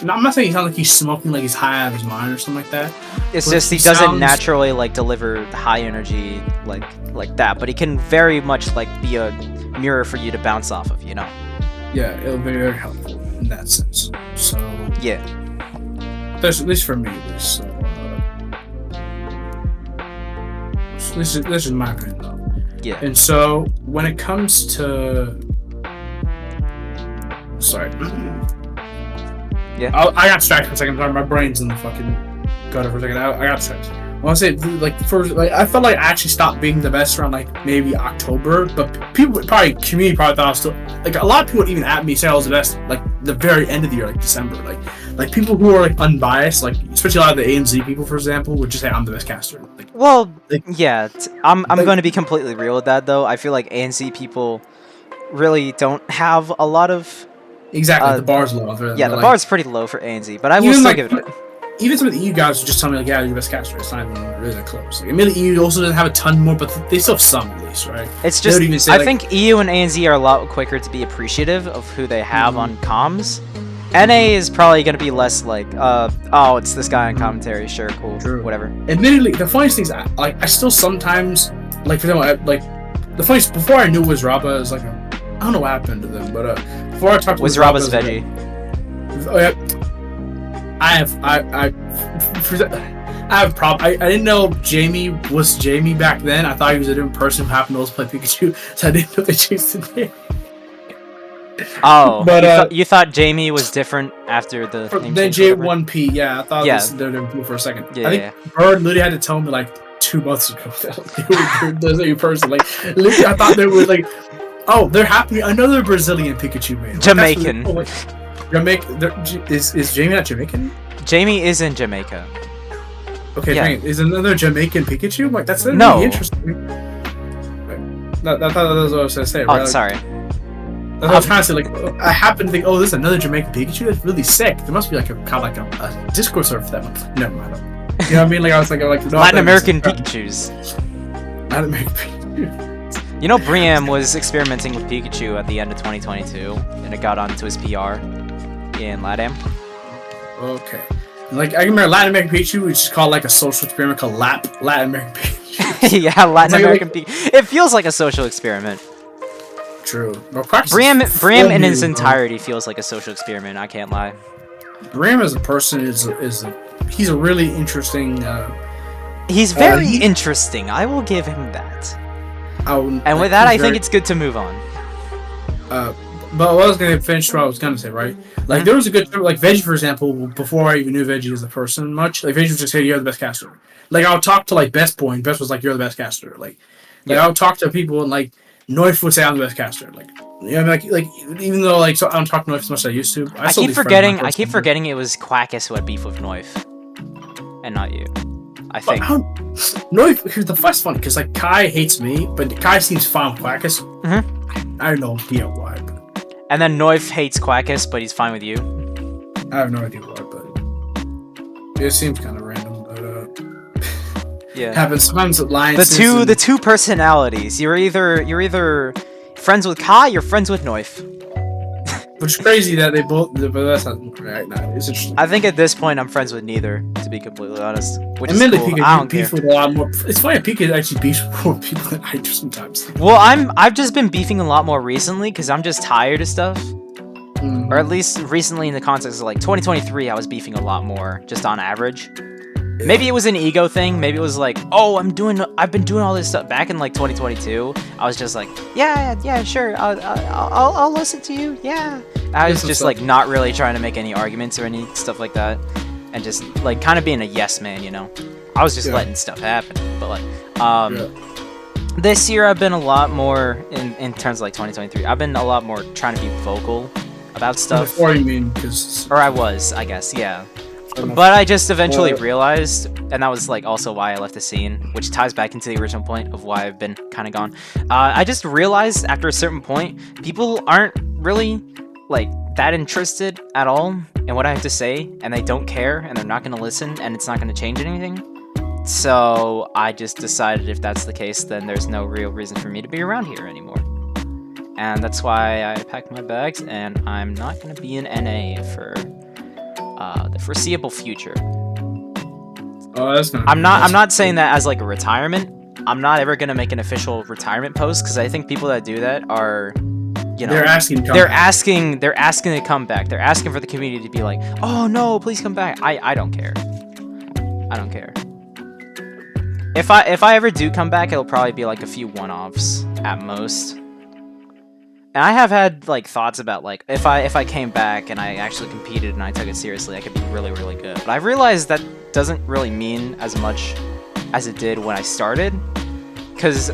I'm not saying he's not like he's smoking, like he's high out of his mind or something like that. It's but just he doesn't naturally like deliver high energy like that, but he can very much like be a mirror for you to bounce off of, you know. Yeah, it'll be very helpful in that sense. So yeah, at least for me, this. This is my opinion, though. Yeah. And so when it comes to, sorry. Yeah. I got distracted for a second. My brain's in the fucking gutter for a second. I got distracted. I want to say I felt like I actually stopped being the best around like maybe October, but community probably thought I was still like a lot of people would even at me say I was the best like the very end of the year, like December, like people who are like unbiased, like especially a lot of the ANZ people, for example, would just say I'm the best caster. Like, well, yeah, I'm going to be completely real with that though. I feel like ANC people really don't have a lot of exactly the bar's low. Yeah, the bar's pretty low for ANZ, but I will still give it. Even some of the EU guys would just tell me like, yeah, you're the best caster. It's not even really that close. Like, admittedly, EU also doesn't have a ton more, but they still have some at least, right? It's just I think EU and ANZ are a lot quicker to be appreciative of who they have on comms. NA is probably going to be less like, oh, it's this guy on commentary. Sure, cool, whatever. Admittedly, the funniest thing is, I still sometimes, like, for example, the funniest, before I knew Wizraba is like, I don't know what happened to them, but before I talked to Wizraba's veggie. Oh, yeah. I have a problem. I didn't know Jamie was Jamie back then. I thought he was a different person who happened to also play Pikachu, so I didn't know they changed the name. Oh, but you thought Jamie was different after the name then change? J1P, yeah, I thought they're different people for a second. Yeah, I think Bird literally had to tell me like 2 months ago that they were a new person. Like, literally, I thought they were like, oh, they're happy. Another Brazilian Pikachu man. Jamaican. Is Jamie not Jamaican? Jamie is in Jamaica. Okay, yeah. Is another Jamaican Pikachu? Like, that's really interesting. I thought that was what I was going to say. Oh, right? sorry. That's what I was trying to say. Like, I happen to think, oh, this is another Jamaican Pikachu. That's really sick. There must be like a Discord server for that one. Never mind. You know what I mean? Like I was like, no, Latin American Pikachus. Latin American Pikachu. You know, Briam was experimenting with Pikachu at the end of 2022, and it got onto his PR in LATAM. Okay. Like I remember Latin American Pikachu, which is called like a social experiment called Latin American Pikachu. Yeah, Latin American Pikachu. It feels like a social experiment. True. Briam in his entirety feels like a social experiment. I can't lie. Briam as a person he's a really interesting. He's very interesting. I will give him that. And with that, I think it's good to move on. But I was gonna finish what I was gonna say, right? Like there was a good like Veggie, for example. Before I even knew Veggie as a person much, like Veggie would just say, "You're the best caster." Like I would talk to like Best Boy, and Best was like, "You're the best caster." Like I would talk to people, and like Noif would say, "I'm the best caster." Like you know, like even though like so I don't talk to Noif as much as I used to. I keep forgetting it was Quackus who had beef with Noif, and not you. I think. Noif. Here's the first funny because like Kai hates me, but Kai seems fine with Quackus. I have no idea why. And then Noif hates Quackus, but he's fine with you. I have no idea why, but it seems kind of random. But yeah, happens sometimes. Alliances. The two personalities. You're either friends with Kai, you're friends with Noif. Which is crazy that they both. But that's not right. No, it's interesting. I think at this point I'm friends with neither, to be completely honest. Which is cool. Pika, I don't beef care. With a lot more. It's funny. Pika actually beefs with more people than I do sometimes. Well, I've just been beefing a lot more recently because I'm just tired of stuff. Or at least recently in the context of like 2023, I was beefing a lot more, just on average. Maybe it was an ego thing. Maybe it was like, oh, I've been doing all this stuff. Back in like 2022, I was just like, yeah, sure, I'll listen to you. Yeah, I was just like not really trying to make any arguments or any stuff like that, and just like kind of being a yes man, you know. I was just letting stuff happen. But like, this year I've been a lot more in terms of like 2023. I've been a lot more trying to be vocal about stuff. Before you mean, or I was, I guess, yeah. But I just eventually realized, and that was like also why I left the scene, which ties back into the original point of why I've been kind of gone. I just realized after a certain point, people aren't really like that interested at all in what I have to say, and they don't care, and they're not going to listen, and it's not going to change anything. So I just decided if that's the case, then there's no real reason for me to be around here anymore. And that's why I packed my bags, and I'm not going to be in NA for the foreseeable future. Oh, that's not. I'm not saying that as like a retirement. I'm not ever gonna make an official retirement post because I think people that do that are, you know, they're asking to come back. They're asking for the community to be like, oh no, please come back. I don't care. I don't care. If I ever do come back, it'll probably be like a few one-offs at most. And I have had like thoughts about like if I came back and I actually competed and I took it seriously, I could be really, really good. But I realized that doesn't really mean as much as it did when I started, because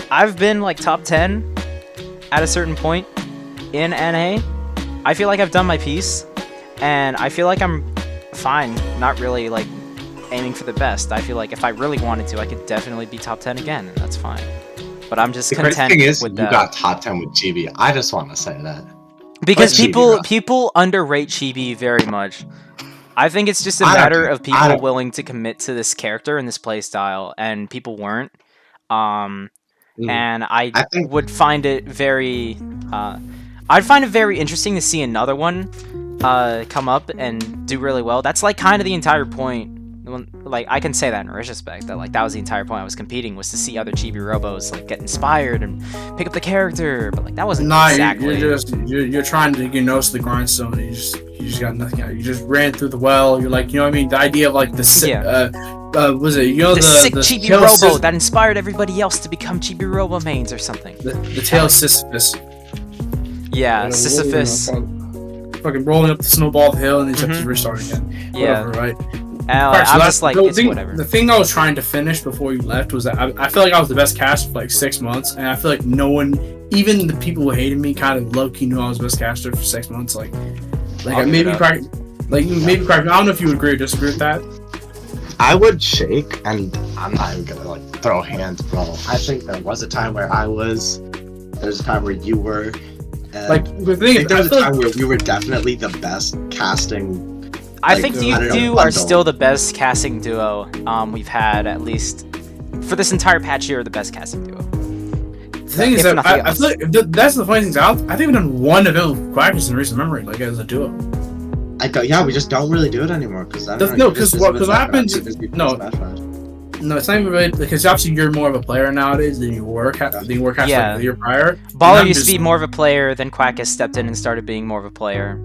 I've been like top 10 at a certain point in NA. I feel like I've done my piece, and I feel like I'm fine, not really like aiming for the best. I feel like if I really wanted to, I could definitely be top 10 again, and that's fine. But I'm just content thing is, with that. You got top 10 with Chibi. I just want to say that. Because people underrate Chibi very much. I think it's just a matter of people willing to commit to this character and this playstyle, and people weren't. And I would find it very... I'd find it very interesting to see another one come up and do really well. That's like kind of the entire point. Like, I can say that in retrospect, that like that was the entire point I was competing, was to see other Chibi Robos like get inspired and pick up the character, but like that wasn't exactly. You're trying to get nose to the grindstone. And you just got nothing out. You just ran through the well. You're like, you know what I mean? The idea of like the was it, you know, the sick Chibi Robo that inspired everybody else to become Chibi Robo mains or something. The tail of Sisyphus. Yeah, Sisyphus. Fucking rolling up the snowball hill and then just restart again. Yeah. Whatever, right? I'm just like, it's whatever. The thing I was trying to finish before you left was that I feel like I was the best caster for like 6 months, and I feel like no one, even the people who hated me, kind of low-key knew I was the best caster for 6 months. Like maybe I don't know if you would agree or disagree with that. I would shake, and I'm not even gonna like throw hands, bro. I think there was a time where I was. There's a time where you were, Like the thing I think there was is, a time where we were definitely the best casting. I Like, think I you don't know, two are bundle. still the best casting duo we've had, at least for this entire patch year. The best casting duo. the thing is If that nothing I else. feel like that's the funny thing. I think we've done one event with Quackus in recent memory, like as a duo. We just don't really do it anymore because I don't No, know. because what happens? No, no, it's not even really because obviously you're more of a player nowadays than you were. Yeah. Like the year prior. And Baller I'm used to just- be more of a player, then Quackus stepped in and started being more of a player.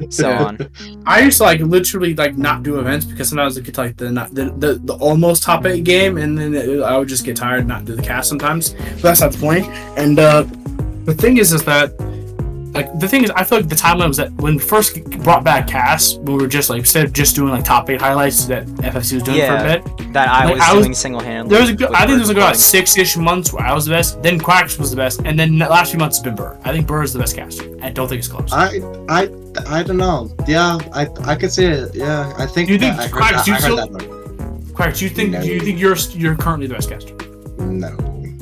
So Yeah. on. I used to like literally like not do events because sometimes I get to, like the almost top 8 game, and then I would just get tired and not do the cast sometimes. But that's not the point. And the thing is that I feel like the timeline was that when we first brought back cast, we were just like instead of just doing like top 8 highlights that FFC was doing for a bit. That I Like, was I was- doing single-handedly. There was a good, with I think there was Bird like about playing. 6-ish months where I was the best. Then Quackus was the best, and then the last few months has been Burr. I think Burr is the best caster. I don't think it's close. I don't know. Yeah, I could see it. Yeah, I think. Do you think I heard Quackus, that, do you I heard still- that one. Quackus, do you think you're currently the best caster? No,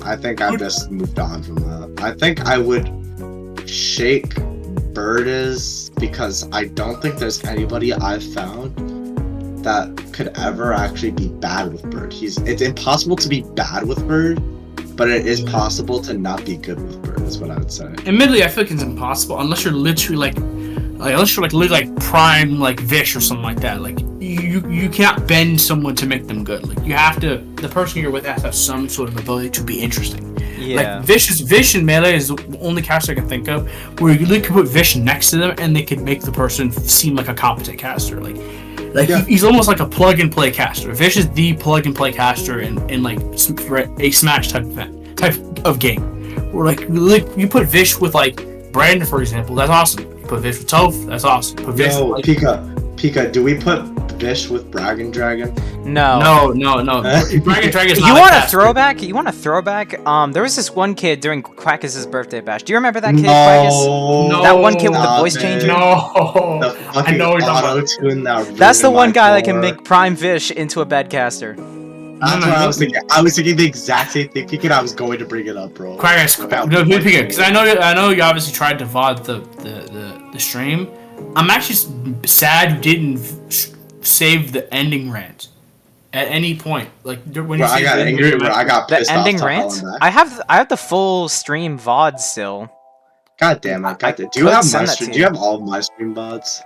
I think I've just moved on from that. I think I would shake Bird is because I don't think there's anybody I've found that could ever actually be bad with Bird. It's impossible to be bad with Bird, but it is possible to not be good with Bird. Is what I would say. Admittedly, I feel like it's impossible unless you're literally literally prime like Vish or something like that. Like you can't bend someone to make them good. Like you have to. The person you're with has to have some sort of ability to be interesting. Yeah. Like Vish and Melee is the only caster I can think of where you could put Vish next to them and they could make the person seem like a competent caster. Like Yeah. he's almost like a plug and play caster. Vish is the plug and play caster in like for a Smash type of game. Where like you put Vish with like Brandon, for example, that's awesome. You put Vish with Toph, that's awesome. Put Vish Yo, with, like, Pika, do we put Vish with Dragon Dragon? No. No. Dragon is not You a want a caster. throwback? There was this one kid during Quackus' birthday bash. Do you remember that kid, Quackus? No, That one kid with the stop voice it. changer? No. The fucking know what you're talking about. auto-tune that That's the ruined one my guy that can core. make Prime Vish into a bad caster. That's No, what I no. was thinking. I was thinking the exact same thing. Pika, I was going to bring it up, bro. Quackus, no, because I know you obviously tried to VOD the stream. I'm actually sad you didn't save the ending rant at any point. Like when you Where I saved got the angry, ending where I got The pissed ending off to rant? Holland back. I have the full stream VOD still. God damn it! I Do you could have send my that stream? to Do you you. have all of my stream bots?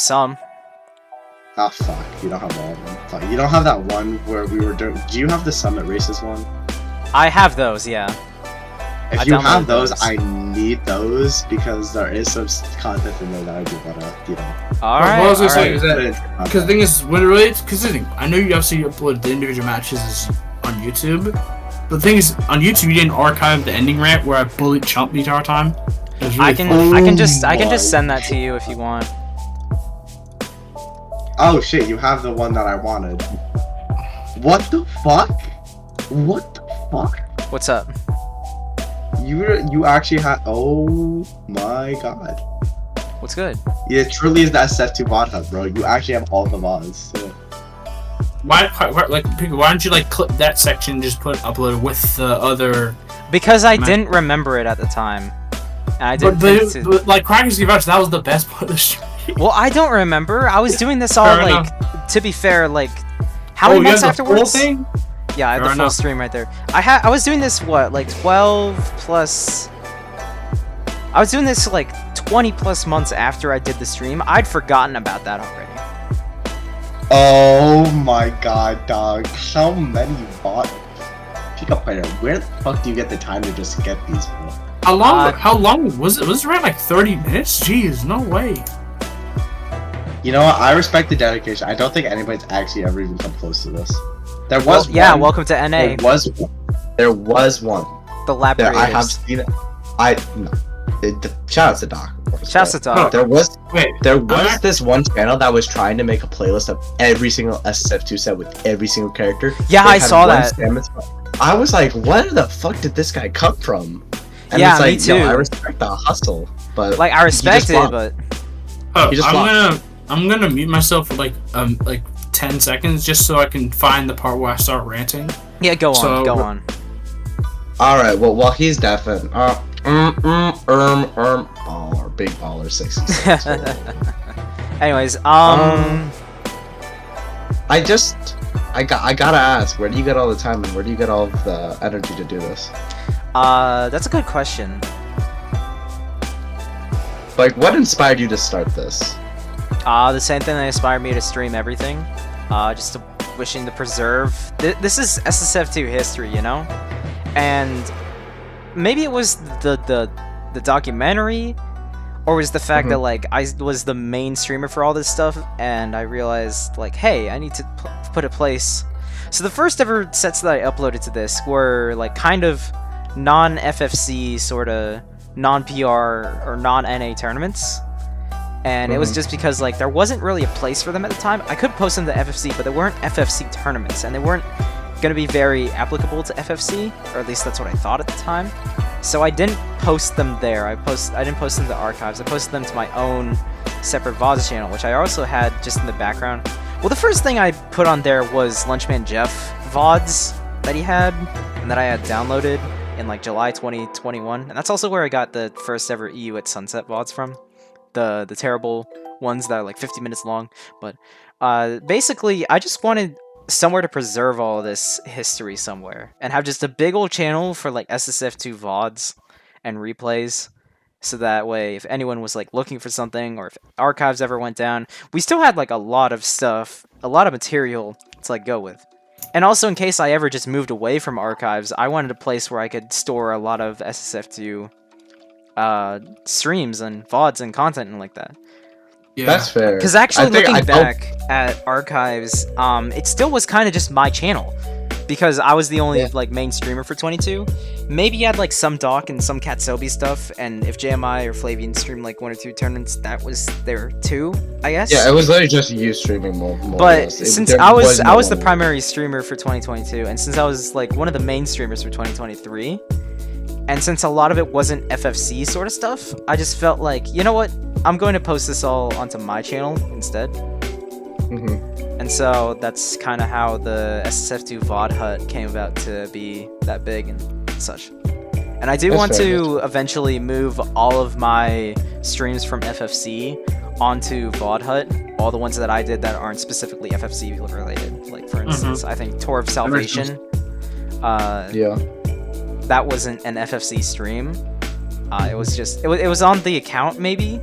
Some. Oh fuck! You don't have all of them. Fuck. You don't have that one where we were doing. Do you have the Summit Races one? I have those, yeah. If I you downloaded have those, those. I need those because there is some content in there that I do wanna, Alright, what I was gonna say alright. is that because the thing is when it relates, because the thing I know you obviously upload the individual matches on YouTube, but the thing is on YouTube you didn't archive the ending rant where I bullied Chump the entire time. It was really I can fun. just send that to you if you want. Oh shit! You have the one that I wanted. What the fuck? What the fuck? What's up? You actually had. Oh my god! What's good? It truly is that SF2 bot hub, bro. You actually have all the mods. So. Why don't you like clip that section and just upload it with the other? Because I Man. didn't remember it at the time. And I But, didn't think to... but like Quackus gave out, that was the best part of the stream. Well, I don't remember. I was doing this all Fair to be fair, like how many months you have afterwards? The full thing? Yeah, I had the Fair full enough. stream right there. I was doing this like 12 plus. I was doing this like 20 plus months after I did the stream. I'd forgotten about that already. Oh my god, dog! How many bot? Pika player, where the fuck do you get the time to just get these, bro? How long was it? Was it around like 30 minutes? Jeez, no way. You know what? I respect the dedication. I don't think anybody's actually ever even come close to this. There was one. Yeah, welcome to NA. There was one. The lab There, I creators. have seen it. Shout out to Doc. Of course, Shouts to but Doc. There was Wait, this one channel that was trying to make a playlist of every single SF2 set with every single character. Yeah, They I had saw one that. Stamina spot. I was like, where the fuck did this guy come from? And Yeah, it's like, me too. Yo, I respect the hustle, but Like I respect just it, flopped. but Oh, You just I'm gonna mute myself for like 10 seconds just so I can find the part where I start ranting. yeah, go on, So- go on. Alright, well, he's deafened. Baller, big baller, 66. Anyways, I gotta ask, where do you get all the time and where do you get all of the energy to do this? that's a good question. Like, what inspired you to start this? The same thing that inspired me to stream everything. Just wishing to preserve. This is SSF2 history, you know? And maybe it was the documentary, or was the fact that like I was the main streamer for all this stuff, and I realized like, hey, I need to put a place. So the first ever sets that I uploaded to this were like kind of non-FFC sort of non-PR or non-NA tournaments. And it was just because like there wasn't really a place for them at the time. I could post them to FFC, but they weren't FFC tournaments, and they weren't going to be very applicable to FFC, or at least that's what I thought at the time. So I didn't post them there. I didn't post them to archives. I posted them to my own separate VODs channel, which I also had just in the background. Well, the first thing I put on there was Lunchman Jeff VODs that he had, and that I had downloaded in like July 2021, and that's also where I got the first ever EU at Sunset VODs from. The terrible ones that are like 50 minutes long. But basically, I just wanted somewhere to preserve all this history somewhere, and have just a big old channel for like SSF2 VODs and replays, so that way if anyone was like looking for something, or if archives ever went down, we still had like a lot of stuff, a lot of material to like go with. And also, in case I ever just moved away from archives, I wanted a place where I could store a lot of SSF2 streams and VODs and content and like that. Yeah. That's fair. Because actually, looking back at archives, it still was kind of just my channel, because I was the only like main streamer for 22. Maybe you had like some Doc and some Katsobi stuff, and if JMI or Flavian streamed like 1 or 2 tournaments, that was there too, I guess. Yeah, it was literally just you streaming more. But since I was the primary streamer for 2022, and since I was like one of the main streamers for 2023, and since a lot of it wasn't FFC sort of stuff, I just felt like, you know what? I'm going to post this all onto my channel instead. And so that's kind of how the SSF2 VOD hut came about to be that big and such. And I do want to eventually move all of my streams from FFC onto VOD hut, all the ones that I did that aren't specifically FFC related. Like for instance, I think Tour of Salvation. That wasn't an FFC stream. It was just it was on the account maybe,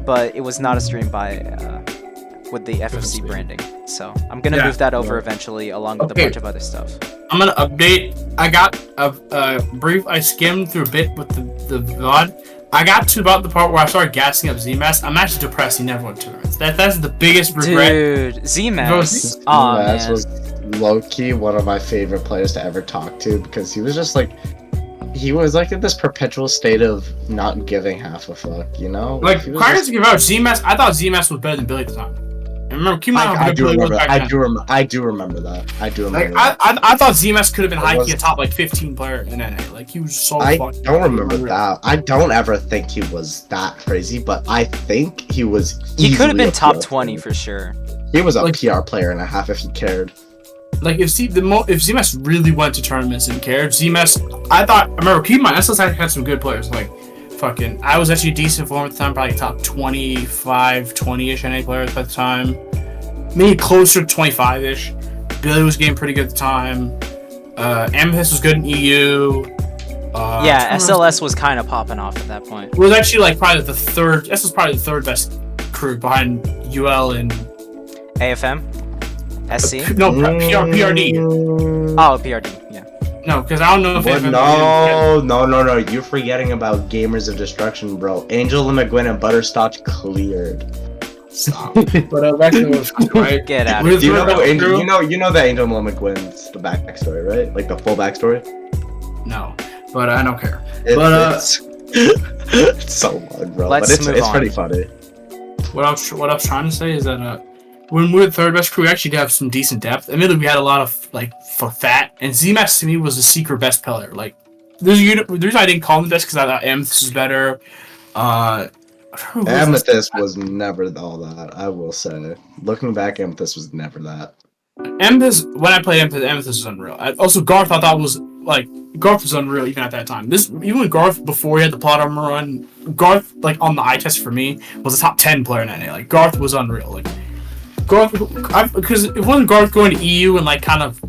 but it was not a stream by with the FFC branding. So I'm gonna move that over eventually, along with a bunch of other stuff. I'm gonna update. I got a brief. I skimmed through a bit with the VOD. I got to about the part where I started gassing up ZMass. I'm actually depressed he never won tournaments. That's the biggest regret. Dude, ZMass. Oh man. Was low-key one of my favorite players to ever talk to, because he was just like, he was like in this perpetual state of not giving half a fuck, you know? Like, prior to give out ZMass, I thought ZMass was better than Billy at the time. And remember, I do remember that. I do remember that. I thought ZMass could have been high-key a top like 15 player in NA. Like, he was so fucking. I don't remember that. I don't ever think he was that crazy, but I think he was. He could have been top 20 for sure. He was a PR player and a half if he cared. Like, if ZMass really went to tournaments and cared, ZMass, I remember, keep in mind, SLS had some good players. Like, fucking, I was actually decent for him at the time, probably top 25, 20-ish NA players at the time. Maybe closer to 25-ish. Billy was getting pretty good at the time. Amethyst was good in EU. SLS was kind of popping off at that point. It was actually like probably the third. This was probably the third best crew behind UL and AFM, SC. No, PRD. Oh, PRD. Yeah. No, because I don't know if AFM. No. You're forgetting about Gamers of Destruction, bro. Angel McGuinn and Butterscotch cleared. Stop. But back to what was right. Get out. Do you know the Angel McGuinn's the backstory, right? Like the full backstory. No, but I don't care. It's so long, bro. Let's but it's pretty funny. What I was trying to say is that when we were the third best crew, we actually did have some decent depth. Admittedly, we had a lot of like for fat, and ZMax to me was the secret best player. Like, the reason I didn't call him the best because I thought Amethyst was better. Amethyst was never all that, I will say. Looking back, Amethyst was never that. Amethyst, when I played Amethyst was unreal. Also, Garth I thought was like Garth was unreal even at that time. Even with Garth before he had the plot armor run, Garth like on the eye test for me was a top 10 player in NA. Like Garth was unreal. Like Garth, because it wasn't Garth going to EU and like kind of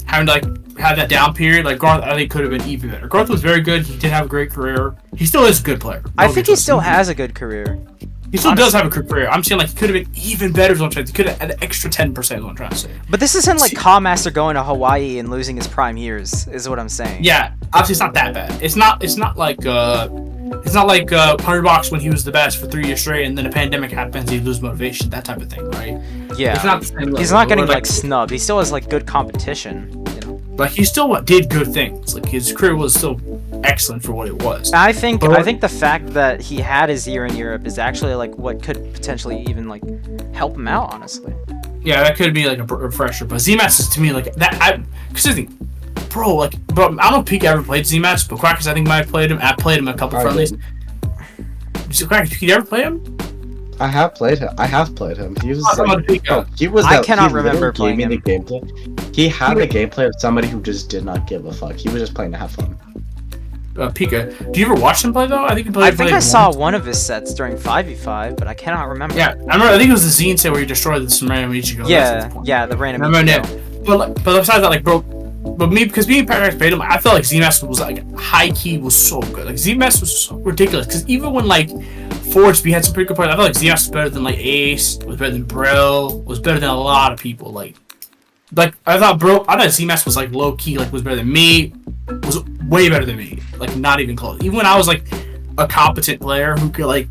having to like have that down period. Like Garth, I think could have been even better. Garth was very good. He did have a great career. He still is a good player. I think he still has a good career. He still does have a good career. I'm saying like he could have been even better. Is what I'm trying to say. He could have had an extra 10%. Is what I'm trying to say. But this isn't like Calmaster going to Hawaii and losing his prime years. Is what I'm saying. Yeah, obviously it's not that bad. It's not like 100 when he was the best for 3 years straight, and then a pandemic happens, he lose motivation, that type of thing, right? Yeah. It's not the same level. He's not getting like snubbed. He still has like good competition. You know. Like he still did good things. Like his career was still excellent for what it was. I think the fact that he had his year in Europe is actually like what could potentially even like help him out, honestly. Yeah, that could be like a refresher. But ZMAX is to me like that. Because I think, bro, like, I don't know if Pika ever played ZMAX, but Quackus I think might have played him. I played him a couple friendlies. Quackus, did you ever play him? I have played him. He was he was. I cannot remember playing him. The gameplay. He had the gameplay of somebody who just did not give a fuck. He was just playing to have fun. Pika, do you ever watch him play though? I think he played. I think I saw one of his sets during 5v5, but I cannot remember. Yeah, I remember. I think it was the Zine set where he destroyed some random Ichigo. Yeah, the random Ichigo. But besides that, like, bro, because me and Paradise played him, I felt like ZMAX was like high key was so good. Like ZMAX was so ridiculous. Because even when like Forge B had some pretty good players, I felt like ZMAX was better than like Ace, was better than Brill, was better than a lot of people. Like I thought ZMAX was like low key, like was better than me, was way better than me. Like not even close. Even when I was like a competent player who could like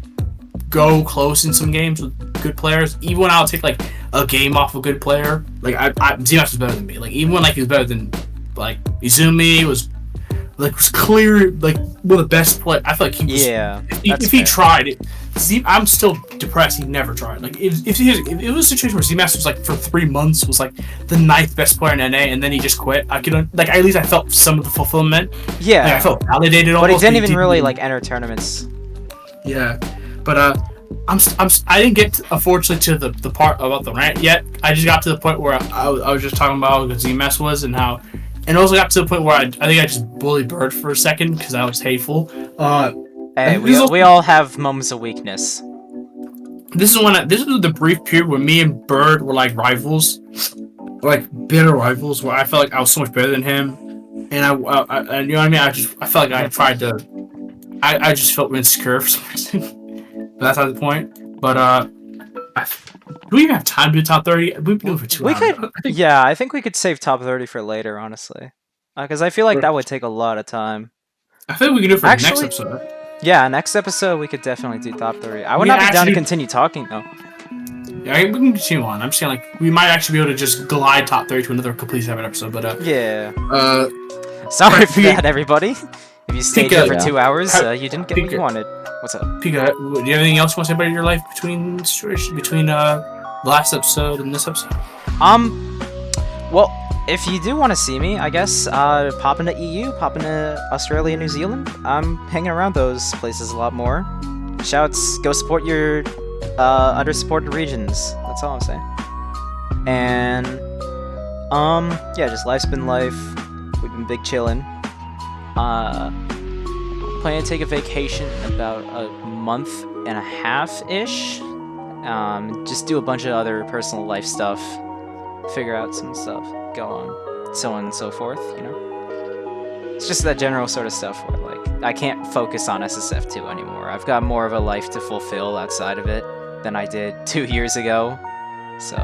go close in some games with good players, even when I would take like a game off a good player, like ZMAX was better than me. Like even when like he was better than like Izumi was clear like one of the best players. I feel like he was. Yeah. If he tried it, I'm still depressed. He never tried. Like if it was a situation where ZMAX was like for 3 months was like the 9th best player in NA, and then he just quit, I could like at least I felt some of the fulfillment. Yeah. Like, I felt validated. But almost, he didn't even really like enter tournaments. Yeah, but I didn't get unfortunately to the part about the rant yet. I just got to the point where I was just talking about how good ZMAX was and how, and also got to the point where I think I just bullied Bird for a second because I was hateful. Hey, we all have moments of weakness. This is the brief period where me and Bird were like rivals, like bitter rivals, where I felt like I was so much better than him, and I you know what I mean. I felt like I tried to, I just felt insecure for some reason. But that's not the point. But do we even have time to do top 30? We've been doing for 2 hours. I think we could save top 30 for later, honestly, because I feel like that would take a lot of time. I think we can do it for the next episode. Yeah, next episode we could definitely do top 30. I would not be down to continue talking though. Yeah, we can continue on. I'm saying like we might actually be able to just glide top 30 to another complete 7 episode. But yeah. Sorry for that, everybody. If you stayed here for 2 hours, you didn't get what you wanted. What's up? Pika, do you have anything else you want to say about your life between the last episode and this episode? Well, if you do want to see me, I guess pop into EU, pop into Australia, New Zealand. I'm hanging around those places a lot more. Shouts, go support your under-supported regions. That's all I'm saying. And yeah, just life's been life. We've been big chillin'. Planning to take a vacation in about a month and a half-ish. Just do a bunch of other personal life stuff. Figure out some stuff. Go on. So on and so forth, you know? It's just that general sort of stuff where, like, I can't focus on SSF2 anymore. I've got more of a life to fulfill outside of it than I did 2 years ago. So,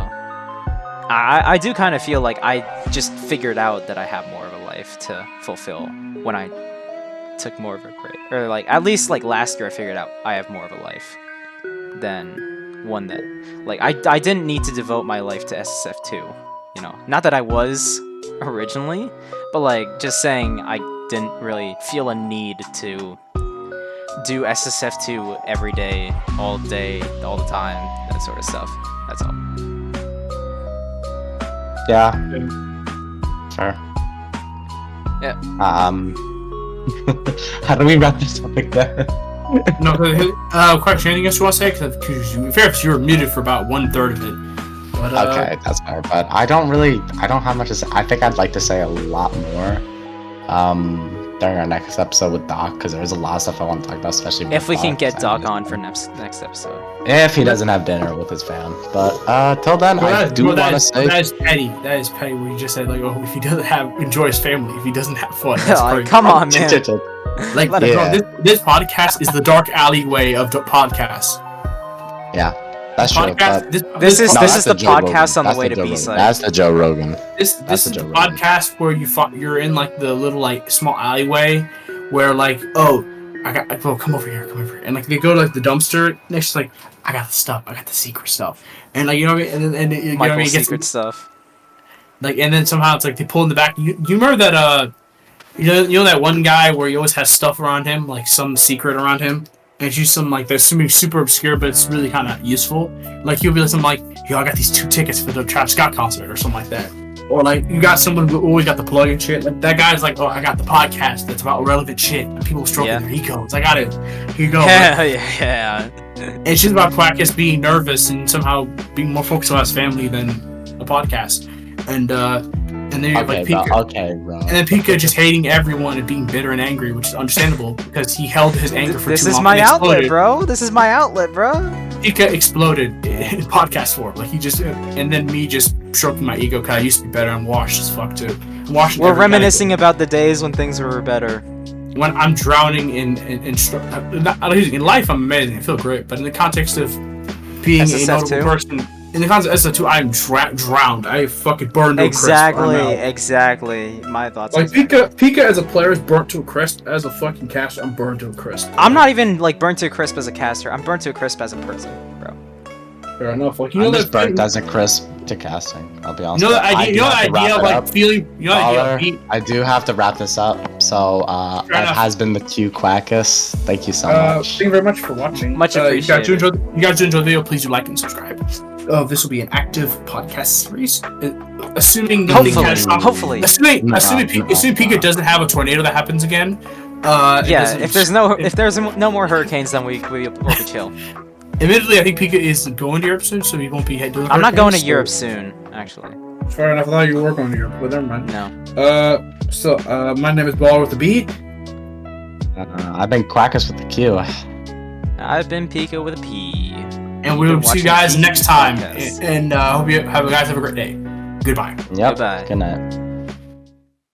I do kind of feel like I just figured out that I have more of a life to fulfill when I took more of a break. Or, like, at least, like, last year I figured out I have more of a life than one that... Like, I didn't need to devote my life to SSF2, you know? Not that I was originally, but, like, just saying I didn't really feel a need to do SSF2 every day, all the time, that sort of stuff. That's all. Yeah. Sure. Yeah. How do we wrap this up like that? No, question. Anything else you want to say? Because you were muted for about 1/3 of it. But, okay, that's fair. But I don't have much to say. I think I'd like to say a lot more. during our next episode with Doc, because there's a lot of stuff I want to talk about, especially with If we can Doc, get 'cause Doc on for next episode. if he doesn't have dinner with his fam. But till then, I do want to say that is petty. That is petty. When you just said like, oh, if he doesn't enjoy his family, if he doesn't have fun, that's Like, crazy. come on, man. Like, Let it go. this podcast is the dark alleyway of the podcasts. Yeah, that's true. Podcast. But This is that's the Joe podcast Rogan. on the way That's to Joe B-side. Rogan. That's the Joe Rogan. This That's is the the Joe Rogan. podcast where you're in like the little like small alleyway where like, oh, come over here, and like they go to like the dumpster next to like, I got the stuff, I got the secret stuff, and like, you know what I mean, and you know what I mean, Michael's it gets secret stuff. like, and then somehow it's like they pull in the back. You remember that you know that one guy where he always has stuff around him, like some secret around him, and it's just some like there's something super obscure, but it's really kind of useful. Like he'll be like something like, yo, I got these 2 tickets for the Travis Scott concert or something like that. Or like you got someone who always got the plug and shit. Like that guy's like, oh, I got the podcast that's about relevant shit. And people stroking their egos. I got it. Here you go. Yeah, yeah. And it's just about Quackus being nervous and somehow being more focused on his family than a podcast. And then you have like Pika. Okay, bro. And then Pika just hating everyone and being bitter and angry, which is understandable because he held his anger for This too is long. my and outlet, exploded. bro. This is my outlet, bro. Pika exploded in podcast form. Like he just, and then me just stroking my ego because I used to be better. I'm washed as fuck too. We're reminiscing about the days when things were better. When I'm drowning in life, I'm amazing. I feel great, but in the context of being a notable SSF2? person, in the context of SSF2, I'm drowned. I fucking burned to a crisp. I'm out. Exactly. My thoughts. Like exactly. Pika as a player is burnt to a crisp. As a fucking caster, I'm burned to a crisp. I'm not even like burnt to a crisp as a caster. I'm burnt to a crisp as a person, bro. Fair enough. Like you I'm know just that burnt as a crisp to casting. I'll be honest. You know that I idea. do You know have that to wrap idea of it like up. feeling. You know that idea of being. I do have to wrap this up. So Fair it enough. has been the Q Quackus. Thank you so much. Thank you very much for watching. Much You appreciated. guys enjoy the video. Please do like and subscribe. This will be an active podcast series. Assuming nothing Hopefully. Assuming Pika doesn't have a tornado that happens again. If there's no more hurricanes, then we'll be chill. Admittedly, I think Pika is going to Europe soon, so he won't be doing. I'm not going to hurricanes, Europe so- soon, actually. Fair enough. I thought you were going to Europe, but never mind. No. My name is Baller with the B. I've been Quackus with the Q. I've been Pika with a P. And we will see you guys watching next time. Podcast. And hope you guys have a great day. Goodbye. Yep. Goodbye. Good night.